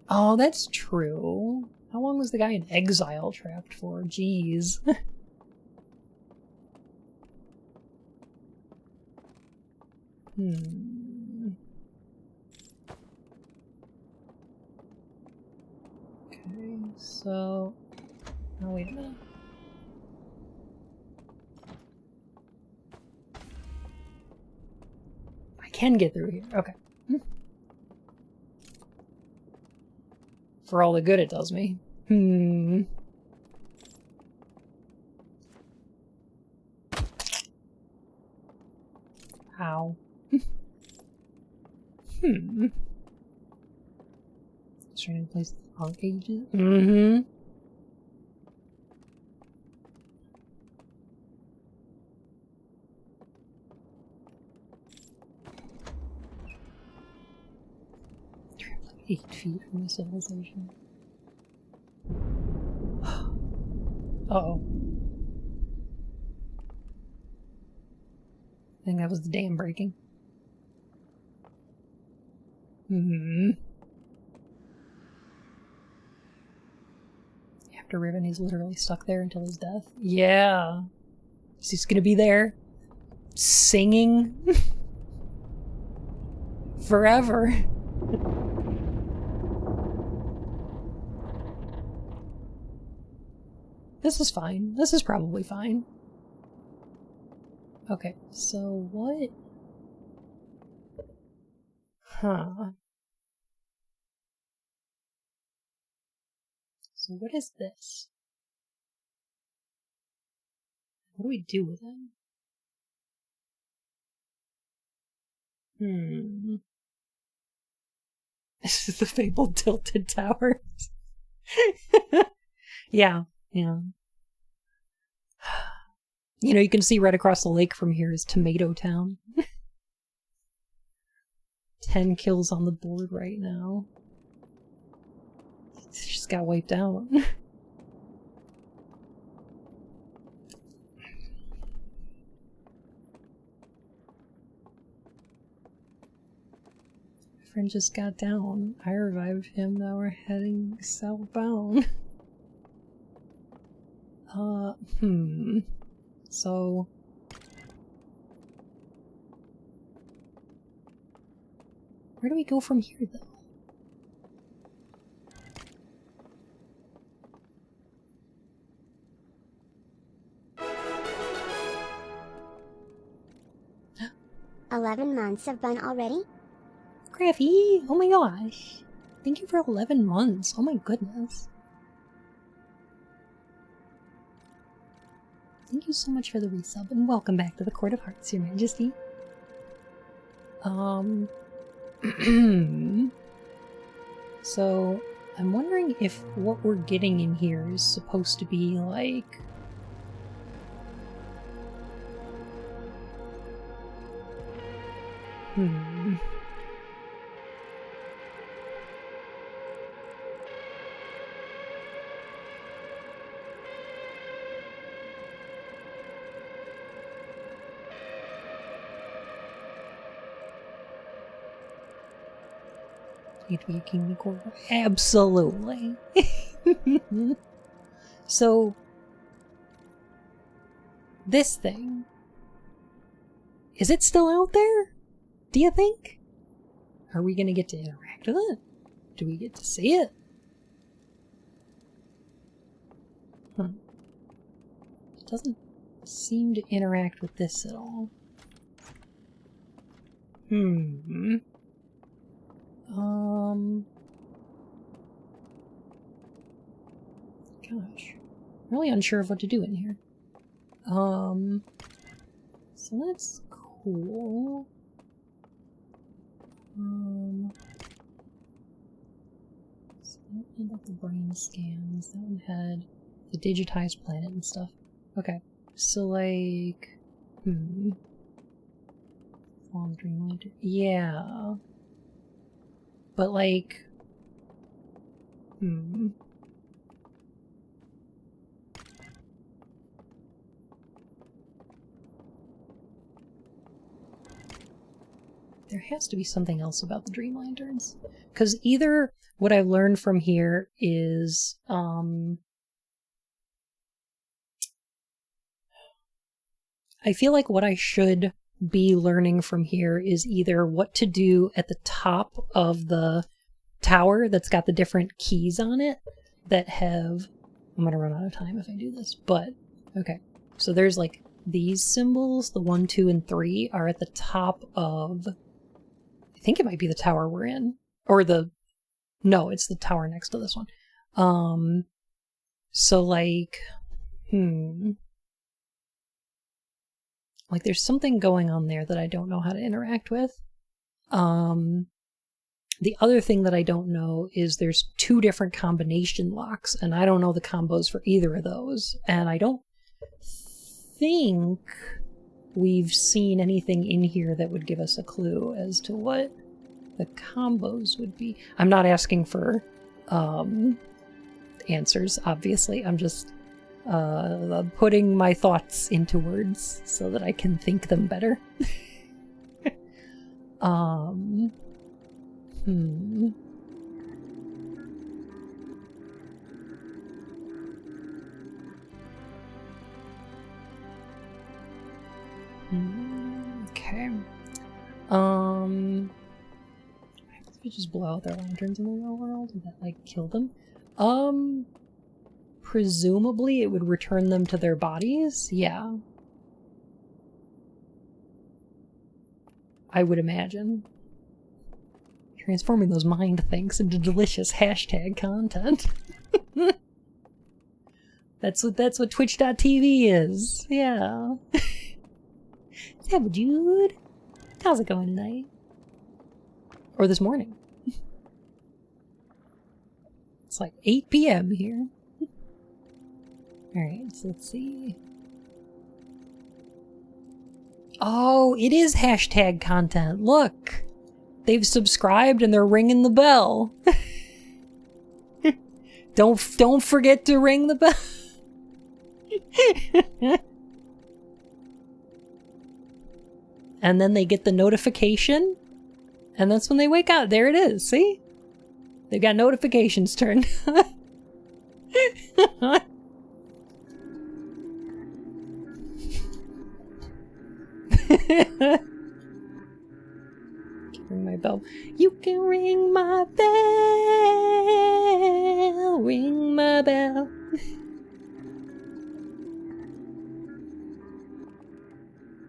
Oh, that's true. How long was the guy in exile trapped for? Jeez. Okay, so... Oh, wait a minute. I can get through here. Okay. For all the good it does me. Ow. Trying to place our ages. Like 8 feet from the civilization. Uh-oh. I think that was the dam breaking. After Riven, he's literally stuck there until his death. Yeah. He's gonna be there singing forever. This is fine. This is probably fine. Okay, so what? So what is this? What do we do with it? This is the fabled tilted towers. Yeah. You know, you can see right across the lake from here is Tomato Town. 10 kills on the board right now. She just got wiped out. friend just got down. I revived him, now we're heading southbound. So... where do we go from here, though? "11 months of bun already?" Graffy! Oh my gosh! Thank you for 11 months. Oh my goodness. Thank you so much for the resub, and welcome back to the Court of Hearts, Your Majesty. So, I'm wondering if what we're getting in here is supposed to be like... Need to be a king court. Absolutely. So, this thing, is it still out there? Do you think? Are we gonna get to interact with it? Do we get to see it? It doesn't seem to interact with this at all. Gosh. Really unsure of what to do in here. So that's cool. So that one had the brain scans. That one had the digitized planet and stuff. Okay. So like... Long Dreamlight. Yeah. But like... There has to be something else about the Dream Lanterns. Because either what I've learned from here is, I feel like what I should be learning from here is either what to do at the top of the tower that's got the different keys on it that have... I'm gonna run out of time if I do this, but... Okay. So there's like these symbols, the 1, 2, and 3 are at the top of... I think it might be the tower we're in. Or the... No, it's the tower next to this one. So like... Like there's something going on there that I don't know how to interact with. The other thing that I don't know is there's 2 different combination locks, and I don't know the combos for either of those. And I don't think we've seen anything in here that would give us a clue as to what the combos would be. I'm not asking for answers, obviously. I'm just putting my thoughts into words so that I can think them better. Okay. If we just blow out their lanterns in the real world, would that like kill them? Presumably it would return them to their bodies? Yeah. I would imagine. Transforming those mind things into delicious hashtag content. That's what Twitch.tv is. Yeah. Hey, Jude. How's it going tonight? Or this morning. It's like 8 p.m. here. Alright, so let's see. Oh, it is hashtag content. Look! They've subscribed and they're ringing the bell. Don't forget to ring the bell. And then they get the notification And that's when they wake up. There it is, see? They've got notifications turned. Ring my bell. You can ring my bell. Ring my bell.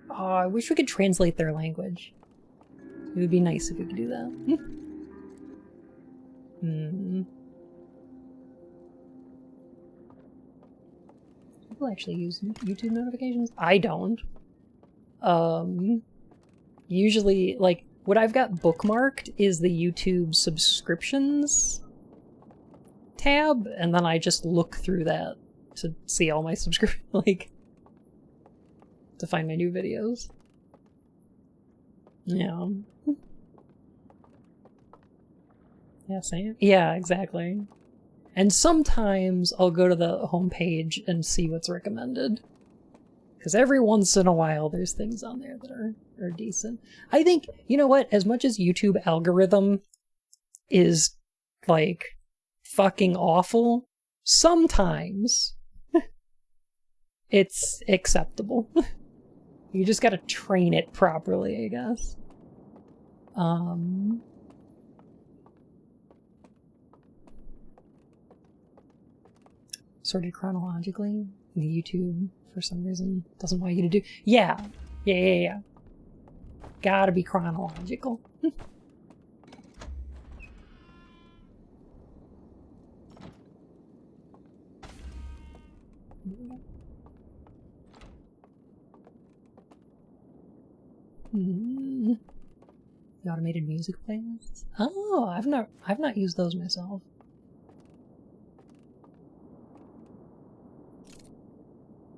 Oh, I wish we could translate their language. It would be nice if we could do that. People actually use YouTube notifications? I don't. Usually, like, what I've got bookmarked is the YouTube subscriptions tab, and then I just look through that to see all my subscriptions, like, to find my new videos. Yeah. Yeah, same. Yeah, exactly. And sometimes I'll go to the homepage and see what's recommended. Because every once in a while there's things on there that are decent. I think, you know what, as much as YouTube algorithm is, like, fucking awful, sometimes it's acceptable. You just gotta train it properly, I guess. Sorted chronologically. The YouTube, for some reason, doesn't want you to do... Yeah. Gotta be chronological. The automated music playlists? Oh, I've not used those myself.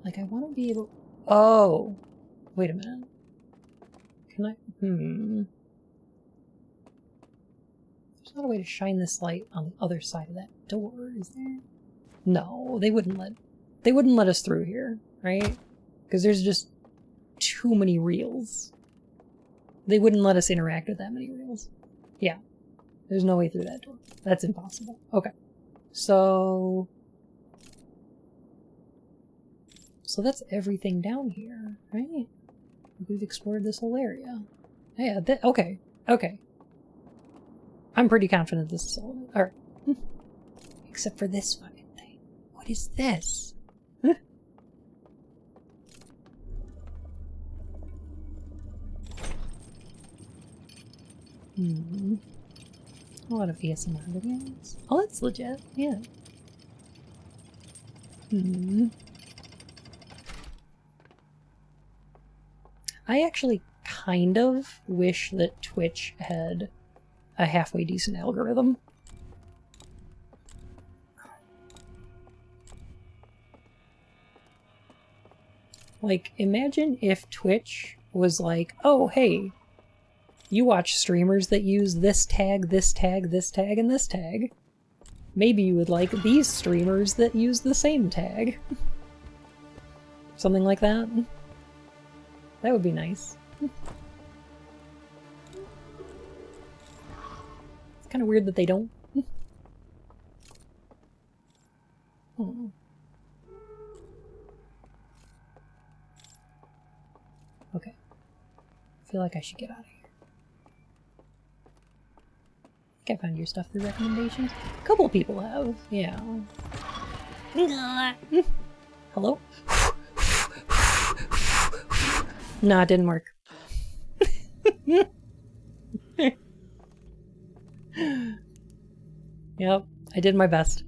Like, I want to be able... Oh! Wait a minute. Can I... There's not a way to shine this light on the other side of that door, is there? No, they wouldn't let us through here, right? Because there's just too many reels. They wouldn't let us interact with that many reels. Yeah. There's no way through that door. That's impossible. Okay. So that's everything down here, right? We've explored this whole area. Yeah, okay. Okay. I'm pretty confident this is all. Alright. Except for this fucking thing. What is this? A lot of ASMR videos. Oh, that's legit. Yeah. I actually kind of wish that Twitch had a halfway decent algorithm. Like, imagine if Twitch was like, oh, hey, you watch streamers that use this tag, this tag, this tag, and this tag. Maybe you would like these streamers that use the same tag. Something like that. That would be nice. It's kind of weird that they don't. Oh. Okay. I feel like I should get out of here. I think I found your stuff through recommendations. A couple people have, yeah. Hello? Nah, it didn't work. Yep, I did my best.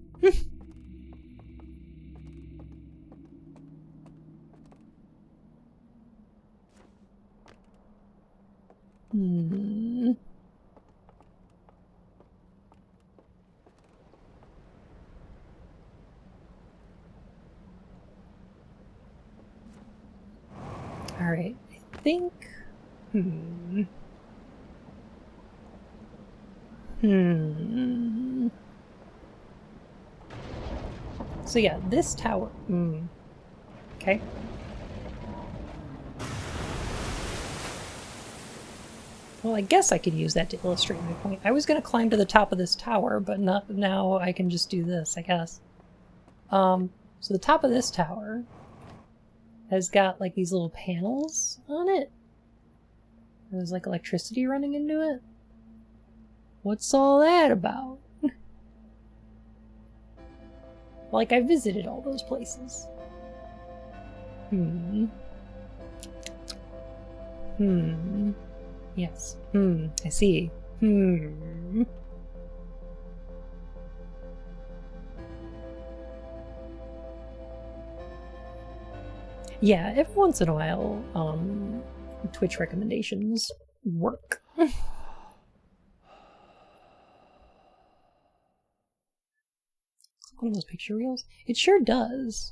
Alright, I think... So yeah, this tower... Okay. Well, I guess I could use that to illustrate my point. I was going to climb to the top of this tower, but not now. I can just do this, I guess. So the top of this tower has got like these little panels on it. There's like electricity running into it. What's all that about? Like, I visited all those places. Yes. I see. Yeah, every once in a while, Twitch recommendations work. One of those picture reels? It sure does.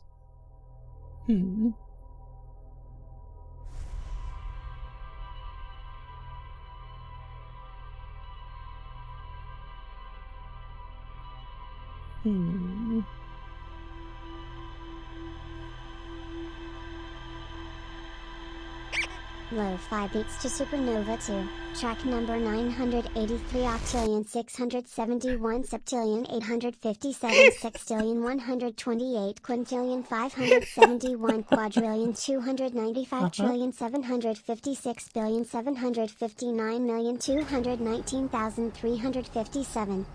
Low 5 beats to Supernova 2, track number 983 octillion 671 septillion 857 sextillion 128 quintillion 571 quadrillion 295 trillion 756 billion 759 million 219,357.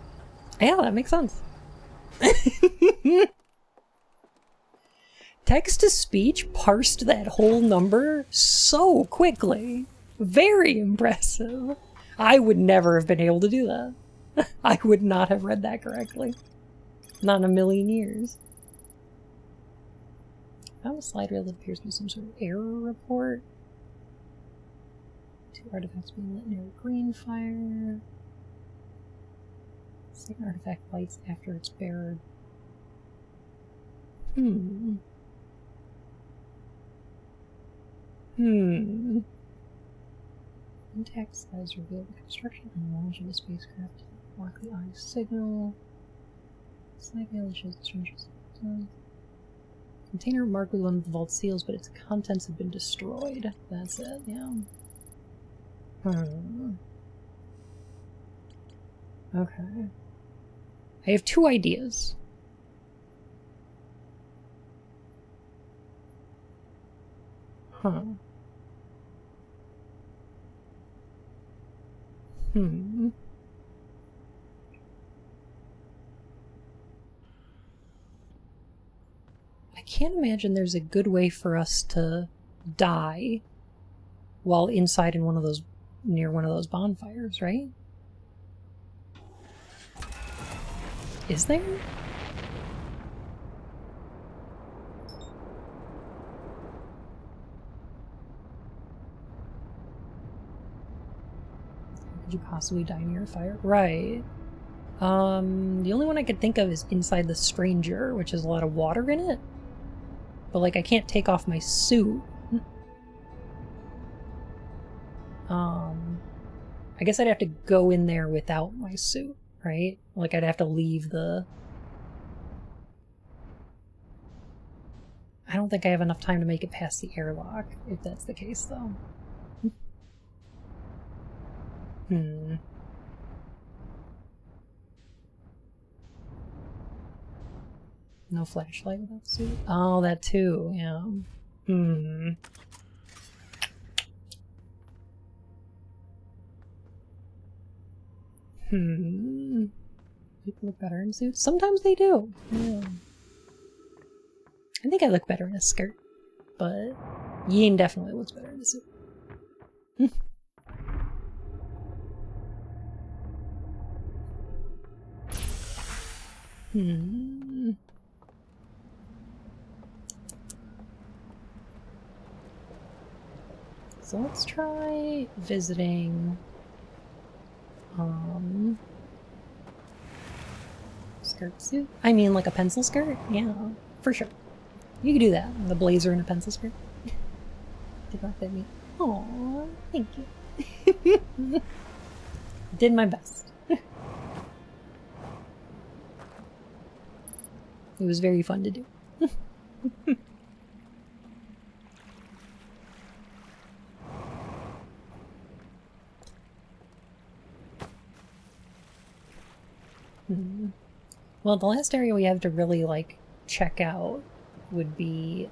Yeah, that makes sense. Text-to-speech parsed that whole number so quickly. Very impressive. I would never have been able to do that. I would not have read that correctly. Not in a million years. I have a slide reel that appears to be some sort of error report. 2 artifacts being lit near a green fire. Second artifact lights after it's buried. Intact slides reveal the construction and launch of the spacecraft. Mark the eye signal. Slide reel shows the stranger's container marked with one of the vault seals, but its contents have been destroyed. That's it, yeah. Okay. I have 2 ideas. I can't imagine there's a good way for us to die while inside in one of those, near one of those bonfires, right? Is there? Could you possibly die near a fire? Right. The only one I could think of is inside the Stranger, which has a lot of water in it. But, like, I can't take off my suit. I guess I'd have to go in there without my suit, right? Like, I'd have to leave the... I don't think I have enough time to make it past the airlock, if that's the case, though. No flashlight without the suit? Oh, that too, yeah. People look better in suits? Sometimes they do. Yeah. I think I look better in a skirt, but Yin definitely looks better in a suit. So let's try visiting skirt suit. I mean, like a pencil skirt? Yeah, for sure. You could do that. The blazer and a pencil skirt. Did not fit me. Aww, thank you. Did my best. It was very fun to do. Well, the last area we have to really, like, check out would be,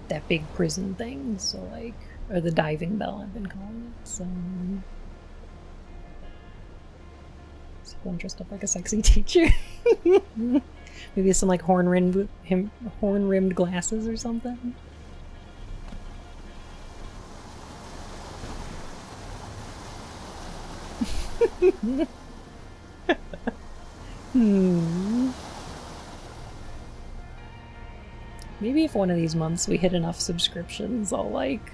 that big prison thing, so, like, or the diving bell I've been calling it, so... Someone dressed up like a sexy teacher. Maybe some, like, horn-rimmed glasses or something. Maybe if one of these months we hit enough subscriptions, I'll like,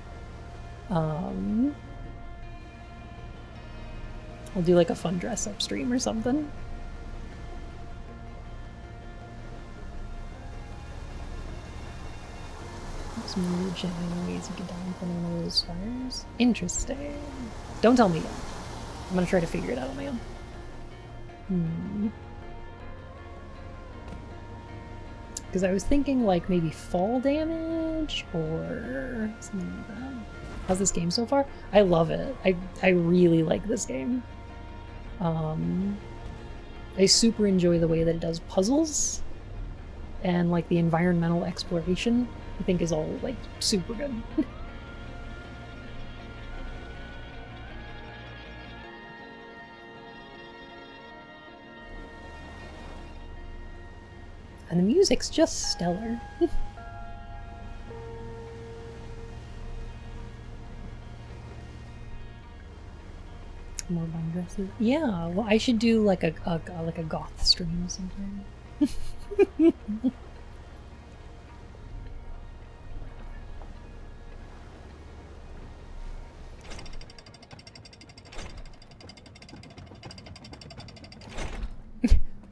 I'll do like a fun dress up stream or something. Some weird shit in ways you get down from one of those fires. Interesting. Don't tell me yet. I'm gonna try to figure it out on my own. Because I was thinking like maybe fall damage or something like that. How's this game so far? I love it. I really like this game. I super enjoy the way that it does puzzles, and like the environmental exploration I think is all like super good. And the music's just stellar. More bun dresses. Yeah, well, I should do like a goth stream sometime.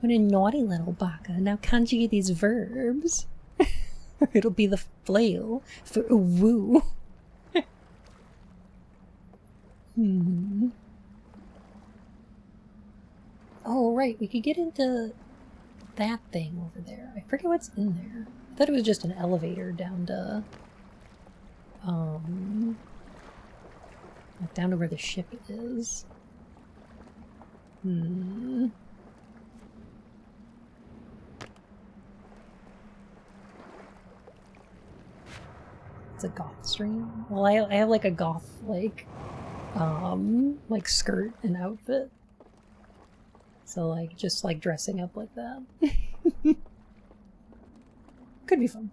What a naughty little baka. Now conjugate these verbs. Or it'll be the flail for a woo. Oh, right, we could get into that thing over there. I forget what's in there. I thought it was just an elevator down to... like down to where the ship is. It's a goth stream. Well, I have like a goth like skirt and outfit. So like just like dressing up like that. Could be fun.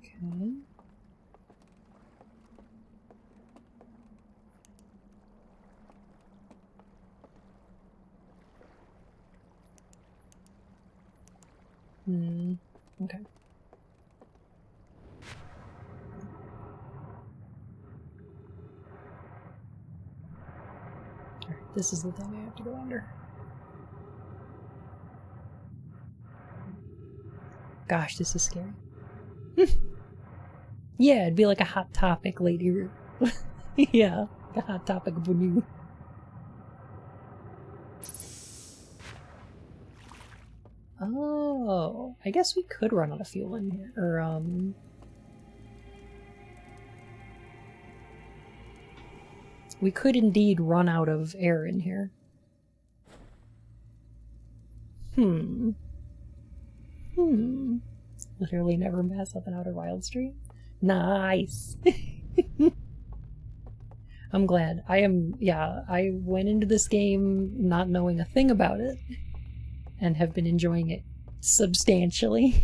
Okay. Okay. Alright, this is the thing I have to go under. Gosh, this is scary. Yeah, it'd be like a Hot Topic later. Yeah, a Hot Topic venue. Oh, I guess we could run out of fuel in here. Or, we could indeed run out of air in here. Literally never mess up an Outer Wilds stream. Nice! I'm glad. I went into this game not knowing a thing about it, and have been enjoying it substantially.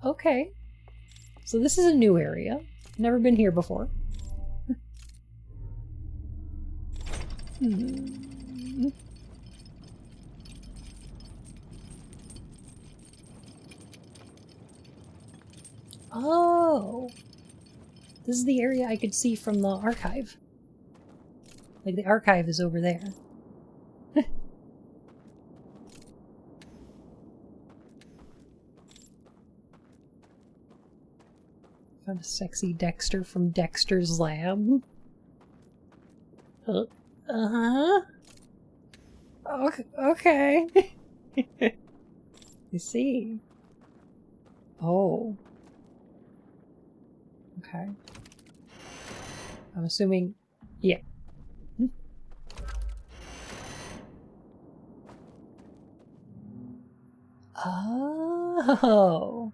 Okay. So this is a new area. Never been here before. Oh! This is the area I could see from the archive. Like, the archive is over there. Found a sexy Dexter from Dexter's Lab. Uh-huh. Okay. You see. Oh. Okay. I'm assuming... Yeah. Oh.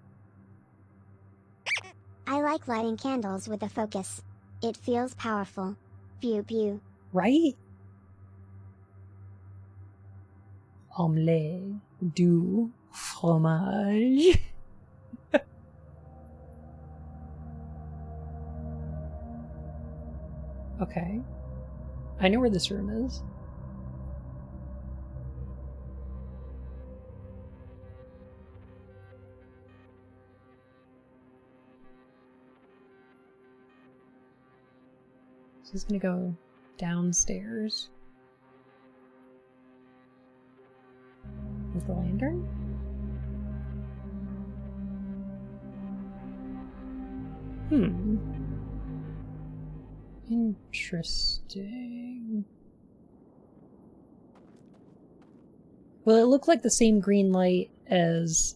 I like lighting candles with a focus. It feels powerful. Pew pew. Right? Omelette du fromage. Okay. I know where this room is. So he's gonna go downstairs with the lantern. Interesting. Well, it looked like the same green light as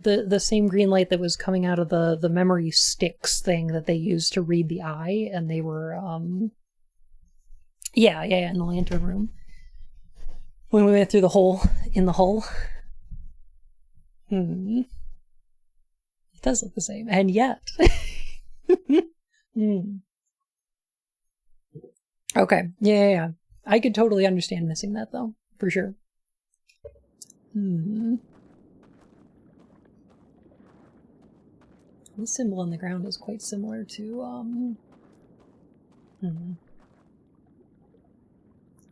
the same green light that was coming out of the memory sticks thing that they used to read the eye, and they were yeah, in the lantern room when we went through the hole in the hull. It does look the same, and yet. Okay, yeah. I could totally understand missing that though, for sure. This symbol on the ground is quite similar to,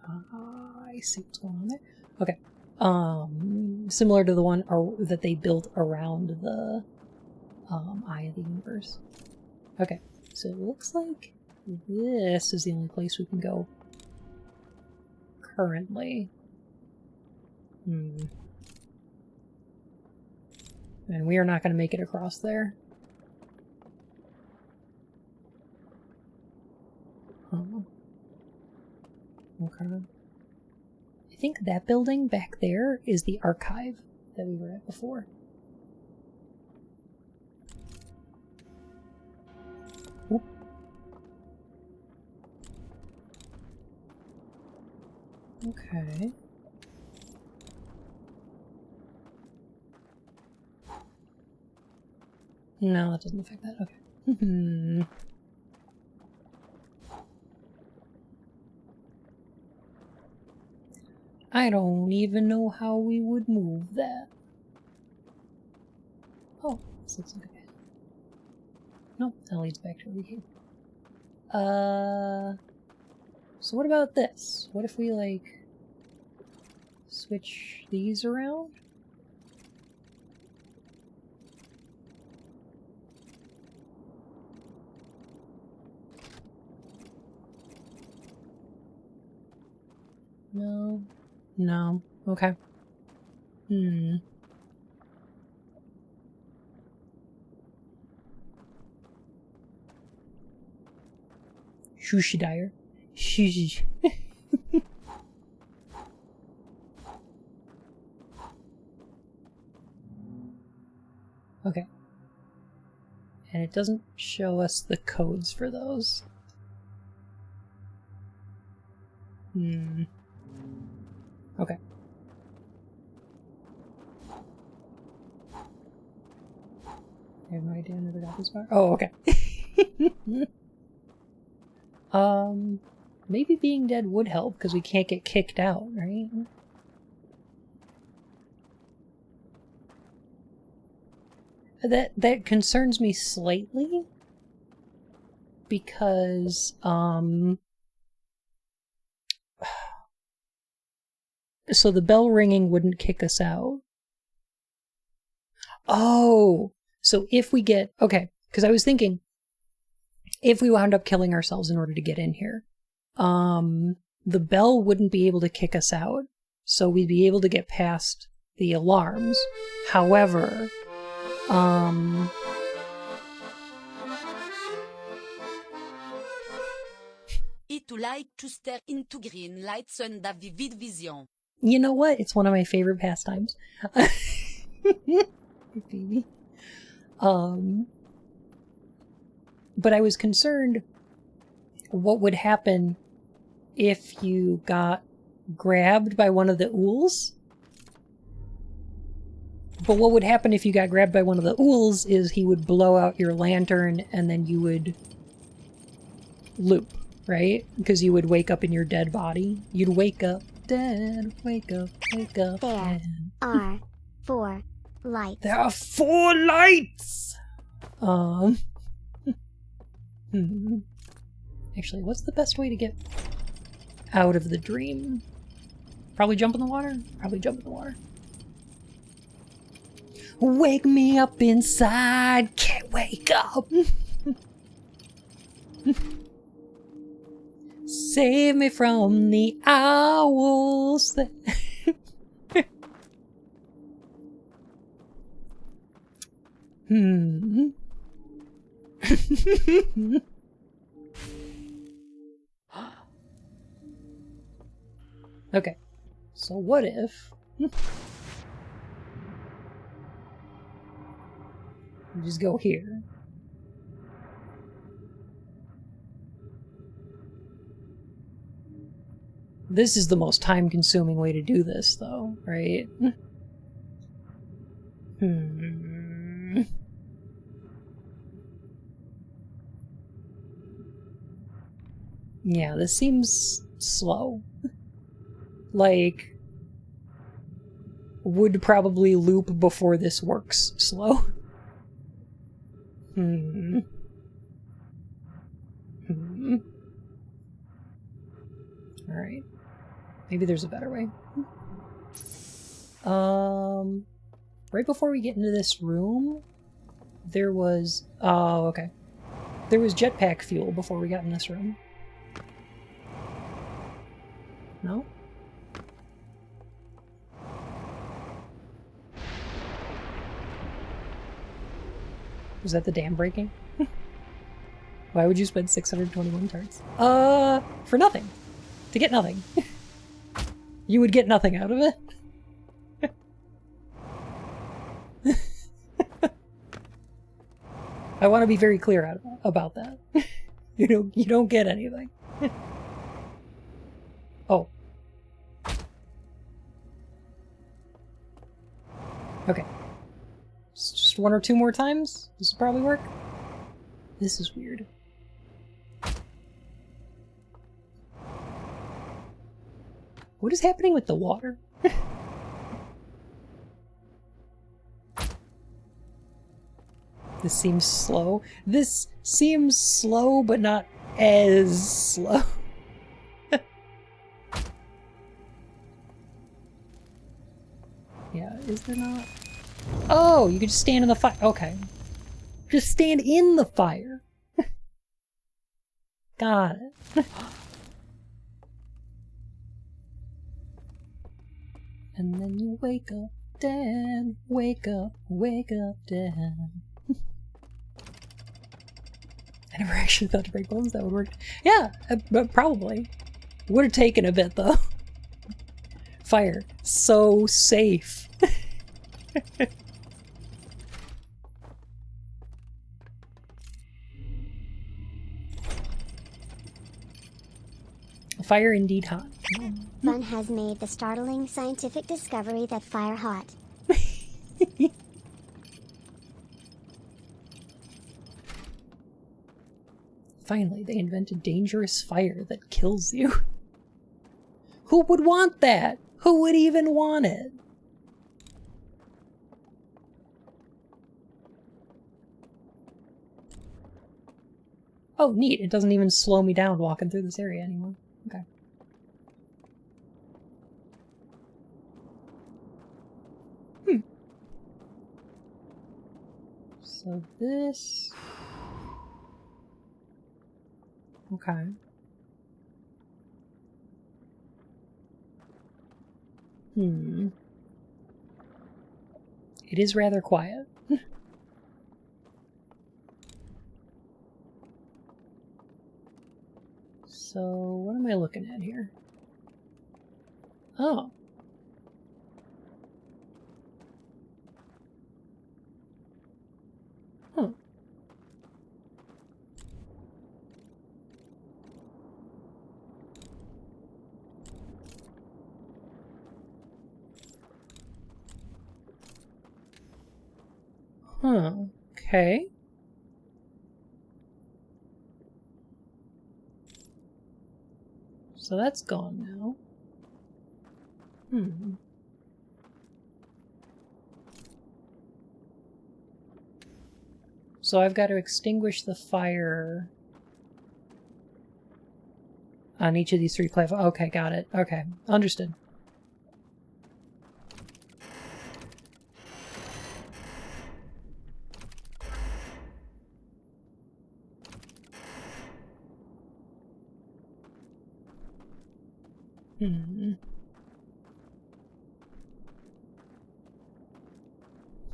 I see what's going on there. Okay. Similar to the one that they built around the, Eye of the Universe. Okay, so it looks like this is the only place we can go currently. And we are not going to make it across there. Oh. Okay. I think that building back there is the archive that we were at before. Oop. Okay. No, that doesn't affect that. Okay. I don't even know how we would move that. Oh, this looks like a bed. Nope, that leads back to where we came. So what about this? What if we, like, switch these around? No. No. Okay. Shushi Dyer. Shushi. Okay. And it doesn't show us the codes for those. Okay. I have no idea I never got this far. Oh, okay. Maybe being dead would help because we can't get kicked out, right? That concerns me slightly because so the bell ringing wouldn't kick us out. Oh, so if we get okay, because I was thinking if we wound up killing ourselves in order to get in here, the bell wouldn't be able to kick us out, so we'd be able to get past the alarms. However, to like to stare into green lights and have vivid vision. You know what? It's one of my favorite pastimes. Baby. But I was concerned what would happen if you got grabbed by one of the ools. But what would happen if you got grabbed by one of the ools is he would blow out your lantern and then you would loop, right? Because you would wake up in your dead body. You'd wake up dead, wake up, There dead. are 4 lights. There are 4 lights! Actually, what's the best way to get out of the dream? Probably jump in the water? Probably jump in the water. Wake me up inside, can't wake up. Save me from the owls. Okay, so what if we just go here? This is the most time-consuming way to do this, though, right? Yeah, this seems slow. Like, would probably loop before this works slow. Alright. Maybe there's a better way. Right before we get into this room, there was... Oh, okay. There was jetpack fuel before we got in this room. No? Was that the dam breaking? Why would you spend 621 tarts? For nothing. To get nothing. You would get nothing out of it? I want to be very clear about that. You don't get anything. Oh. Okay. Just 1 or 2 more times? This will probably work. This is weird. What is happening with the water? This seems slow. This seems slow, but not as slow. Yeah, is there not? Oh, you could just stand in the fire. Okay. Just stand in the fire. Got it. And then you wake up dead. Wake up dead. I never actually thought to break bones that would work. Yeah, but probably. Would have taken a bit though. Fire. So safe. Fire indeed hot. Fun has made the startling scientific discovery that fire hot. Finally, they invented dangerous fire that kills you. Who would want that? Who would even want it? Oh, neat. It doesn't even slow me down walking through this area anymore. Okay. So this... Okay. It is rather quiet. So, what am I looking at here? Oh. Huh. Huh. Okay. So that's gone now. Hmm. So I've got to extinguish the fire on each of these 3 platforms. Okay, got it. Okay, understood. Hmm.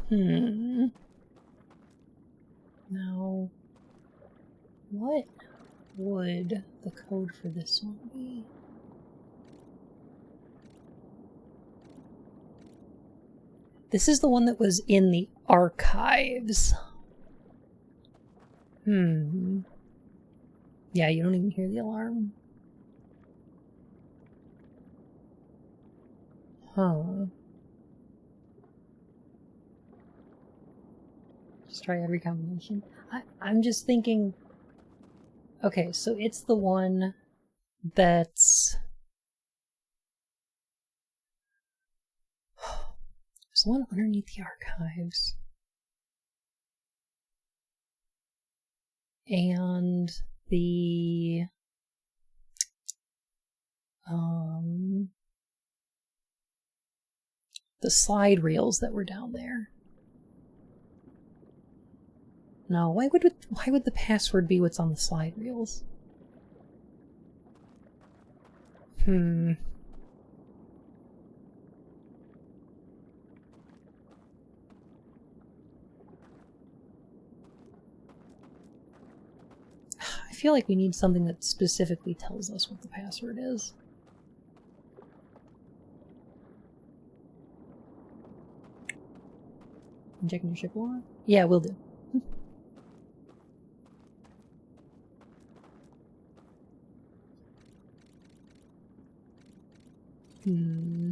Hmm. Now, what would the code for this one be? This is the one that was in the archives. Hmm. Yeah, you don't even hear the alarm. Huh. Just try every combination. I'm just thinking... Okay, so it's the one that's... There's the one underneath the archives. And the... the slide rails that were down there. No, why would the password be what's on the slide rails? Hmm. I feel like we need something that specifically tells us what the password is. Checking your ship log? Yeah, we'll do. Hmm.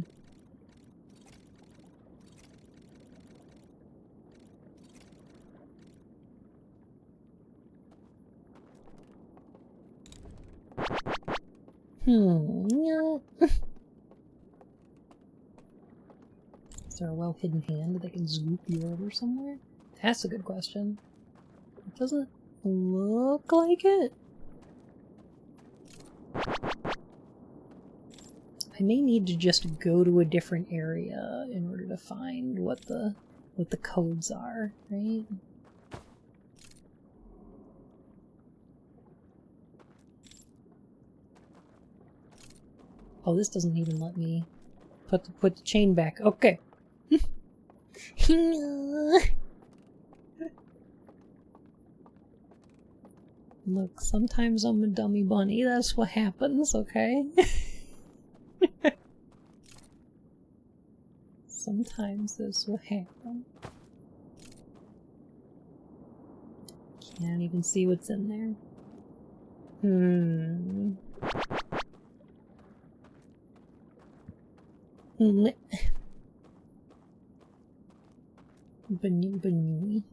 Yeah. Is there a well-hidden hand that can swoop you over somewhere? That's a good question. It doesn't look like it. I may need to just go to a different area in order to find what the codes are, right? Oh, this doesn't even let me put the chain back. Okay. Look, sometimes I'm a dummy bunny. That's what happens, okay? Sometimes this will happen. Can't even see what's in there. Hmm. Banini.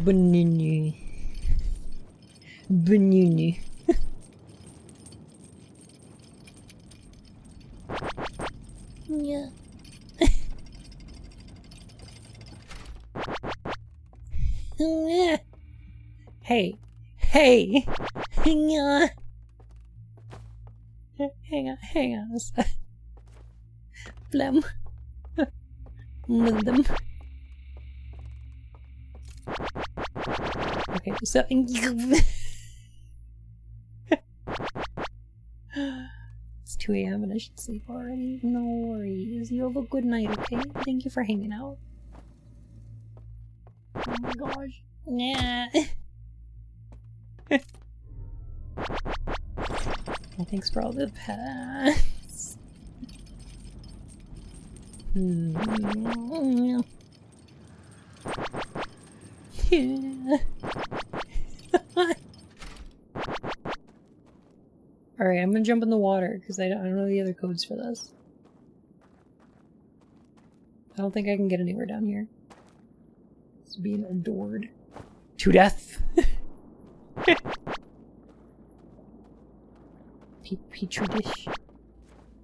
Banini. Banini. Yeah. Hey. Hey. Hang on. Hang on a sec. Blem. Them. Okay, so it's 2 a.m. and I should sleep already. No worries. You have a good night, okay? Thank you for hanging out. Oh my gosh. Yeah. Well, thanks for all the pets. Yeah. Alright, I'm gonna jump in the water, because I don't know the other codes for this. I don't think I can get anywhere down here. It's being adored. To death! Petri dish.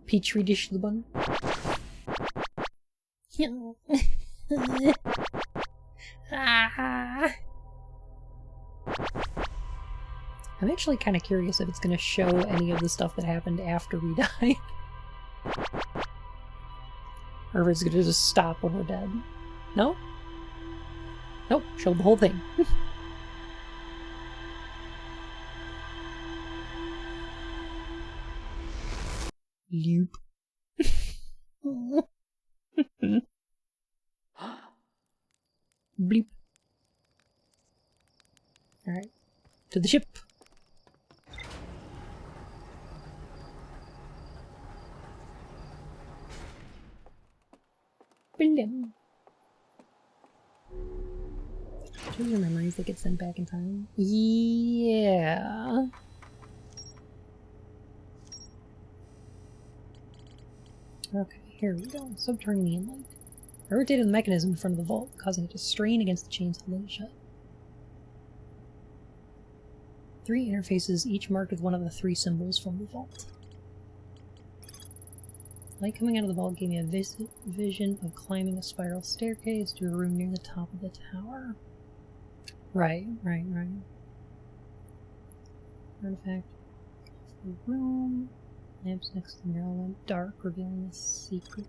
Petri dish the bun. Ah. I'm actually kind of curious if it's going to show any of the stuff that happened after we died. Or if it's going to just stop when we're dead. No? Nope, show the whole thing. Loop. Bleep. Alright. To the ship. Blim. Choose your memories that get sent back in time. Yeah. Okay, here we go. Subterranean light. I rotated the mechanism in front of the vault, causing it to strain against the chains holding it shut. 3 interfaces, each marked with one of the 3 symbols from the vault. Light coming out of the vault gave me a vision of climbing a spiral staircase to a room near the top of the tower. Right. Artifact. The room. Lamps next to the mirror went dark, revealing a secret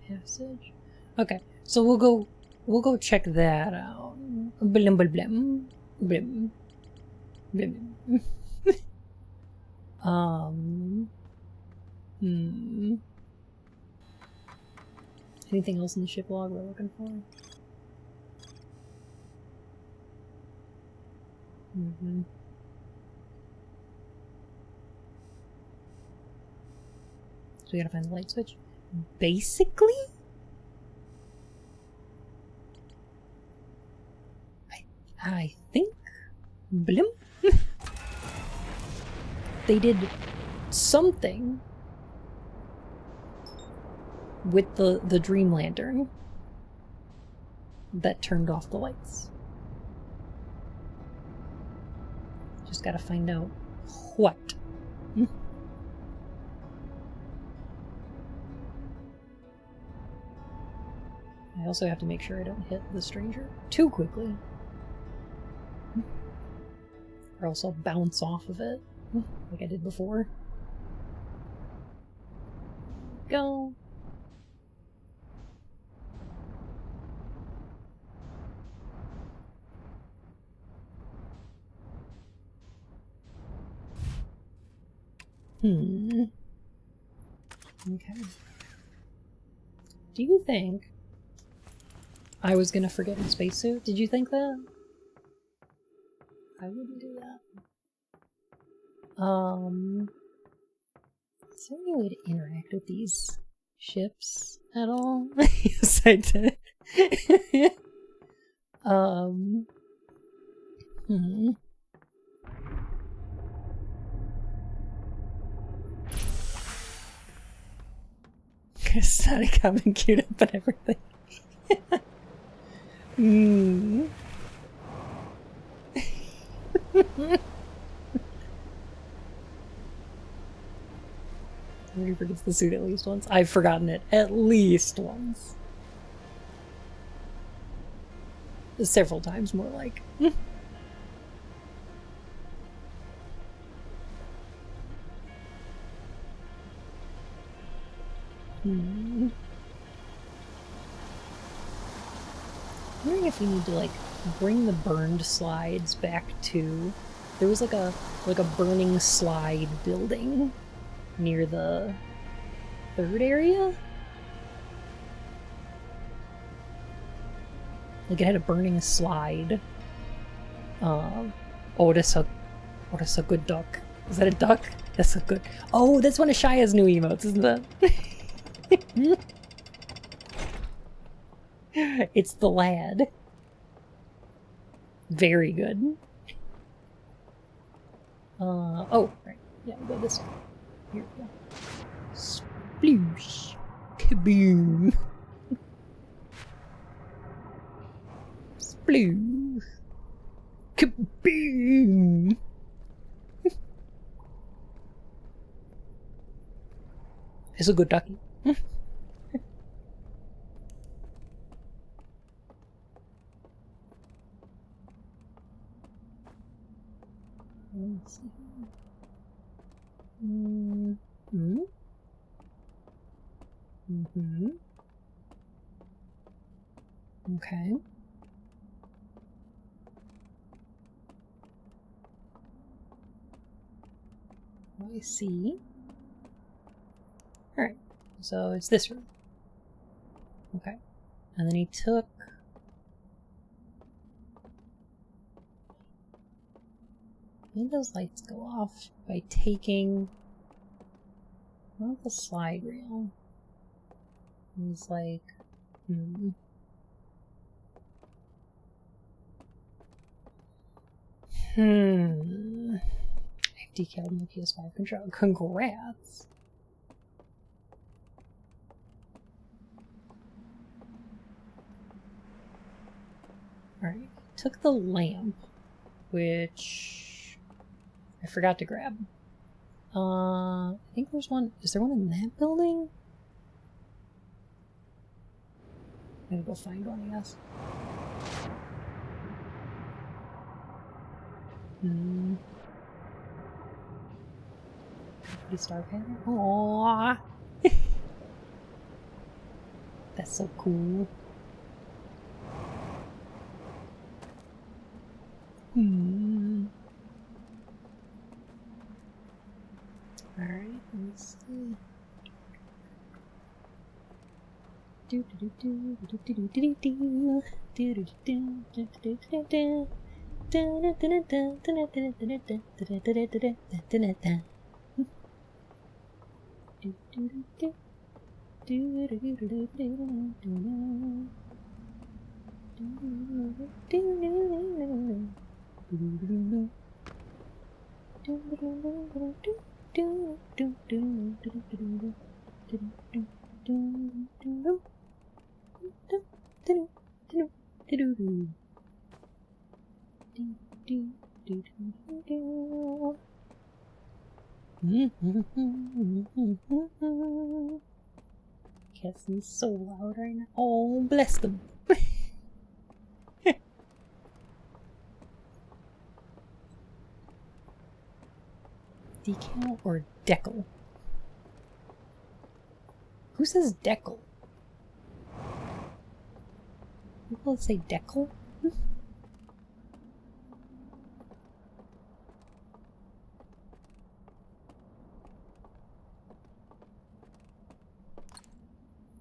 passage. Okay, so we'll go check that out. Blim blim blim. Blim. Blim. Anything else in the ship log we're looking for? So we gotta find the light switch. Basically? I think... Blim? They did something with the Dream Lantern that turned off the lights. Just gotta find out what. I also have to make sure I don't hit the stranger too quickly. Or else I'll bounce off of it, like I did before. Go! Okay. Do you think I was gonna forget my spacesuit? Did you think that? I wouldn't do that. Is there any way to interact with these ships at all? Yes, I did. Static have been queued up and everything. Everybody forgets the suit at least once. I've forgotten it at least once. Several times, more like. I'm wondering if we need to like bring the burned slides back to. There was like a burning slide building near the 3rd area. Like it had a burning slide. Otis Oh, that's a good duck. Is that a duck? That's a good... Oh, that's one of Shia's new emotes, isn't it? It's the lad. Very good. Oh, right. Yeah, we'll go this way. Here we go. Sploosh. Kaboom. Sploosh. Kaboom. It's a good ducky. Let's see. Okay. I see. Alright, so it's this room. Okay. And then he took... Made those lights go off by taking... Not the slide rail. It was like... I've decaled my PS5 controller. Congrats! Alright, took the lamp, which I forgot to grab. I think there's one. Is there one in that building? I'm gonna go find one, I guess. Pretty star pattern. Aww. That's so cool. Alright, let's see. Cassie's so loud right now. Oh, bless them. Decal or decal? Who says decal? People say decal?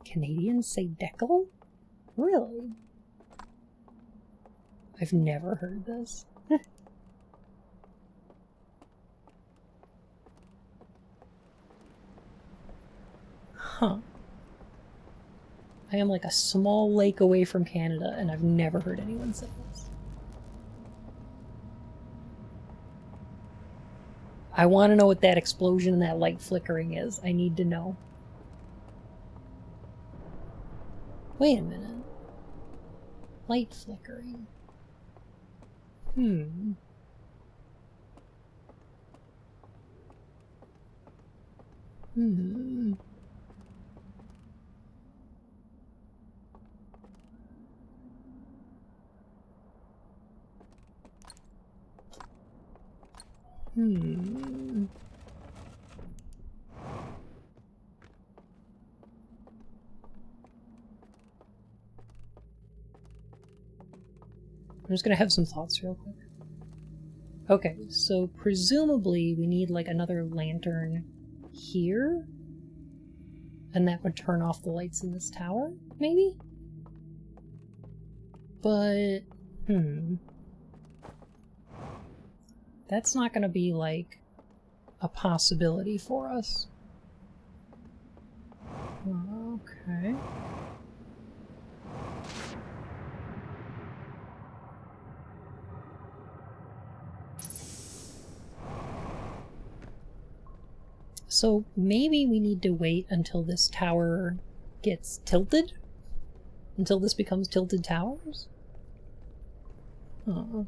Canadians say decal? Really? I've never heard this. Huh. I am like a small lake away from Canada, and I've never heard anyone say this. I want to know what that explosion and that light flickering is. I need to know. Wait a minute. Light flickering. I'm just gonna have some thoughts real quick. Okay, so presumably we need like another lantern here? And that would turn off the lights in this tower, maybe? But, That's not gonna be, like, a possibility for us. Okay. So maybe we need to wait until this tower gets tilted? Until this becomes Tilted Towers? So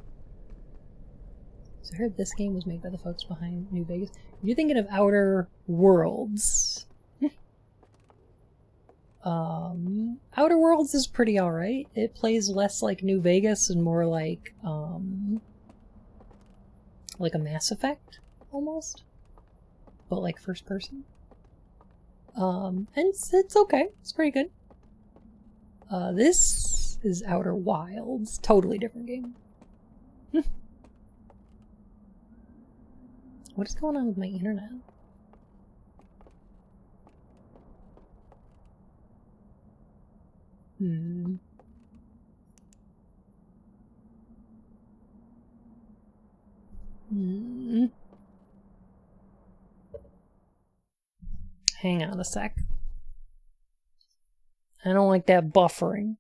I heard this game was made by the folks behind New Vegas. You're thinking of Outer Worlds. Outer Worlds is pretty alright. It plays less like New Vegas and more like a Mass Effect, almost. But like first person. And it's okay. It's pretty good. This is Outer Wilds. Totally different game. What is going on with my internet? Hang on a sec. I don't like that buffering.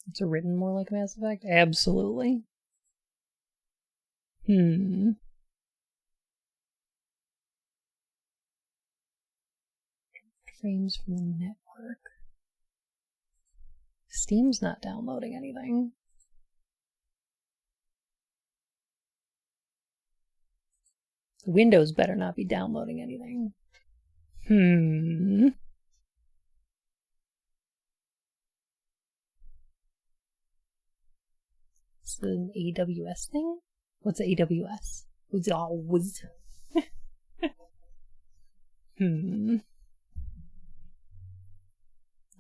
It's written more like Mass Effect? Absolutely. Frames from the network. Steam's not downloading anything. Windows better not be downloading anything. It's an AWS thing? What's AWS? What's always?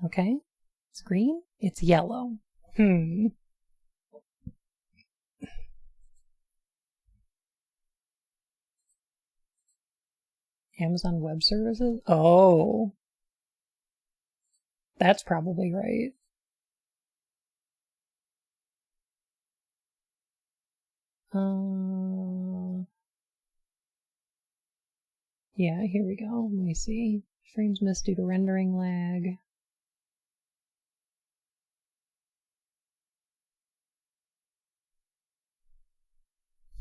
Okay. It's green? It's yellow. Amazon Web Services? Oh. That's probably right. Yeah, here we go. Let me see. Frames missed due to rendering lag.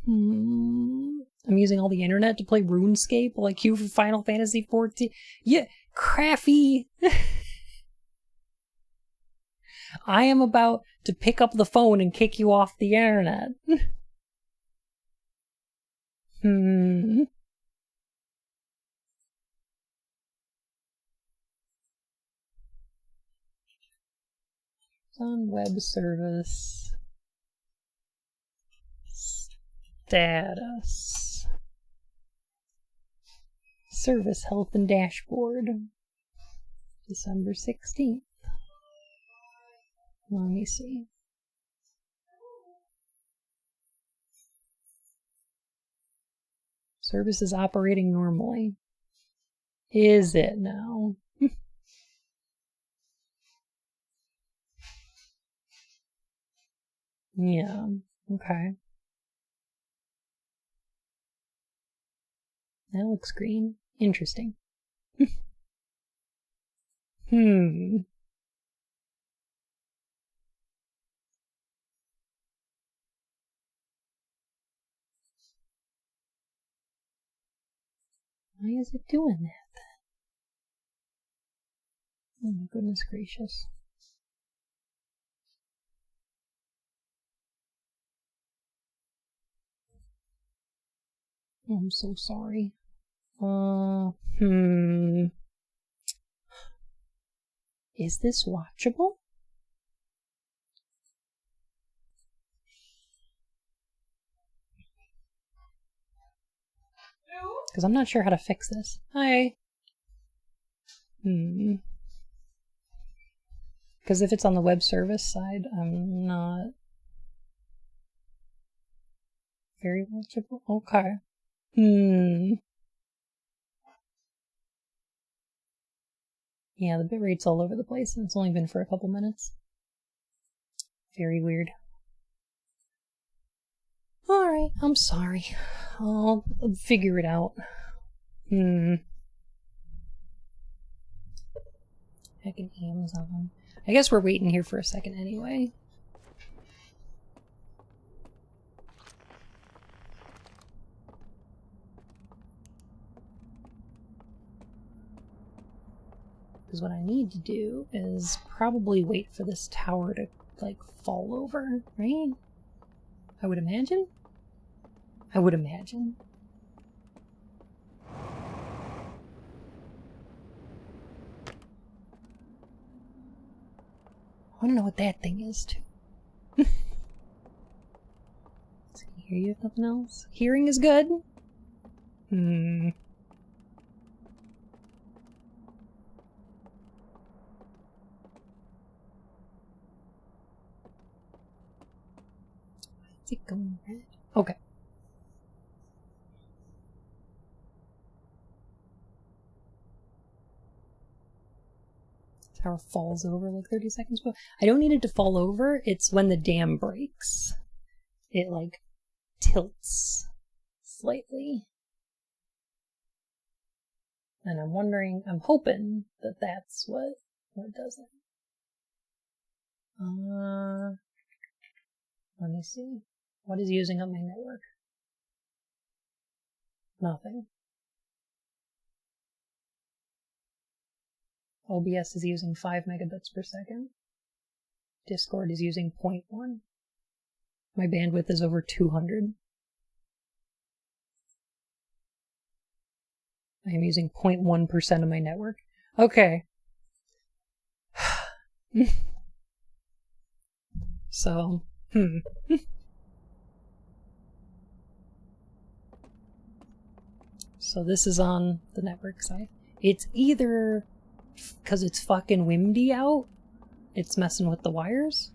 I'm using all the internet to play RuneScape like you for Final Fantasy XIV. Yeah, Craffy! I am about to pick up the phone and kick you off the internet. On web service. Status. Service health and dashboard. December 16th. Let me see. Service is operating normally. Is it now? Yeah, okay. That looks green. Interesting. Why is it doing that then? Oh my goodness gracious. Oh, I'm so sorry. Is this watchable? Because I'm not sure how to fix this. Hi. Because if it's on the web service side, I'm not very watchable. Okay. Yeah, the bitrate's all over the place, and it's only been for a couple minutes. Very weird. Alright, I'm sorry. I'll figure it out. Heckin' Amazon. I guess we're waiting here for a second anyway. Because what I need to do is probably wait for this tower to, like, fall over, right? I would imagine? I would imagine. I want to know what that thing is, too. Can I hear you if nothing else? Hearing is good. Is it going red? Okay. Tower falls over like 30 seconds ago. I don't need it to fall over. It's when the dam breaks. It, like, tilts slightly. And I'm wondering, I'm hoping that that's what does it. Let me see. What is using up my network? Nothing. OBS is using 5 megabits per second. Discord is using 0.1. My bandwidth is over 200. I am using 0.1% of my network. Okay. So, So this is on the network side. It's either because it's fucking windy out, it's messing with the wires,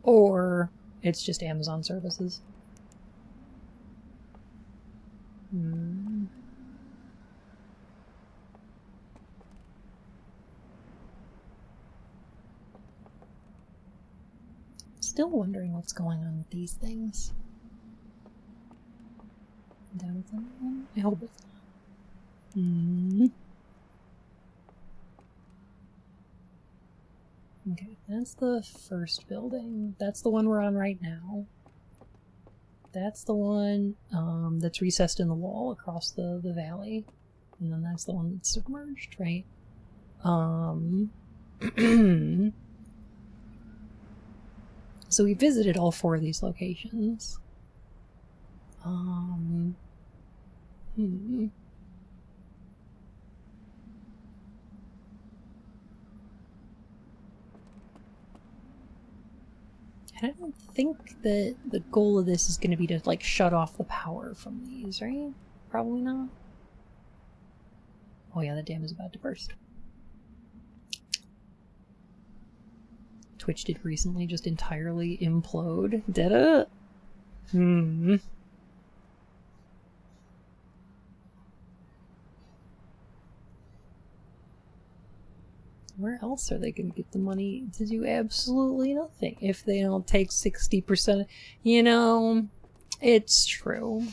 or it's just Amazon services. Still wondering what's going on with these things. Down with them? I hope it's not. Okay, that's the first building. That's the one we're on right now. That's the one that's recessed in the wall across the valley. And then that's the one that's submerged, right? So we visited all 4 of these locations. And I don't think that the goal of this is going to be to, like, shut off the power from these, right? Probably not. Oh yeah, the dam is about to burst. Twitch did recently just entirely implode. Did it? Where else are they going to get the money to do absolutely nothing if they don't take 60%? You know, it's true.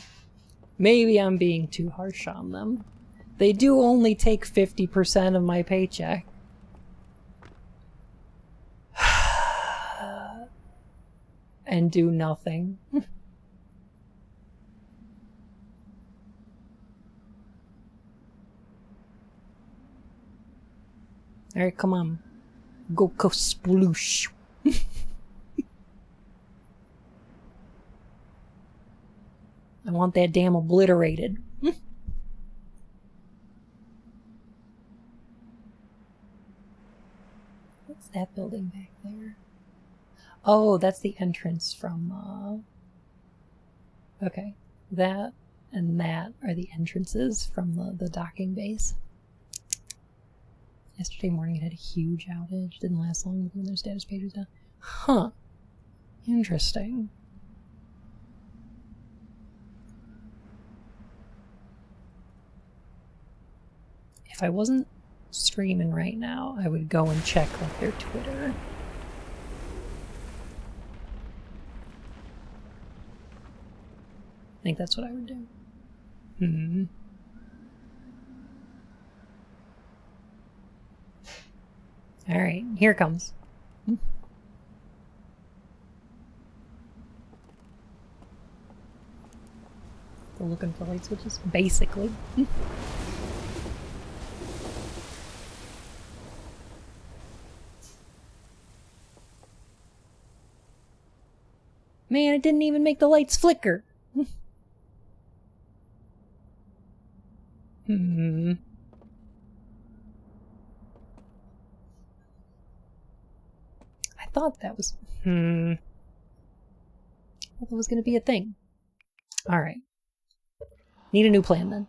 Maybe I'm being too harsh on them. They do only take 50% of my paycheck. And do nothing. Alright, come on. Go sploosh. I want that dam obliterated. What's that building back there? Oh, that's the entrance from, okay. That and that are the entrances from the docking base. Yesterday morning it had a huge outage. Didn't last long when their status page was down. Huh. Interesting. If I wasn't streaming right now, I would go and check like their Twitter. I think that's what I would do. Alright, here it comes. Still looking for light switches? Basically. Man, it didn't even make the lights flicker. I thought that was... I thought that was gonna be a thing. Alright. Need a new plan then.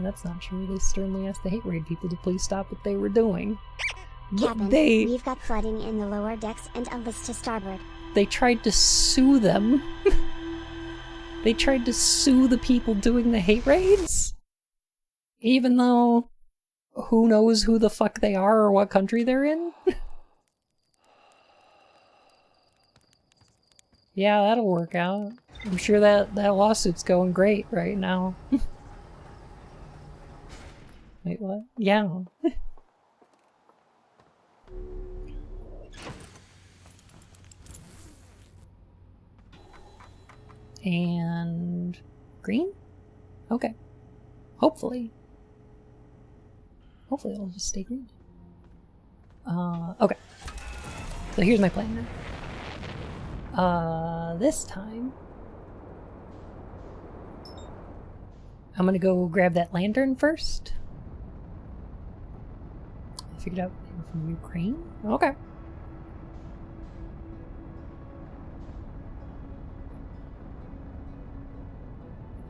That's not true. They sternly asked the hate raid people to please stop what they were doing. Captain, They we've got flooding in the lower decks and abyss to starboard. They tried to sue them. They tried to sue the people doing the hate raids? Even though who knows who the fuck they are or what country they're in? Yeah, that'll work out. I'm sure that lawsuit's going great right now. Wait, what? Yeah. And green? Okay. Hopefully. Hopefully it'll just stay green. Okay. So here's my plan now. This time I'm gonna go grab that lantern first. I figured out they were from Ukraine? Okay.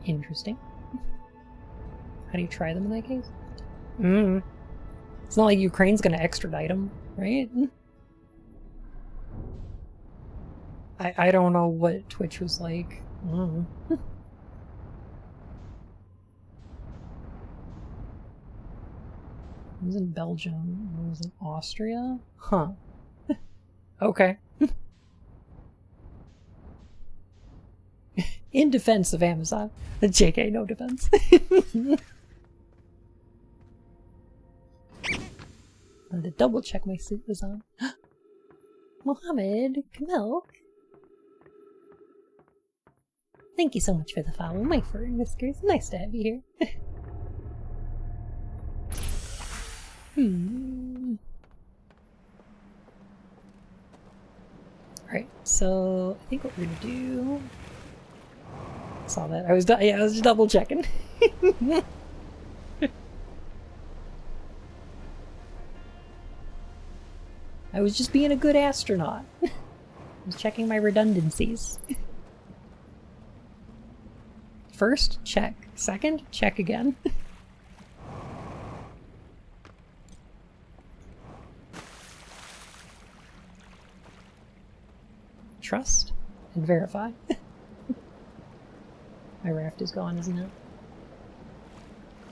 Interesting. How do you try them in that case? It's not like Ukraine's gonna extradite them, right? I don't know what Twitch was like. It was in Belgium. It was in Austria? Huh. Okay. In defense of Amazon. JK, no defense. I had to double check my suit was on. Mohammed, Kamel. Thank you so much for the follow, my fur and whiskers. Nice to have you here. Alright, so I think what we're gonna do... Saw that. I was just double checking. I was just being a good astronaut. I was checking my redundancies. First, check. Second, check again. Trust and verify. My raft is gone, isn't it?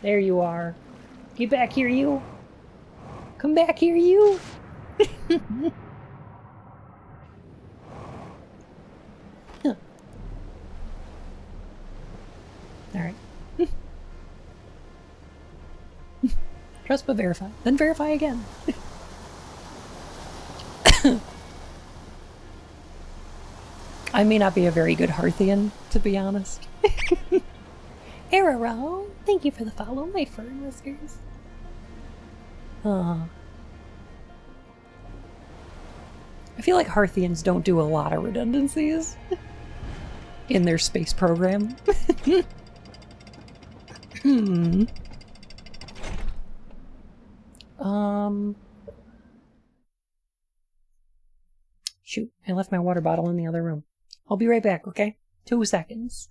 There you are. Get back here, you! Come back here, you! Huh. Alright. Trust but verify. Then verify again. I may not be a very good Hearthian, to be honest. Arrow, thank you for the follow, my fur and whiskers. I feel like Hearthians don't do a lot of redundancies in their space program. Shoot, I left my water bottle in the other room. I'll be right back, okay? 2 seconds.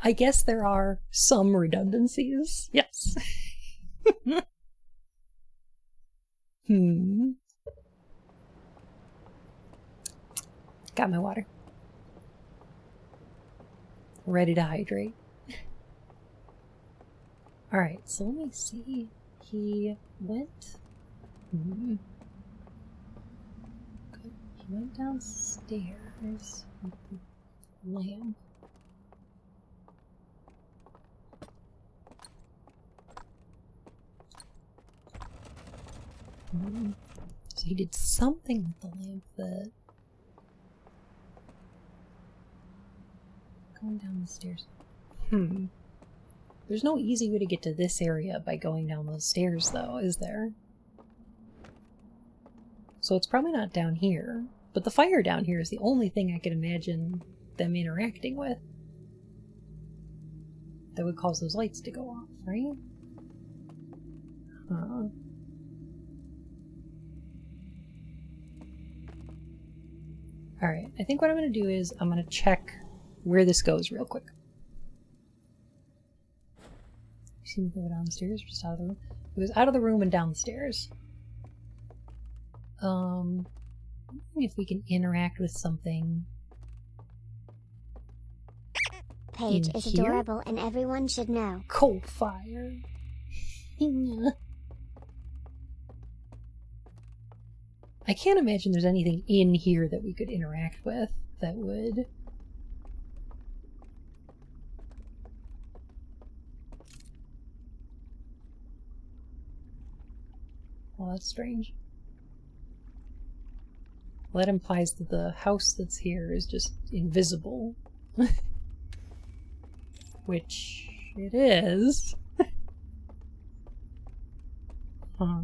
I guess there are some redundancies. Yes. Got my water. Ready to hydrate. Alright, so let me see. He went... He went downstairs with the lamp. So he did something with the lamp that... Going down the stairs. There's no easy way to get to this area by going down those stairs, though, is there? So it's probably not down here. But the fire down here is the only thing I could imagine them interacting with. That would cause those lights to go off, right? Huh. Alright, I think what I'm going to do is I'm going to check where this goes real quick. You see me go down the stairs or just out of the room? It was out of the room and down the stairs. If we can interact with something. Paige is adorable and everyone should know. Coal fire. I can't imagine there's anything in here that we could interact with that would... Well, that's strange. Well, that implies that the house that's here is just invisible. Which it is. Huh.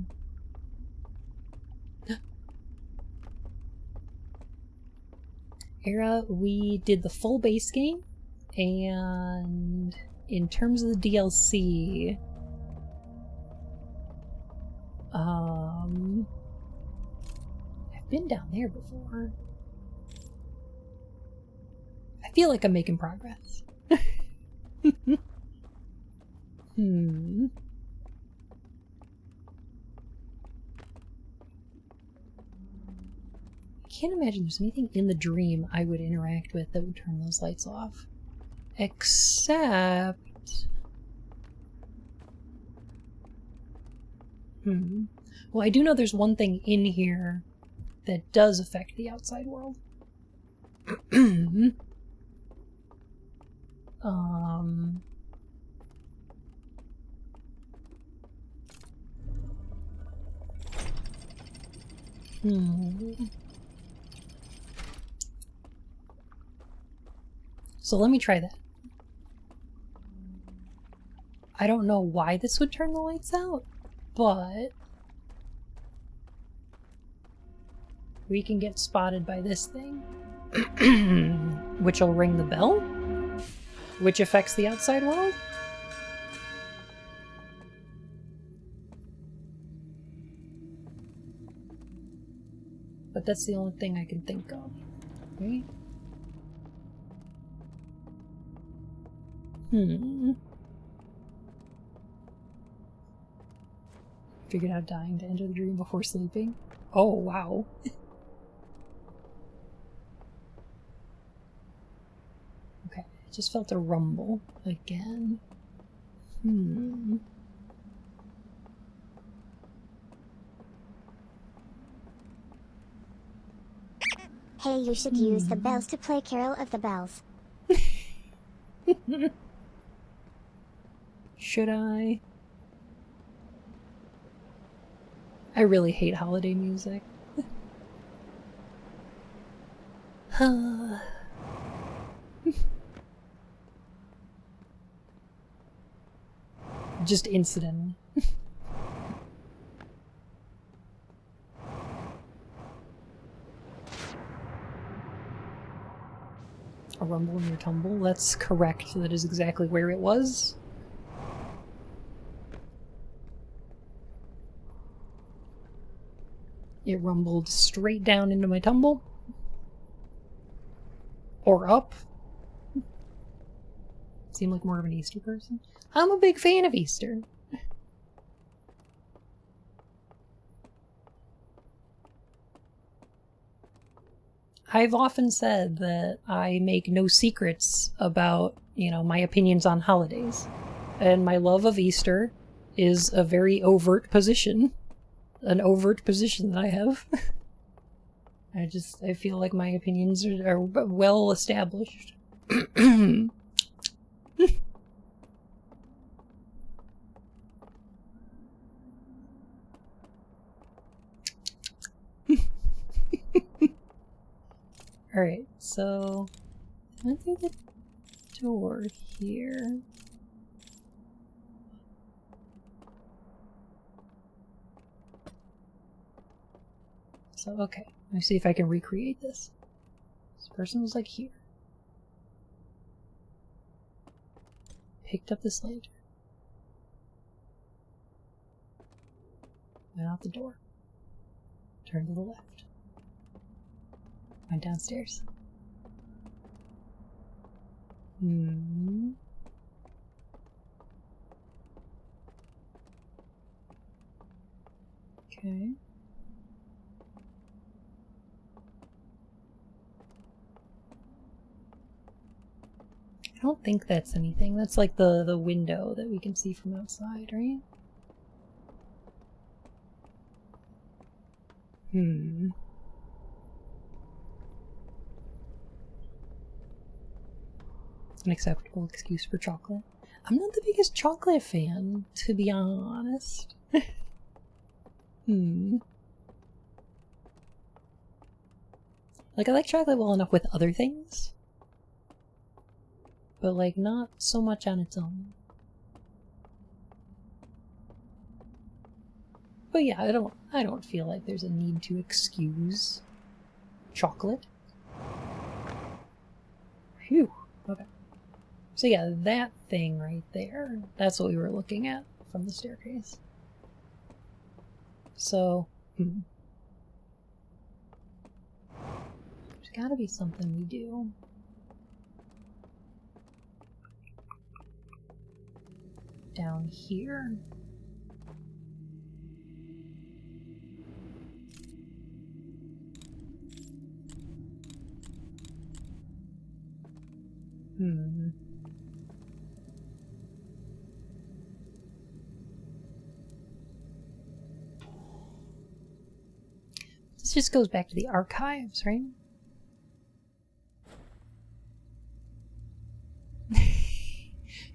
Era, we did the full base game, and in terms of the DLC, I've been down there before. I feel like I'm making progress. I can't imagine there's anything in the dream I would interact with that would turn those lights off. Except... Well, I do know there's one thing in here that does affect the outside world. So let me try that. I don't know why this would turn the lights out, but we can get spotted by this thing, which will ring the bell, which affects the outside world. But that's the only thing I can think of, right? Figured out dying to enter the dream before sleeping. Oh, wow. Okay, I just felt a rumble again. Hey, you should use the bells to play Carol of the Bells. Should I? I really hate holiday music. Just incidentally. A rumble in your tumble? That's correct. That is exactly where it was. It rumbled straight down into my tumble. Or up. Seem like more of an Easter person? I'm a big fan of Easter. I've often said that I make no secrets about, you know, my opinions on holidays. And my love of Easter is a very overt position. An overt position that I have. I feel like my opinions are well established. Alright, so I went through the door here. So, okay, let me see if I can recreate this. This person was like here. Picked up this lantern. Went out the door. Turned to the left. Went downstairs. Okay. I don't think that's anything. That's like the window that we can see from outside, right? An acceptable excuse for chocolate. I'm not the biggest chocolate fan, to be honest. Like, I like chocolate well enough with other things. But, like, not so much on its own. But yeah, I don't feel like there's a need to excuse chocolate. Phew. Okay. So yeah, that thing right there, that's what we were looking at from the staircase. So, there's gotta be something we do. Down here. This just goes back to the archives, right?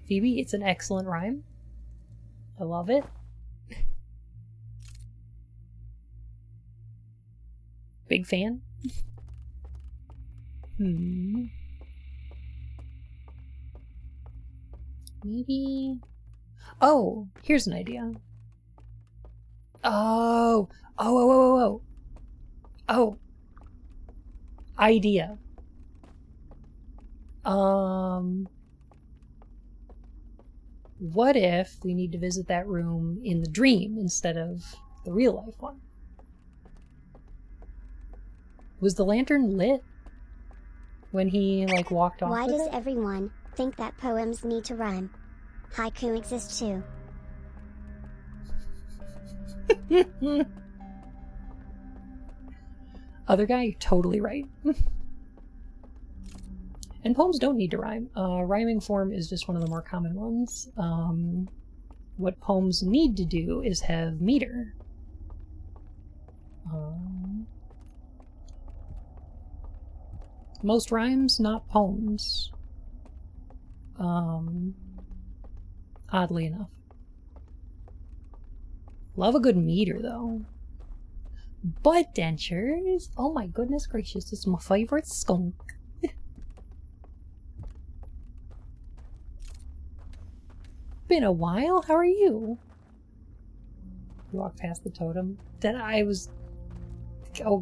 Phoebe, it's an excellent rhyme. I love it. Big fan. Maybe... Oh, here's an idea. Oh! Oh! Idea. What if we need to visit that room in the dream instead of the real life one? Was the lantern lit when he, like, walked off? Why does everyone think that poems need to rhyme? Haiku exists too. Other guy, totally right. And poems don't need to rhyme. Rhyming form is just one of the more common ones. What poems need to do is have meter. Most rhymes, not poems. Oddly enough. Love a good meter, though. Butt dentures? Oh my goodness gracious, it's my favorite skunk. Been a while, how are you? You walked past the totem. Then I was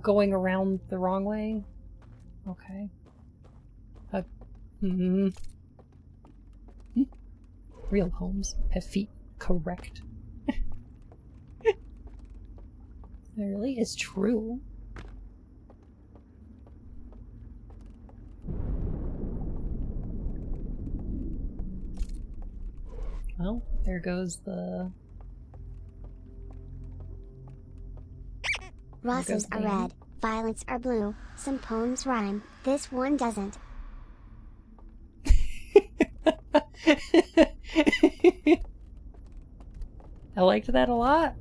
going around the wrong way? Okay. Real homes have feet. Correct. Really? It's true. Well, there goes the... Rosses are red, violets are blue, some poems rhyme, this one doesn't. I liked that a lot.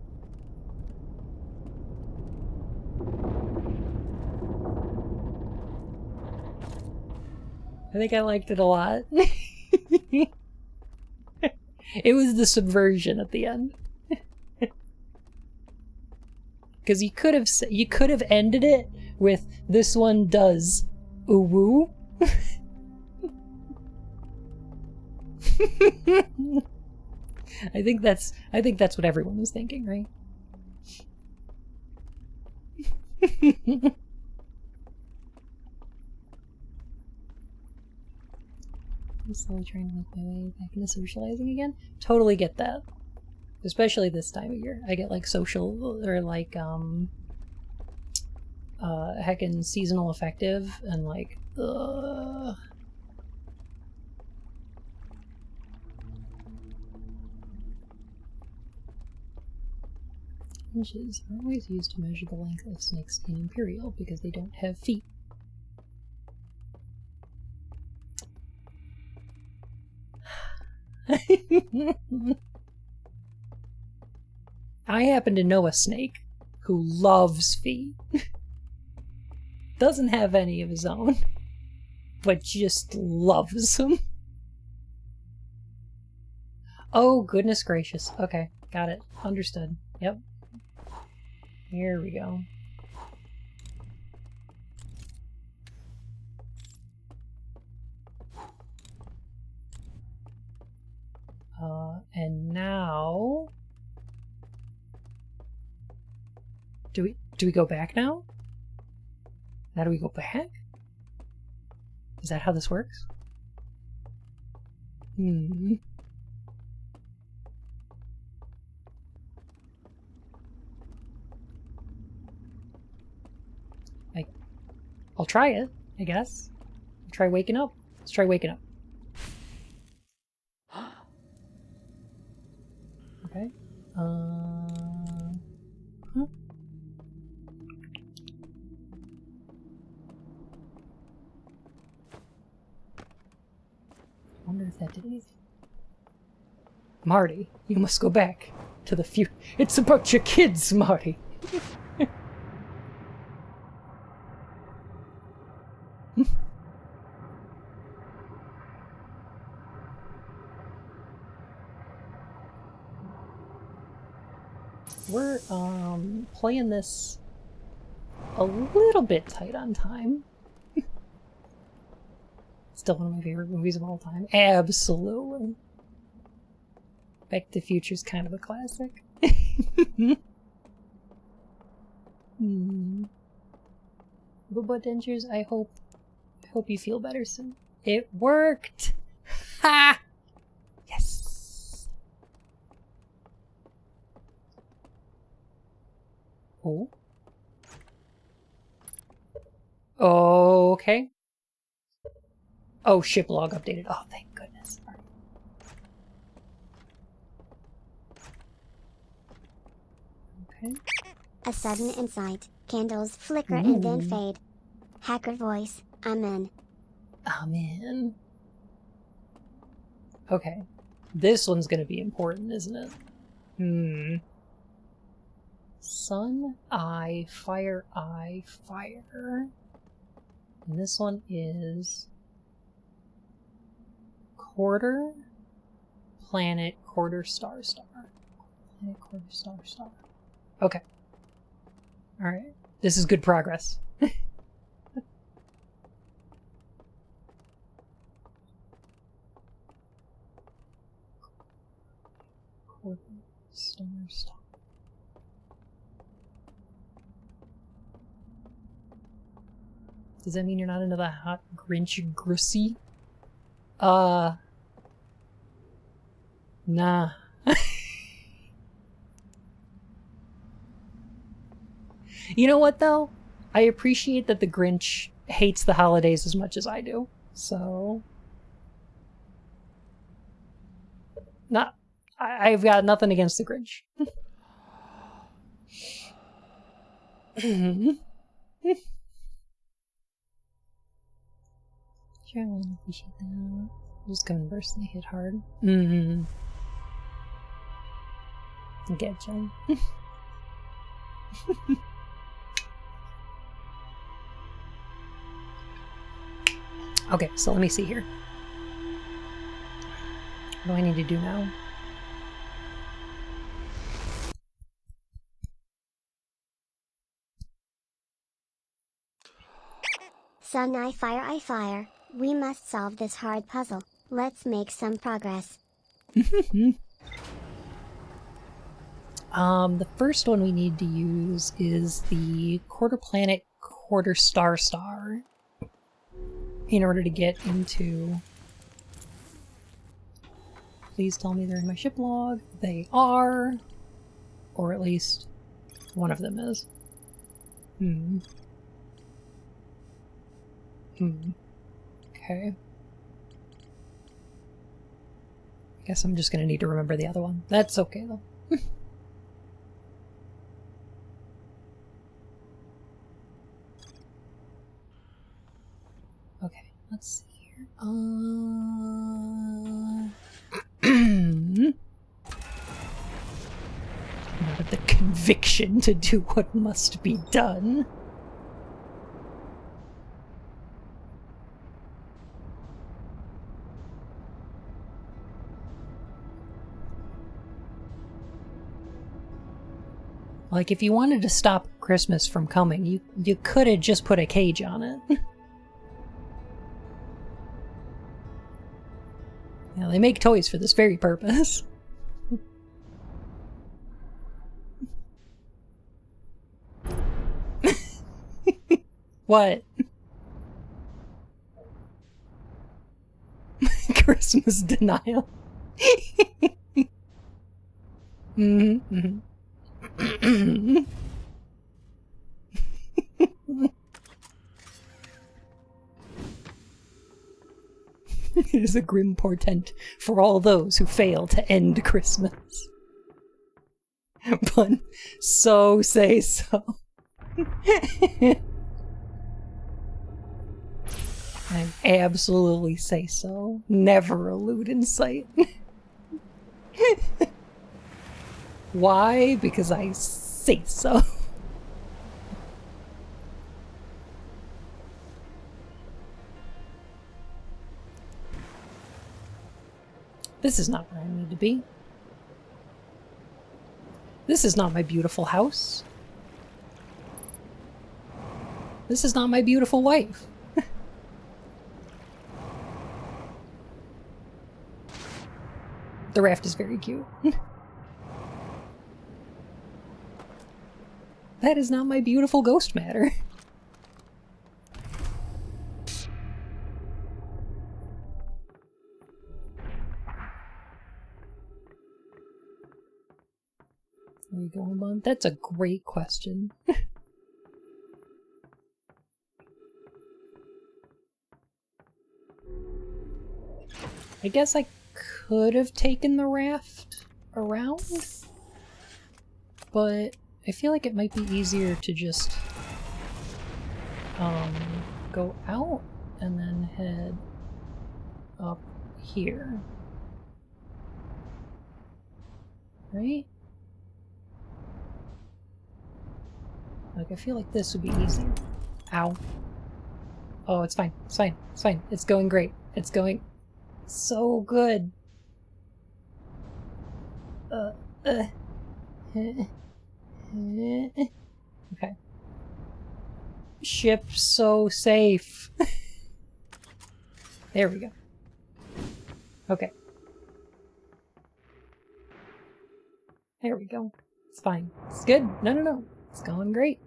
I think I liked it a lot. It was the subversion at the end. Because you could have ended it with this one does ooh woo. I think that's what everyone was thinking, right? I'm slowly trying to make my way back into socializing again. Totally get that. Especially this time of year. I get like social or like heckin' seasonal affective and like Inches are always used to measure the length of snakes in Imperial because they don't have feet. I happen to know a snake who loves feet. Doesn't have any of his own, but just loves them. Oh, goodness gracious. Okay, got it. Understood. Yep. Here we go. And now... Do we go back now? Now do we go back? Is that how this works? Hmm. I'll try it, I guess. I'll try waking up. Let's try waking up. Okay. Huh? I wonder if that did anything. Marty, you must go back to the future. It's about your kids, Marty. We're playing this a little bit tight on time. Still one of my favorite movies of all time. Absolutely. Back to the Future's kind of a classic. But dentures, I hope you feel better soon. It worked! Ha! Yes! Oh. Okay. Oh, ship log updated. Oh, thank goodness. All right. Okay. A sudden insight. Candles flicker and then fade. Hacker voice. I'm in. I'm in. Okay. This one's gonna be important, isn't it? Sun, eye, fire, fire. And this one is... quarter, planet, quarter, star. Planet, quarter, star. Okay. Alright. This is good progress. Quarter, star. Does that mean you're not into the hot Grinch Grussy? Nah. You know what, though? I appreciate that the Grinch hates the holidays as much as I do. So... I've got nothing against the Grinch. Sure, I appreciate that. Just conversely hit hard. Getcha. Okay, so let me see here. What do I need to do now? Sun, I fire. We must solve this hard puzzle. Let's make some progress. The first one we need to use is the quarter planet, quarter star in order to get into... Please tell me they're in my ship log. They are. Or at least one of them is. Okay. I guess I'm just gonna need to remember the other one. That's okay, though. Okay, let's see here. Not of the conviction to do what must be done. Like, if you wanted to stop Christmas from coming, you could have just put a cage on it. Now, they make toys for this very purpose. What? Christmas denial. It is a grim portent for all those who fail to end Christmas. But so say so. I absolutely say so. Never a lewd in sight. Why? Because I say so. This is not where I need to be. This is not my beautiful house. This is not my beautiful wife. The raft is very cute. That is not my beautiful ghost matter. Where are you going, Mom? That's a great question. I guess I could have taken the raft around, but I feel like it might be easier to just go out and then head up here. Right? Like, I feel like this would be easier. Ow. Oh, it's fine. It's fine. It's fine. It's going great. It's going so good. Okay. Ship so safe. There we go. Okay. There we go. It's fine. It's good. No. It's going great.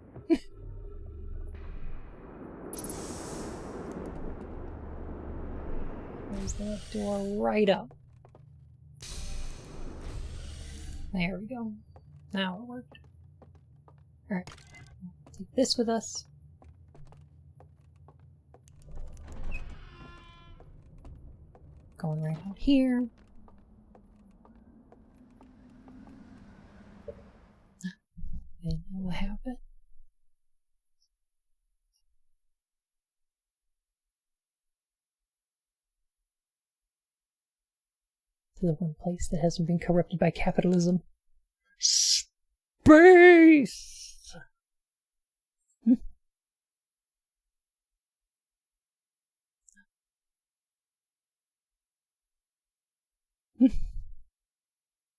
Close that door right up. There we go. Now it worked. Alright. Take this with us. Going right out here. And what happened? To the one place that hasn't been corrupted by capitalism. Space!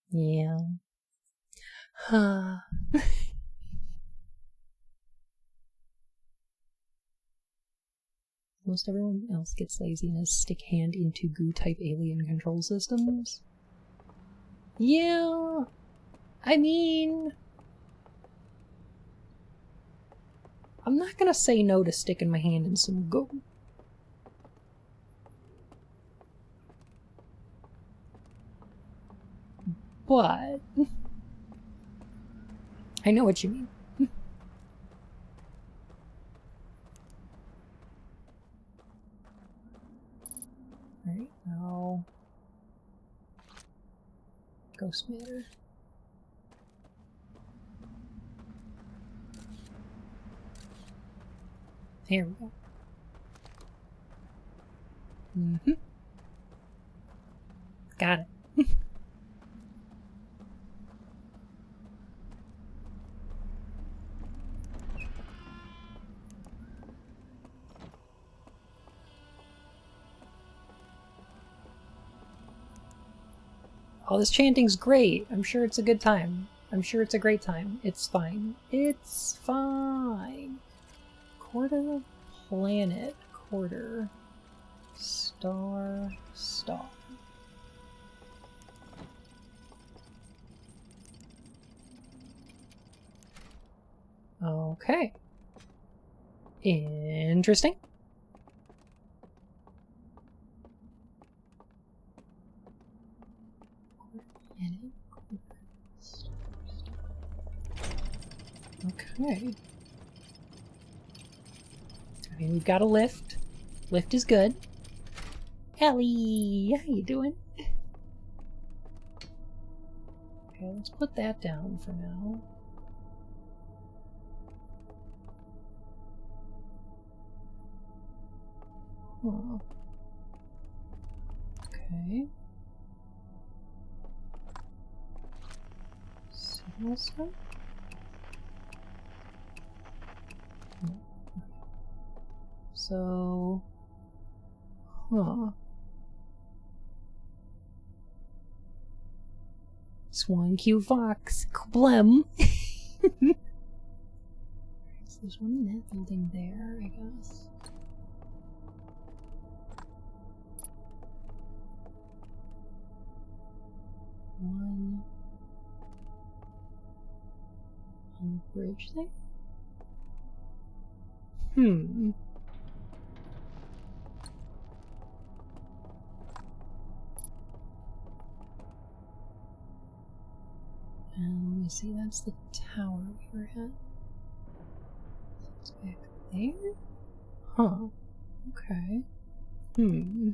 Yeah. Huh. Most everyone else gets lazy and has stick hand into goo-type alien control systems. Yeah. I mean, I'm not gonna say no to sticking my hand in some goo. But I know what you mean. Alright, now ghost matter. Here we go. Got it. All this chanting's great. I'm sure it's a good time. I'm sure it's a great time. It's fine. It's fine. Quarter planet. Quarter. Star. Star. Okay. Interesting. Okay. I mean, we've got a lift. Lift is good. Ellie, how you doing? Okay, let's put that down for now. Huh. Okay. Signal stuff? So, huh. Swan Q Fox. Blem. So there's one in that building there, I guess. One on the bridge there? Hmm. And let me see, that's the tower we were at. It's back there? Huh. Okay. Hmm.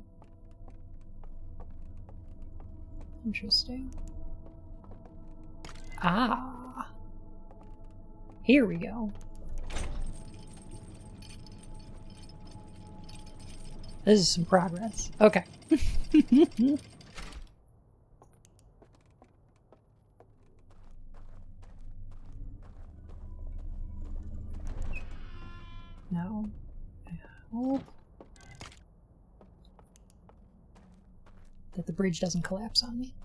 Interesting. Ah! Here we go. This is some progress. Okay. Now, I hope that the bridge doesn't collapse on me.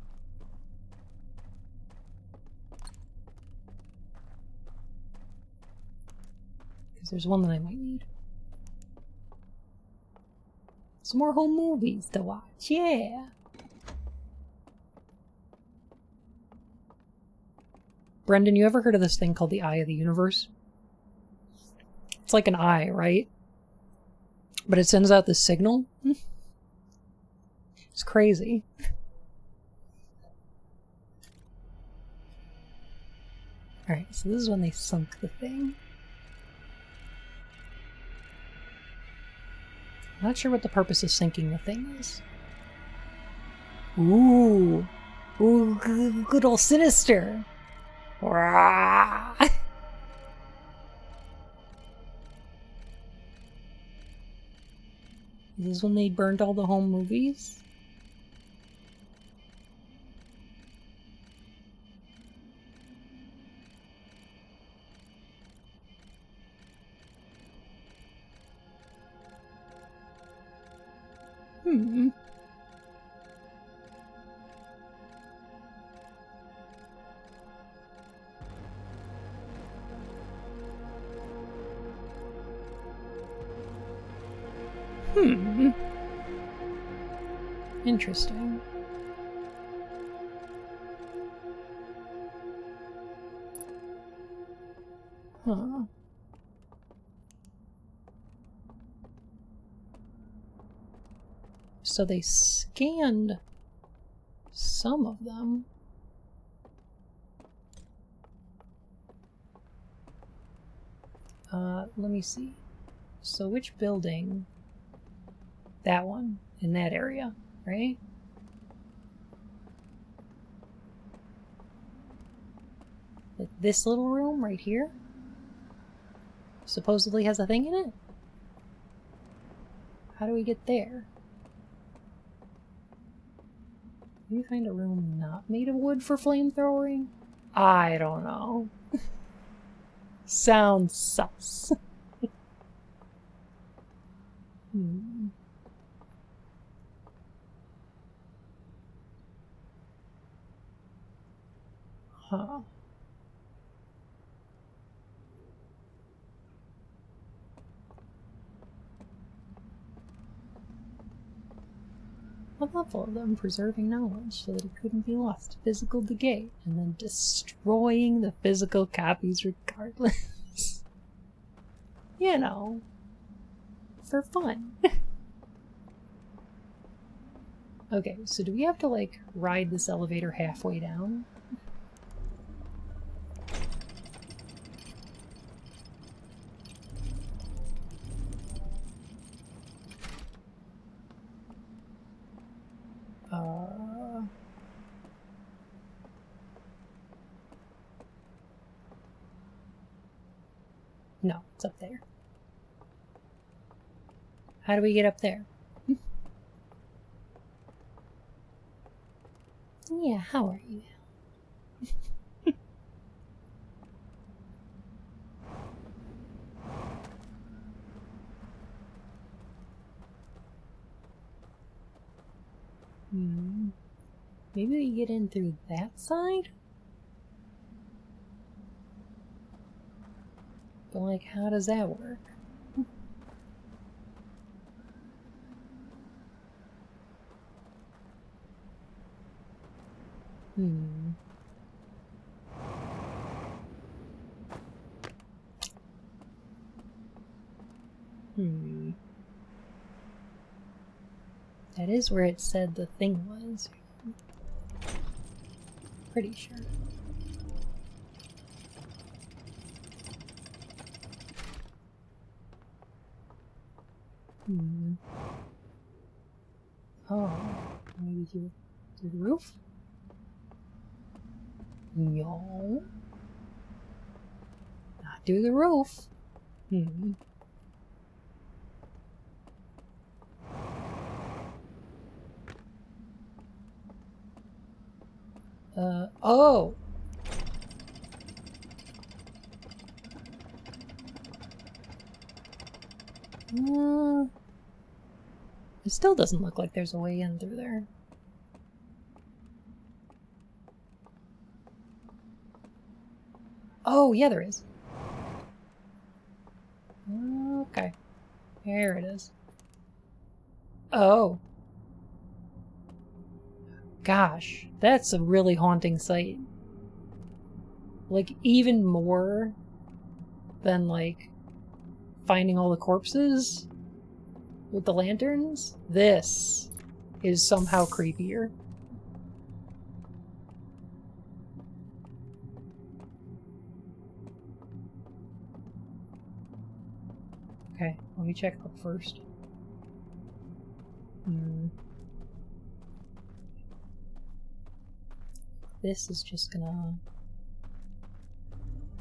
Because there's one that I might need. Some more home movies to watch, yeah! Brendan, you ever heard of this thing called the Eye of the Universe? It's like an eye, right? But it sends out this signal. It's crazy. Alright, so this is when they sunk the thing. I'm not sure what the purpose of sinking the thing is. Ooh. Ooh, good old Sinister. Rah. Is this when they burned all the home movies? Hmm. Hmm. Interesting. Huh. So they scanned some of them. Let me see. So which building? That one, in that area, right? Like this little room right here? Supposedly has a thing in it? How do we get there? Can we find a room not made of wood for flamethrowering? I don't know. Sounds sus. Hmm. Huh. How thoughtful of them preserving knowledge so that it couldn't be lost to physical decay, and then destroying the physical copies regardless. You know, for fun. Okay, so do we have to, like, ride this elevator halfway down? No, it's up there. How do we get up there? Yeah, how are you? Maybe we get in through that side? But, like, how does that work? That is where it said the thing was. Pretty sure. Oh, maybe through the roof? No. Not through the roof. Oh! It still doesn't look like there's a way in through there. Oh, yeah, there is. Okay. There it is. Oh. Gosh, that's a really haunting sight. Like, even more than, like, finding all the corpses with the lanterns. This is somehow creepier. Okay, let me check up first. This is just gonna...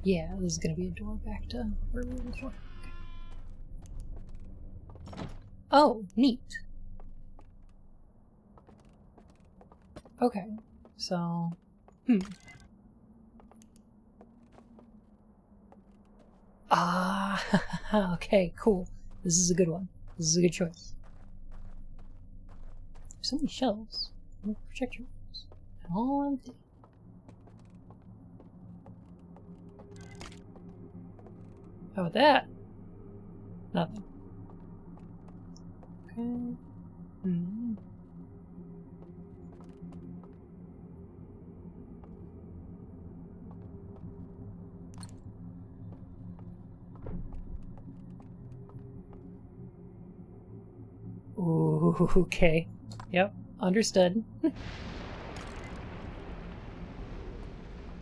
Yeah, this is gonna be a door back to where we were before. Okay. Oh, neat. Okay, so... Ah, okay, cool. This is a good one. This is a good choice. So many shelves. No projector rooms. And all empty. How about that? Nothing. Okay. Ooh, okay. Yep, understood.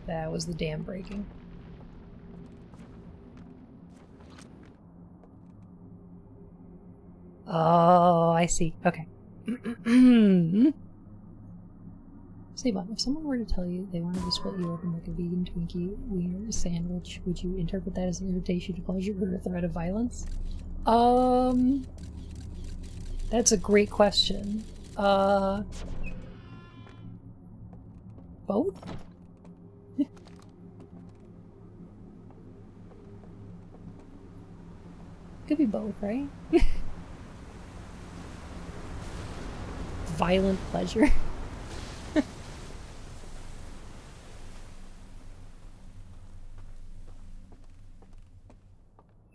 That was the dam breaking. Oh, I see. Okay. Savon, if someone were to tell you they wanted to split you open like a vegan Twinkie wiener sandwich, would you interpret that as an invitation to pleasure or a threat of violence? That's a great question. Both? Could be both, right? Violent pleasure.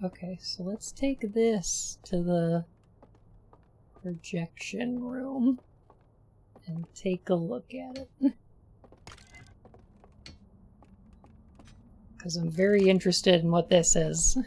Okay, so let's take this to the projection room and take a look at it. Because I'm very interested in what this is.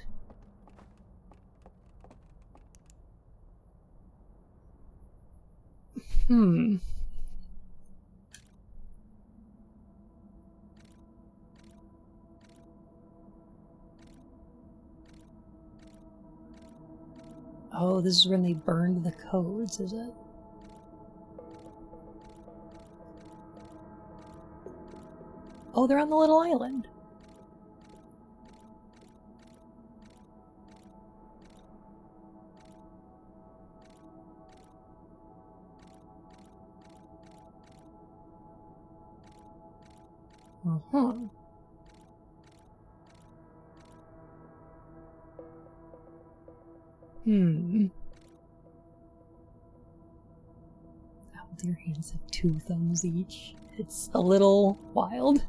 Oh, this is when they burned the codes, is it? Oh, they're on the little island. Uh-huh. Oh, their hands have 2 thumbs each. It's a little wild.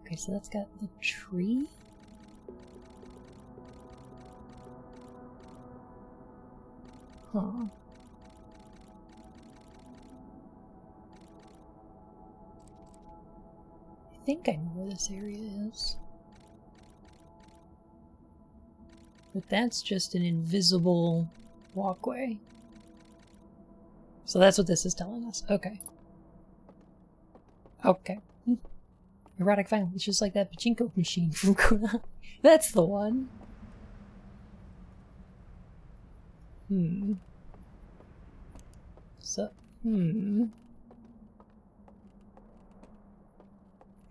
Okay, so that's got the tree. Huh. I think I know where this area is. But that's just an invisible walkway. So that's what this is telling us. Okay. Okay. Erotic violence, just like that pachinko machine from Kuna. That's the one. So,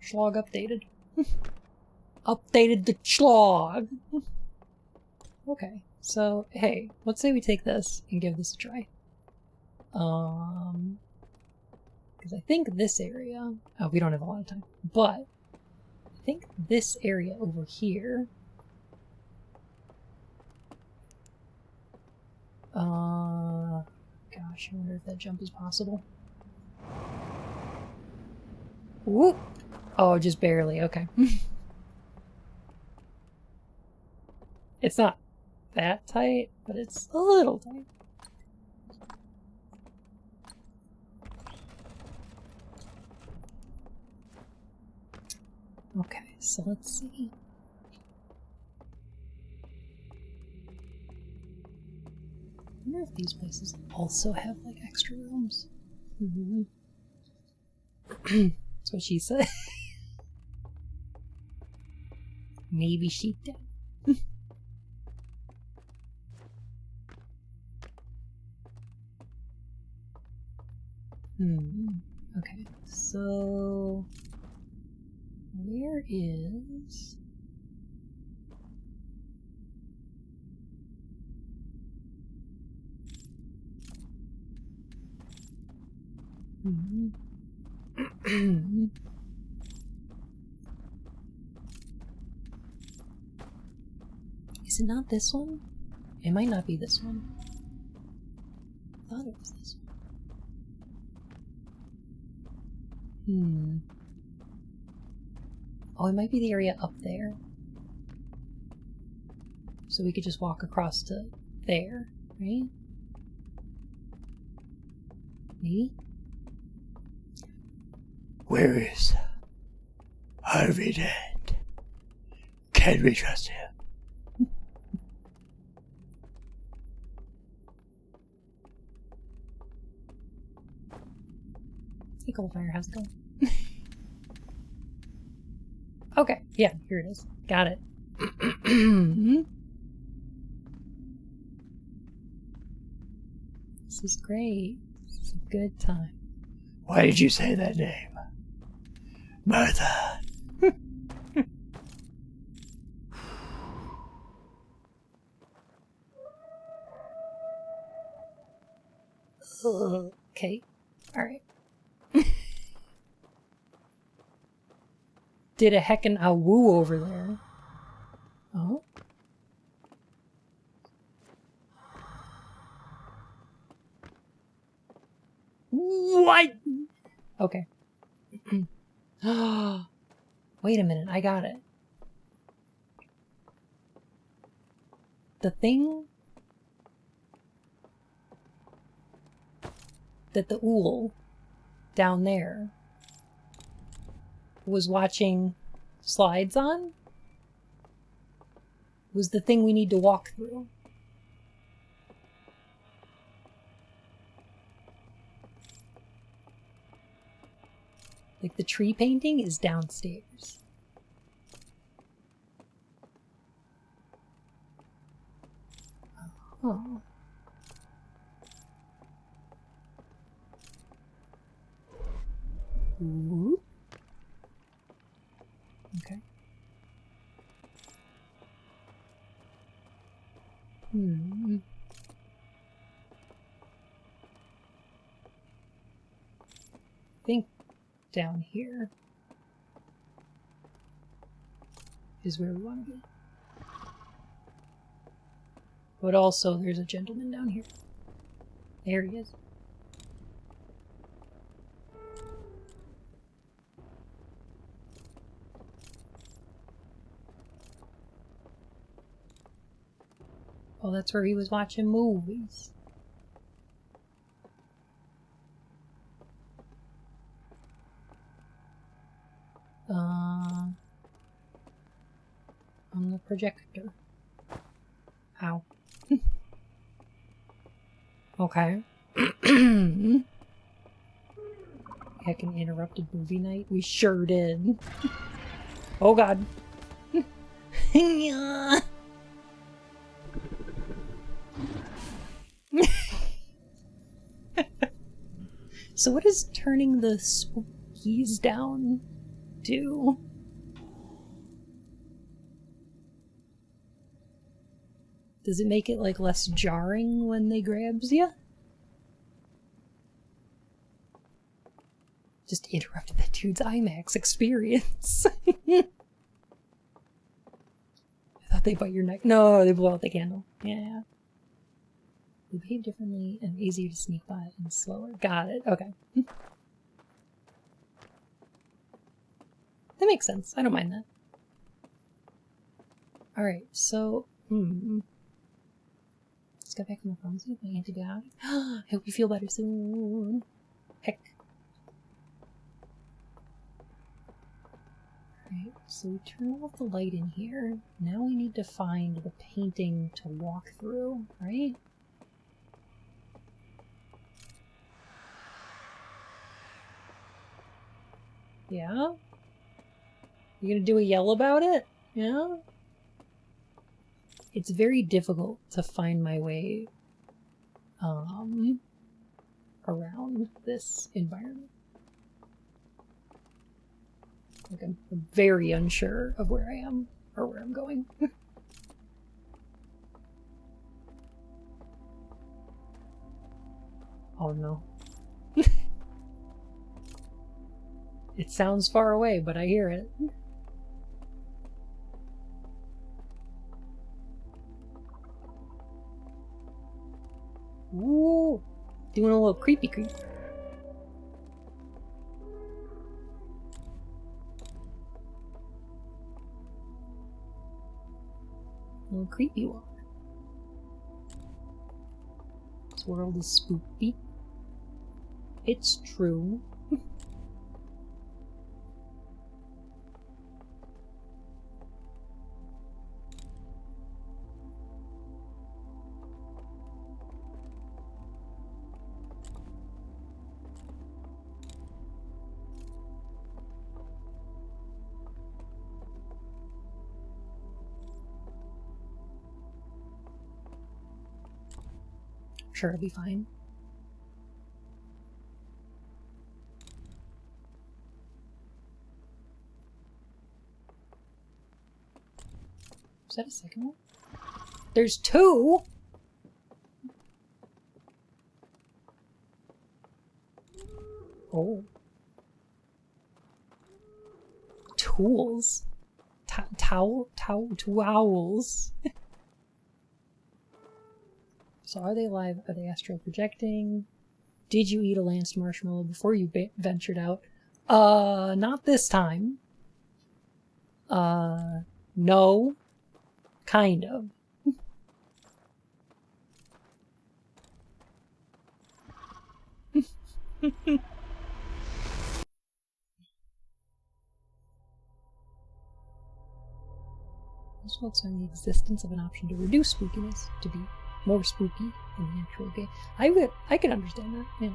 Schlog updated. Updated the Schlog! Okay, so, hey, let's say we take this and give this a try. Because I think this area... Oh, we don't have a lot of time. But, I think this area over here... Gosh, I wonder if that jump is possible. Whoop! Oh, just barely, okay. It's not that tight, but it's a little tight. Okay, so let's see. I wonder if these places also have, like, extra rooms. That's what she said. Maybe she did. Okay, so... Where is... Is it not this one? It might not be this one. I thought it was this one. Oh, it might be the area up there. So we could just walk across to there, right? Maybe? Where is Harvey Dent? Can we trust him? Hey, Coldfire, how's it going? Okay, yeah, here it is. Got it. This is great. This is a good time. Why did you say that name? Martha. Okay. Alright. Did a heckin' a woo over there. Oh? What? Okay. Wait a minute, I got it. The thing that the ool down there was watching slides on was the thing we need to walk through. Like the tree painting is downstairs. Oh. Ooh. Okay. I think down here is where we want to be. But also there's a gentleman down here. There he is. Oh, that's where he was watching movies. On the projector. Ow. Okay. Heckin' interrupted movie night? We sure did. Oh god. So what does turning the spookies down do? Does it make it like less jarring when they grabs you? Just interrupted that dude's IMAX experience. I thought they bite your neck. No, they blow out the candle. Yeah. They behave differently and easier to sneak by and slower. Got it. Okay. That makes sense. I don't mind that. Alright, so... Let's go back to my pharmacy with my antibiotic. I hope you feel better soon. Heck. Alright, so we turn off the light in here. Now we need to find the painting to walk through, right? Yeah? You gonna do a yell about it? Yeah? It's very difficult to find my way around this environment. Like I'm very unsure of where I am or where I'm going. Oh no. It sounds far away, but I hear it. Ooh, doing a little creepy creep. A little creepy one. This world is spooky. It's true. Sure, it'll be fine. Is that a second one? There's two? Oh. Tools. Towels. So are they alive? Are they astral projecting? Did you eat a lanced marshmallow before you ventured out? Not this time. No. Kind of. This looks on the existence of an option to reduce spookiness, to be more spooky in the actual game. I could understand that, yeah.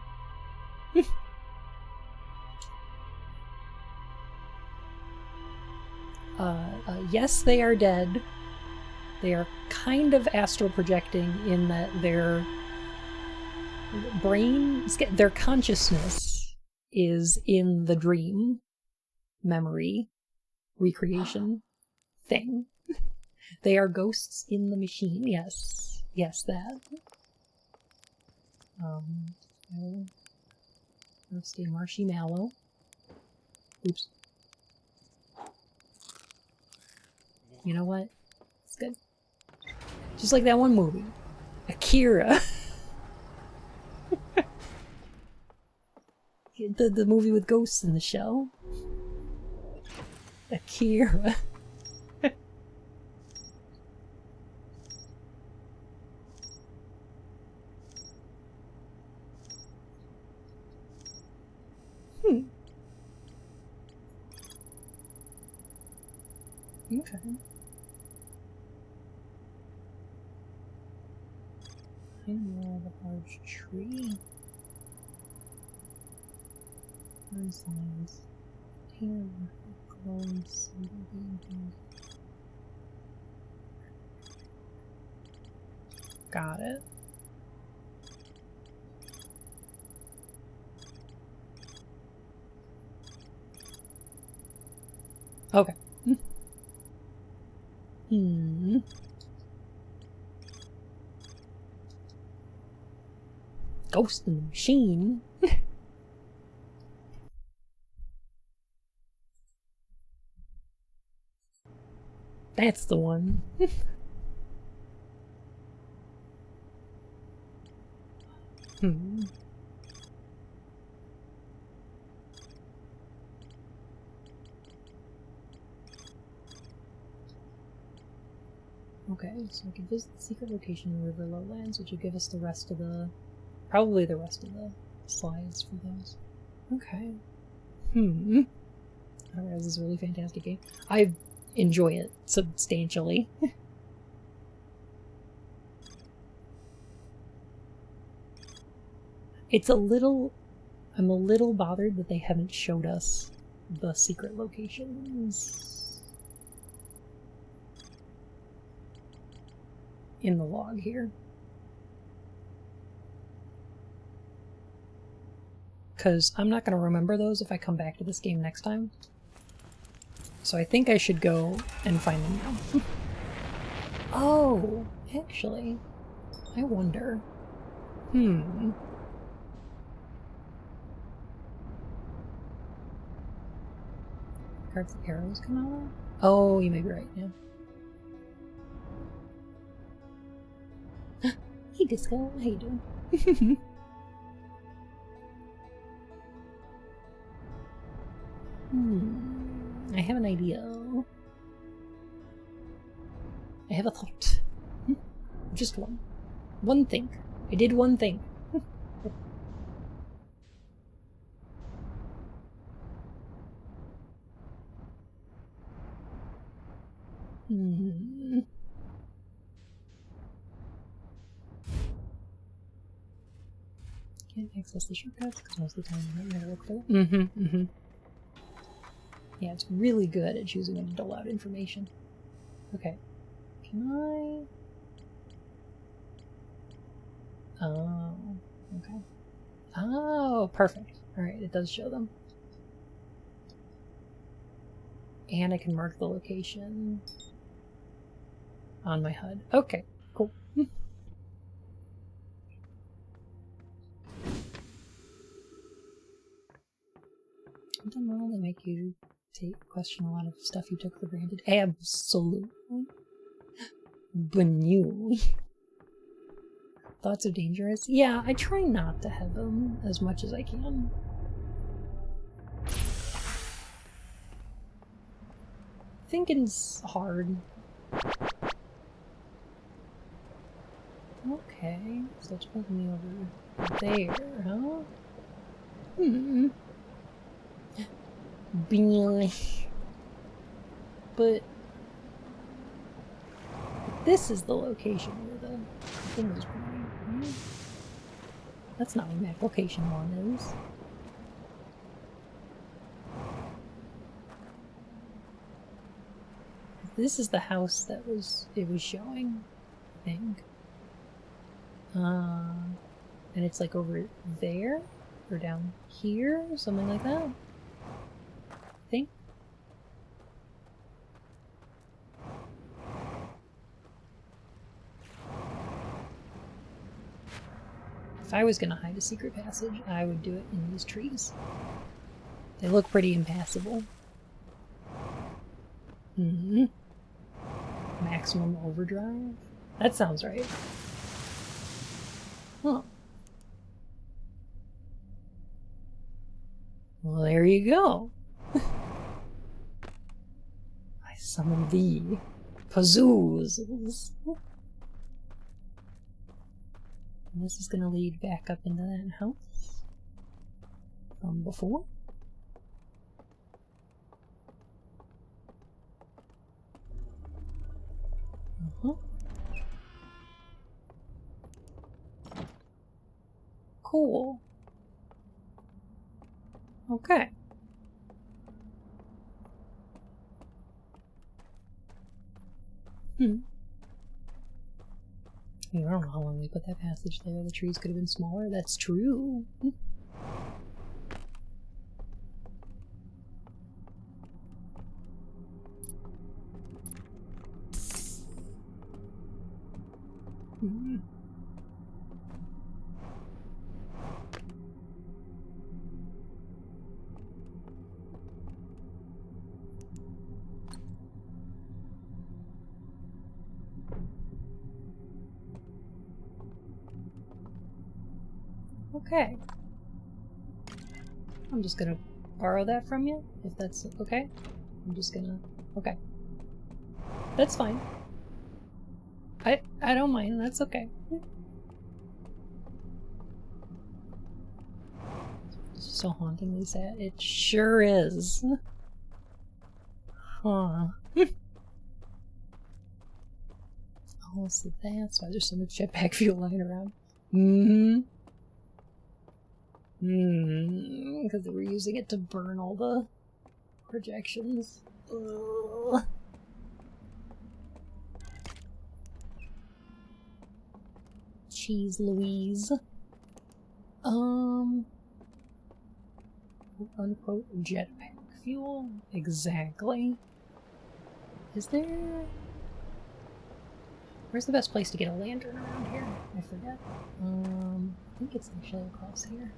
Yes, they are dead. They are kind of astral projecting in that their brain, their consciousness is in the dream memory recreation thing. They are ghosts in the machine, yes. Yes, that. Let's stay marshy mallow. Oops. You know what? It's good. Just like that one movie. Akira. the movie with ghosts in the shell. Akira. Okay. I know the large tree. Where's lands? Here, glowing symbol being. Got it. Okay. Ghost in the machine. That's the one. Okay, so we can visit the secret location in River Lowlands, which will give us the rest of the... probably the rest of the slides for those. Okay. I don't realize this is a really fantastic game. I enjoy it substantially. It's a little... I'm a little bothered that they haven't showed us the secret locations in the log here. Because I'm not going to remember those if I come back to this game next time. So I think I should go and find them now. Oh, actually, I wonder. Cards the arrows come out of? Oh, you may be right, yeah. Hey, Disco, how you doing? I have an idea. I have a thought. Just one. One thing. I did one thing. Can't access the shortcuts because most of the time I'm not going to look for them. Yeah, it's really good at choosing when to dole out information. Okay. Can I... Oh, okay. Oh, perfect. Alright, it does show them. And I can mark the location on my HUD. Okay, cool. Something wrong, they make you question a lot of stuff you took for granted. Absolutely. Banu. Thoughts are dangerous? Yeah, I try not to have them as much as I can. Thinking's hard. Okay, so it's putting me over there, huh? But this is the location where the thing was pointing, right? That's not what map location 1 is. This is the house that it was showing, I think. And it's like over there or down here, something like that. I think. If I was gonna hide a secret passage, I would do it in these trees. They look pretty impassable. Maximum overdrive? That sounds right. Huh. Well, there you go. I summon thee. Pazoozles. And this is gonna lead back up into that house from before. Cool. Okay. I don't know how long they put that passage there. The trees could have been smaller. That's true. Okay. I'm just gonna borrow that from you, if that's okay. I'm just gonna... Okay. That's fine. I don't mind, that's okay. It's so hauntingly sad. It sure is. Huh. Oh, so that's why there's so much jetpack fuel lying around. Because they were using it to burn all the projections. Ugh. Cheese Louise. Quote unquote jetpack fuel? Exactly. Is there... Where's the best place to get a lantern around here? I forget. I think it's actually across here.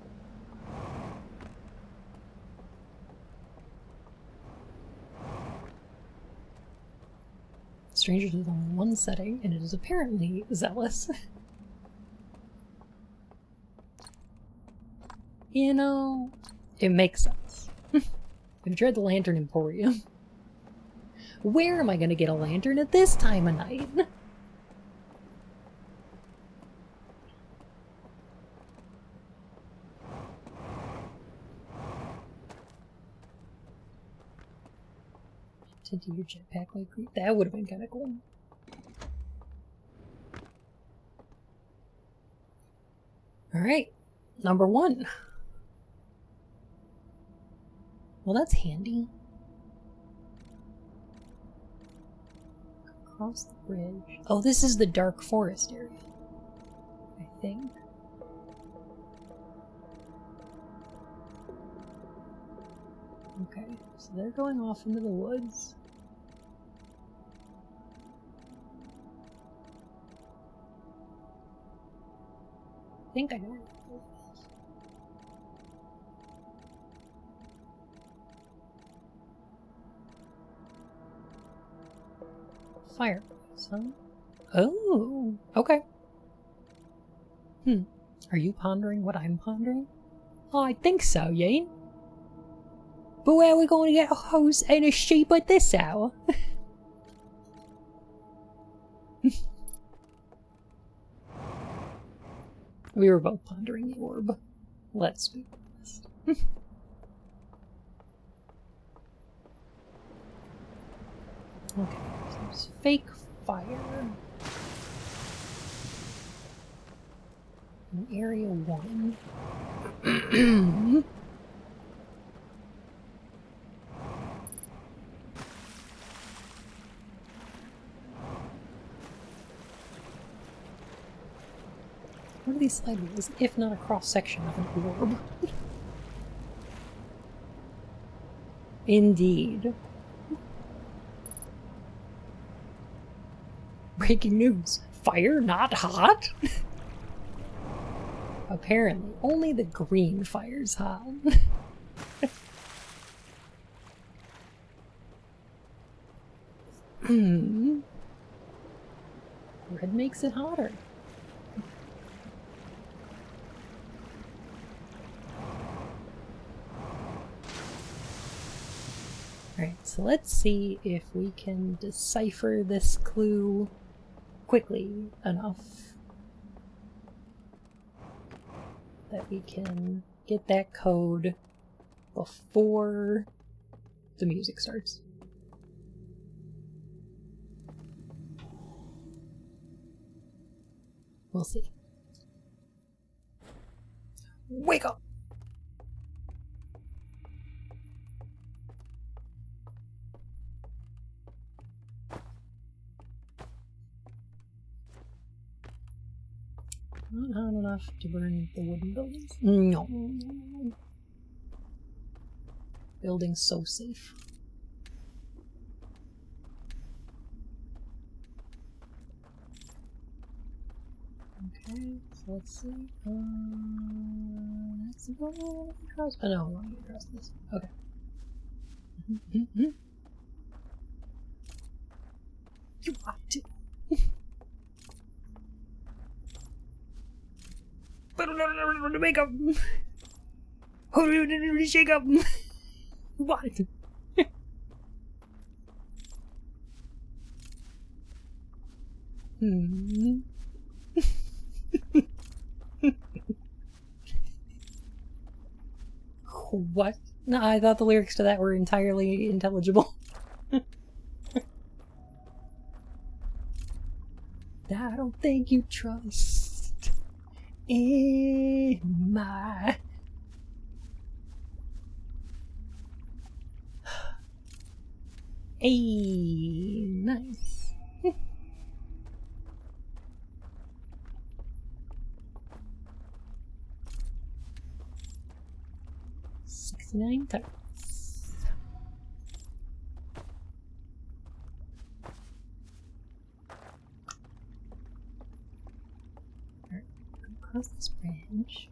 Strangers with only one setting, and it is apparently Zealous. You know, it makes sense. I've tried the Lantern Emporium. Where am I gonna get a lantern at this time of night? To do your jetpack like that would have been kind of cool. All right, number 1. Well, that's handy. Across the bridge. Oh, this is the dark forest area, I think. Okay, so they're going off into the woods. I think I know where it is. Fireplace, huh? Oh, okay. Are you pondering what I'm pondering? Oh, I think so, Yane. But where are we going to get a horse and a sheep at this hour? We were both pondering the orb. Let's be honest. Okay, so there's fake fire. In area 1. What are these slide wheels, if not a cross-section of an orb? Indeed. Breaking news. Fire not hot? Apparently, only the green fire's hot. Red makes it hotter. Alright, so let's see if we can decipher this clue quickly enough that we can get that code before the music starts. We'll see. Wake up! Not hot enough to burn the wooden buildings. No. Building's so safe. Okay, so let's see. That's about across. Oh no, I want to get across this. Okay. You want to. But make up. Shake up. What? What? No, I thought the lyrics to that were entirely intelligible. I don't think you trust in my... Hey, nice. 69 times. Across this bridge.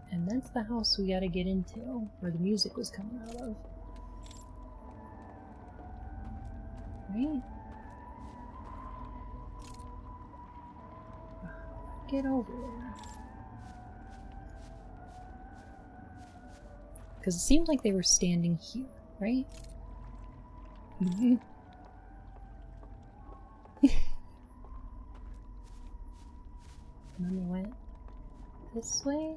And that's the house we gotta get into, where the music was coming out of. Right? Get over there. Because it seemed like they were standing here, right? Mm-hmm. And then they went this way?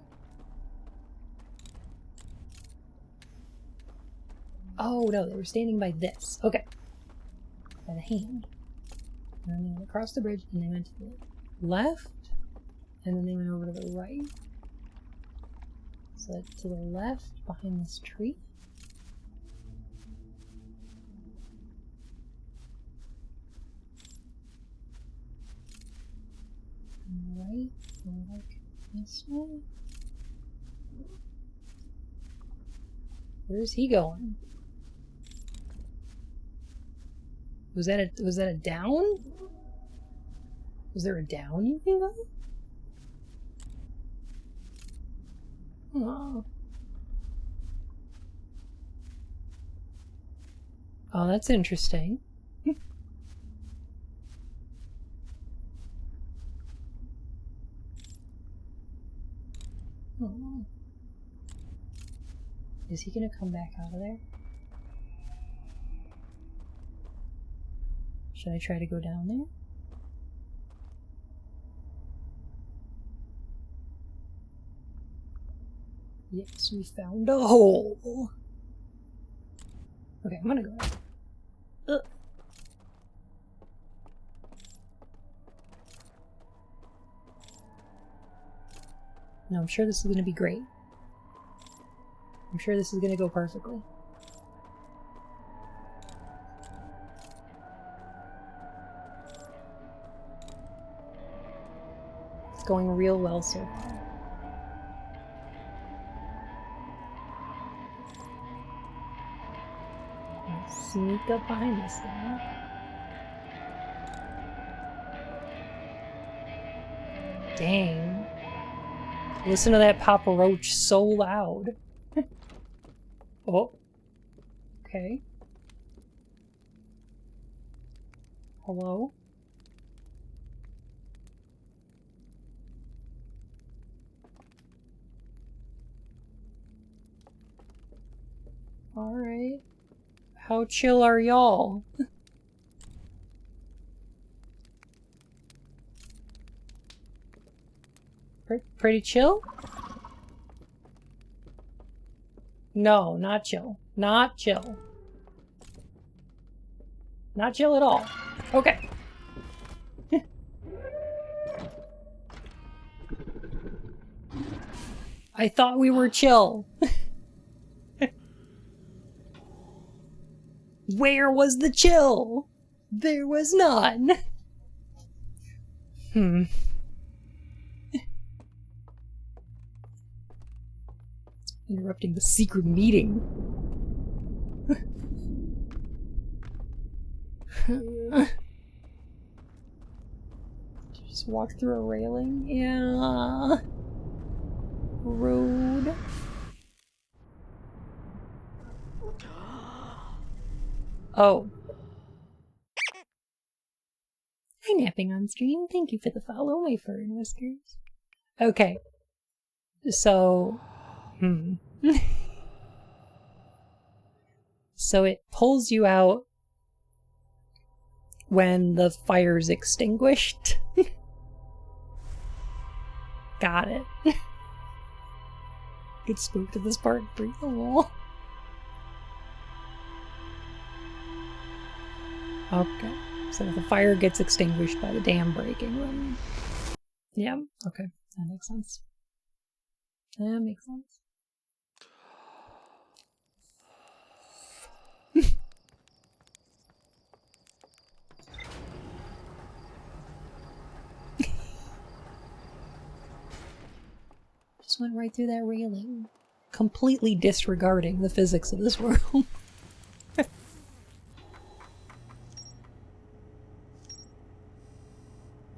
Oh no, they were standing by this. Okay. By the hand. And then they went across the bridge and they went to the left. And then they went over to the right. So to the left, behind this tree. And right, or like this way. Where's he going? Was that a down? Was there a down you can go? Oh. Oh, that's interesting. Oh. Is he gonna come back out of there? Should I try to go down there? Yes, we found a hole. Okay, I'm gonna go. Ugh. No, I'm sure this is gonna be great. I'm sure this is gonna go perfectly. It's going real well so far. Sneak up behind this thing. Dang. Listen to that Papa Roach so loud. Oh. Okay. Hello? Alright. How chill are y'all? Pretty chill? No, not chill. Not chill. Not chill at all. Okay. I thought we were chill. Where was the chill? There was none. Interrupting the secret meeting. Just walk through a railing? Yeah. Rude. Oh. Hi, napping on stream. Thank you for the follow, my fur and whiskers. Okay. So... So it pulls you out when the fire's extinguished. Got it. Get spooked at this part. Oh. Okay. So the fire gets extinguished by the dam breaking. Then... Yeah, okay. That makes sense. That makes sense. Just went right through that railing. Completely disregarding the physics of this world.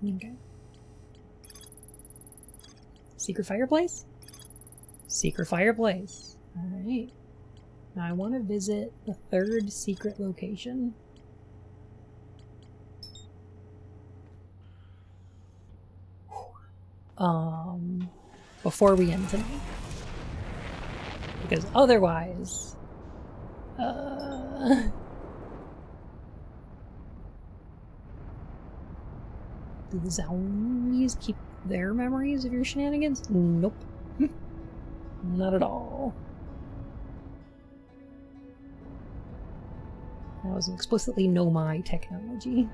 Okay. Secret fireplace? Secret fireplace. Alright. Now I want to visit the third secret location. Before we end tonight. Because otherwise... Do the zombies keep their memories of your shenanigans? Nope. Not at all. That was explicitly no my technology.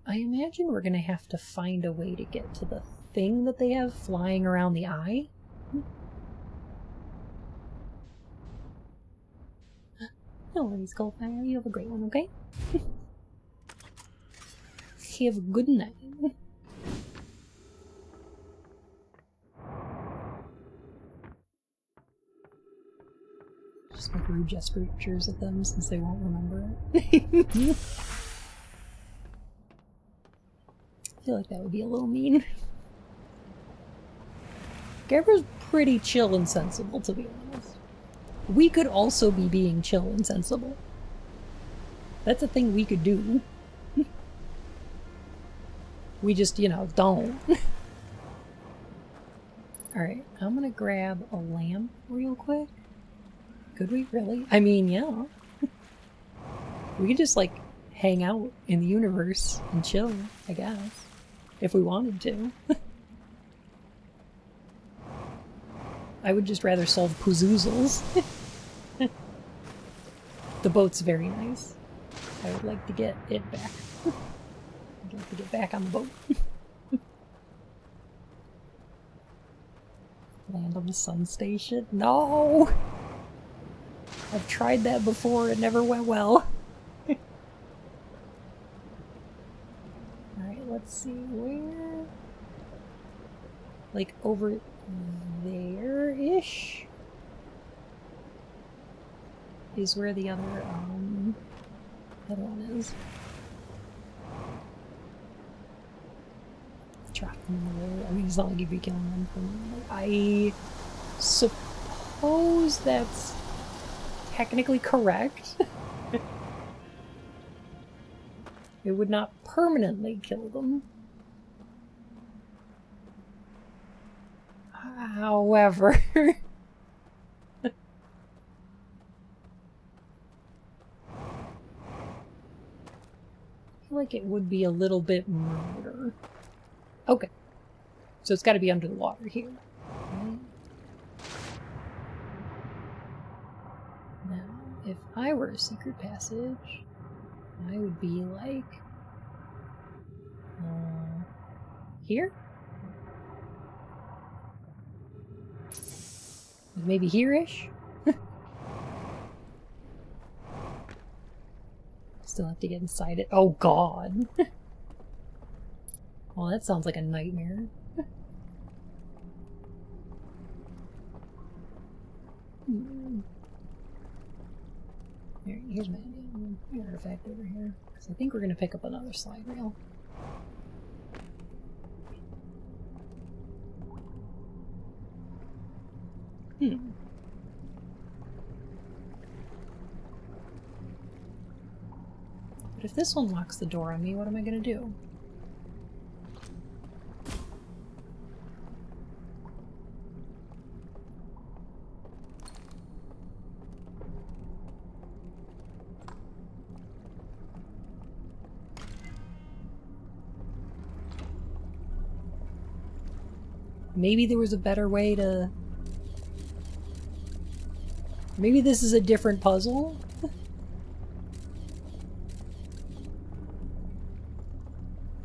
I imagine we're gonna have to find a way to get to the thing that they have flying around the eye. No worries, Goldfire. You have a great one, okay? Have a good night. Just make rude gestures at them since they won't remember it. I feel like that would be a little mean. Gabriel's pretty chill and sensible, to be honest. We could also be being chill and sensible. That's a thing we could do. We just, you know, don't. Alright, I'm gonna grab a lamp real quick. Could we really? I mean, yeah. We could just, like, hang out in the universe and chill, I guess. If we wanted to. I would just rather solve Puzoozles. The boat's very nice. I would like to get it back. I'd like to get back on the boat. Land on the sun station? No! I've tried that before, it never went well. Alright, let's see, where... Like, over there-ish? Is where the other one is. Drop them in the road. I mean, it's not like you'd be killing them from... I suppose that's technically correct. It would not permanently kill them. However... I feel like it would be a little bit murder. Okay. So it's got to be under the water here. Right? Now, if I were a secret passage, I would be like... here? Maybe here-ish? Still have to get inside it. Oh god! Well, that sounds like a nightmare. Here's my artifact over here. Because I think we're going to pick up another slide rail. But if this one locks the door on me, what am I going to do? Maybe there was a better way to... Maybe this is a different puzzle?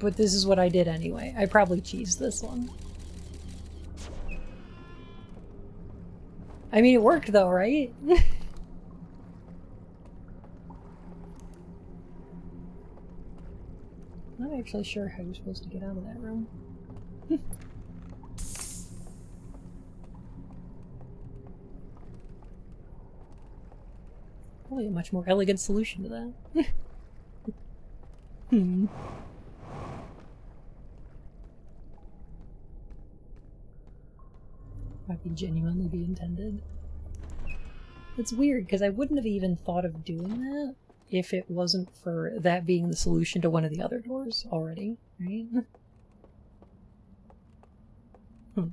But this is what I did anyway. I probably cheesed this one. I mean, it worked though, right? Not actually sure how you're supposed to get out of that room. probably a much more elegant solution to that. Hmm. Might be genuinely be intended. It's weird, because I wouldn't have even thought of doing that if it wasn't for that being the solution to one of the other doors already, right? Hmm.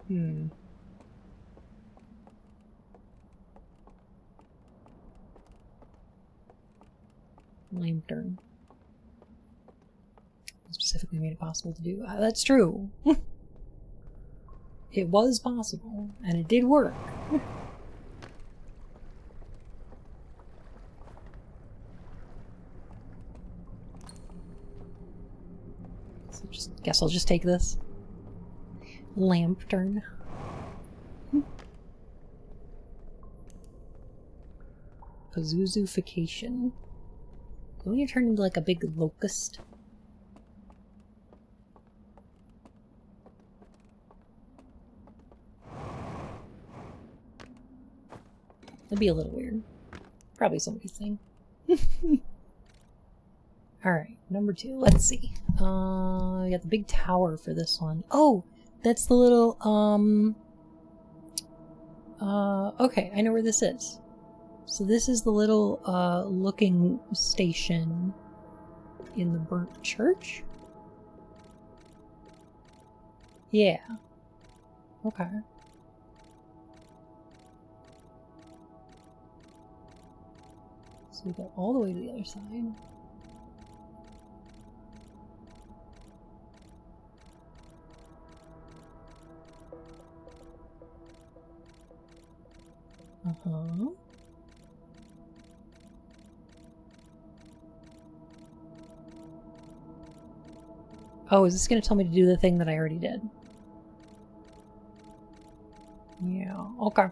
Hmm. Lantern. Specifically made it possible to do. That's true. It was possible, and it did work. So guess I'll just take this. Lantern. Pazuzufication. Don't you turn into like a big locust? That'd be a little weird. Probably somebody's thing. Alright, number 2. Let's see. We got the big tower for this one. Oh! That's the little, okay, I know where this is. So this is the little, looking station in the burnt church? Yeah. Okay. So we go all the way to the other side. Uh-huh. Oh, is this going to tell me to do the thing that I already did? Yeah, okay.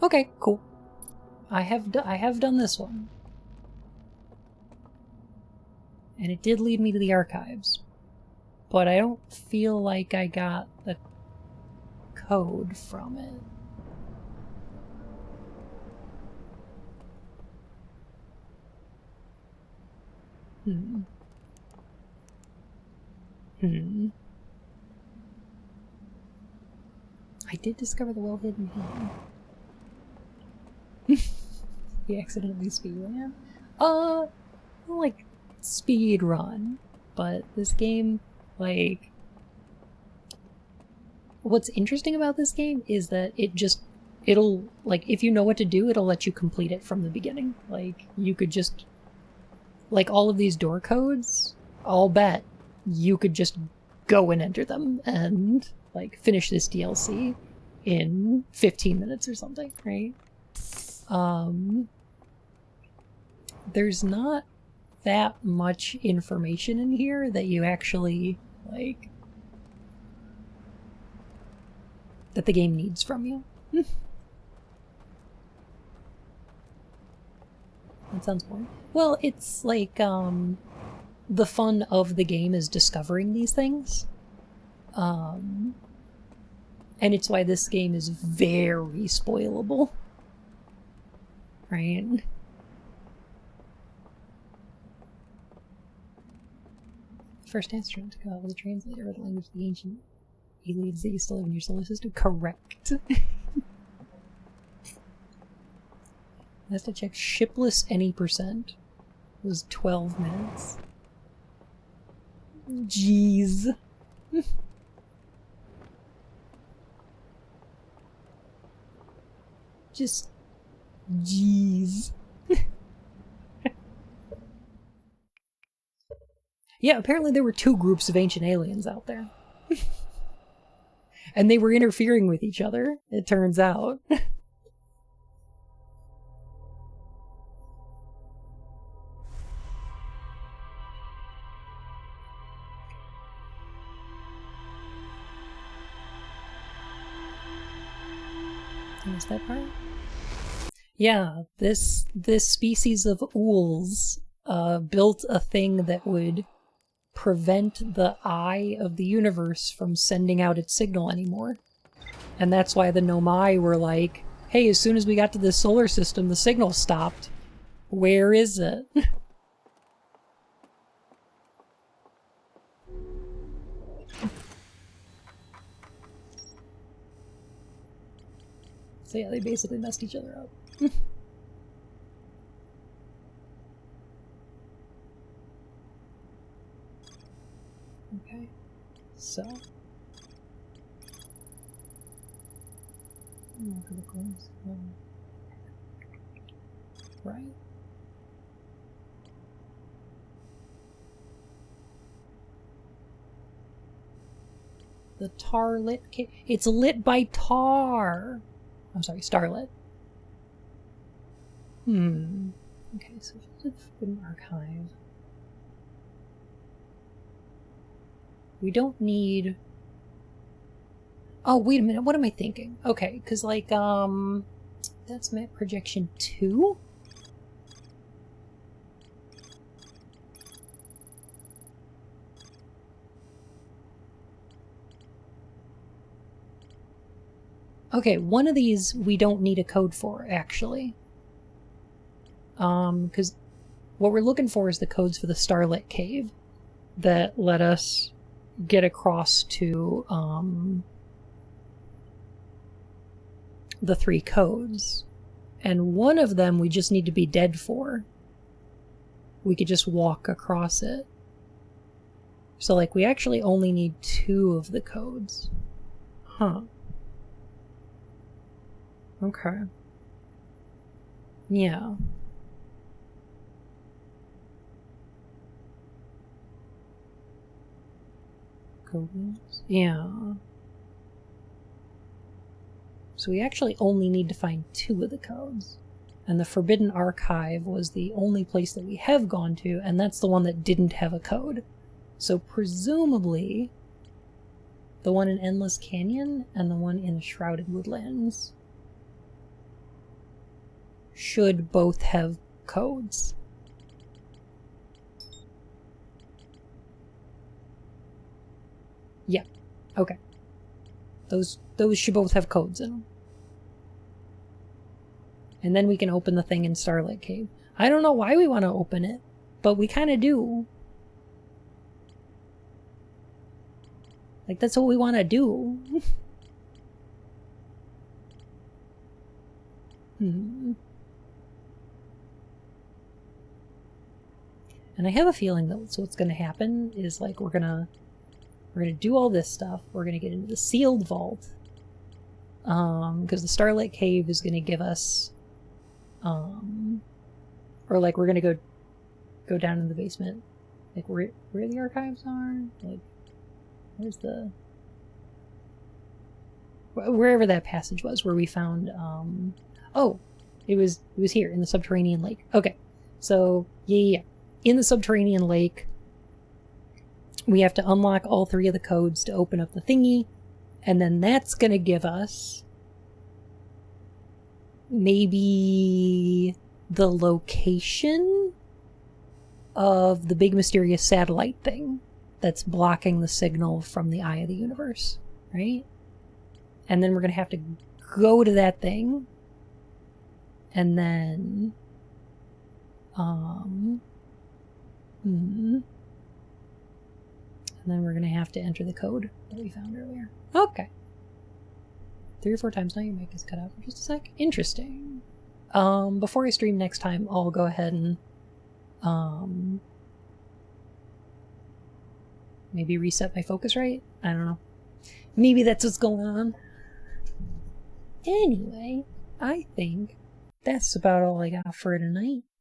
Okay, cool. I have done this one. And it did lead me to the archives. But I don't feel like I got the code from it. I did discover the well-hidden hand. He accidentally speedran? Like, speed run. But this game, like... What's interesting about this game is that it'll, like, if you know what to do, it'll let you complete it from the beginning. Like, you could just... Like, all of these door codes, I'll bet you could just go and enter them and, like, finish this DLC in 15 minutes or something, right? There's not that much information in here that you actually, like, that the game needs from you. That sounds boring. Well, it's like, the fun of the game is discovering these things. And it's why this game is very spoilable. Right? First astronaut to go out with a translator of the language of the ancient aliens that you still have in your solar system? Correct. Last I checked, shipless any percent was 12 minutes. Jeez. Just... Jeez. Yeah, apparently there were 2 groups of ancient aliens out there. And they were interfering with each other, it turns out. I missed that part? Yeah, this species of ools built a thing that would prevent the eye of the universe from sending out its signal anymore. And that's why the Nomai were like, hey, as soon as we got to this solar system, the signal stopped. Where is it? So yeah, they basically messed each other up. Okay, so right. The tar lit it's lit by tar. I'm sorry, starlit. Okay, so the Forbidden Archive. We don't need... Oh, wait a minute, what am I thinking? Okay, because like, that's map projection 2? Okay, one of these we don't need a code for, actually. Because what we're looking for is the codes for the Starlit Cave that let us get across to, the 3 codes. And one of them we just need to be dead for. We could just walk across it. So, like, we actually only need 2 of the codes. Huh. Okay. Yeah. Codes? Yeah. So we actually only need to find 2 of the codes. And the Forbidden Archive was the only place that we have gone to, and that's the one that didn't have a code. So presumably, the one in Endless Canyon and the one in Shrouded Woodlands should both have codes. Yeah, okay. Those should both have codes in them. And then we can open the thing in Starlit Cave. I don't know why we want to open it, but we kind of do. Like, that's what we want to do. And I have a feeling that what's going to happen is, like, we're gonna do all this stuff. We're gonna get into the sealed vault, because the Starlit Cave is gonna give us, or like we're gonna go down in the basement, like where the archives are, like where's the wherever that passage was where we found. Oh, it was here in the subterranean lake. Okay, so yeah. In the subterranean lake, we have to unlock all 3 of the codes to open up the thingy, and then that's gonna give us maybe the location of the big mysterious satellite thing that's blocking the signal from the eye of the universe, right? And then we're gonna have to go to that thing, and then and then we're going to have to enter the code that we found earlier. Okay. 3 or 4 times now your mic is cut out for just a sec. Interesting. Before I stream next time, I'll go ahead and maybe reset my Focusrite? I don't know. Maybe that's what's going on. Anyway, I think that's about all I got for tonight.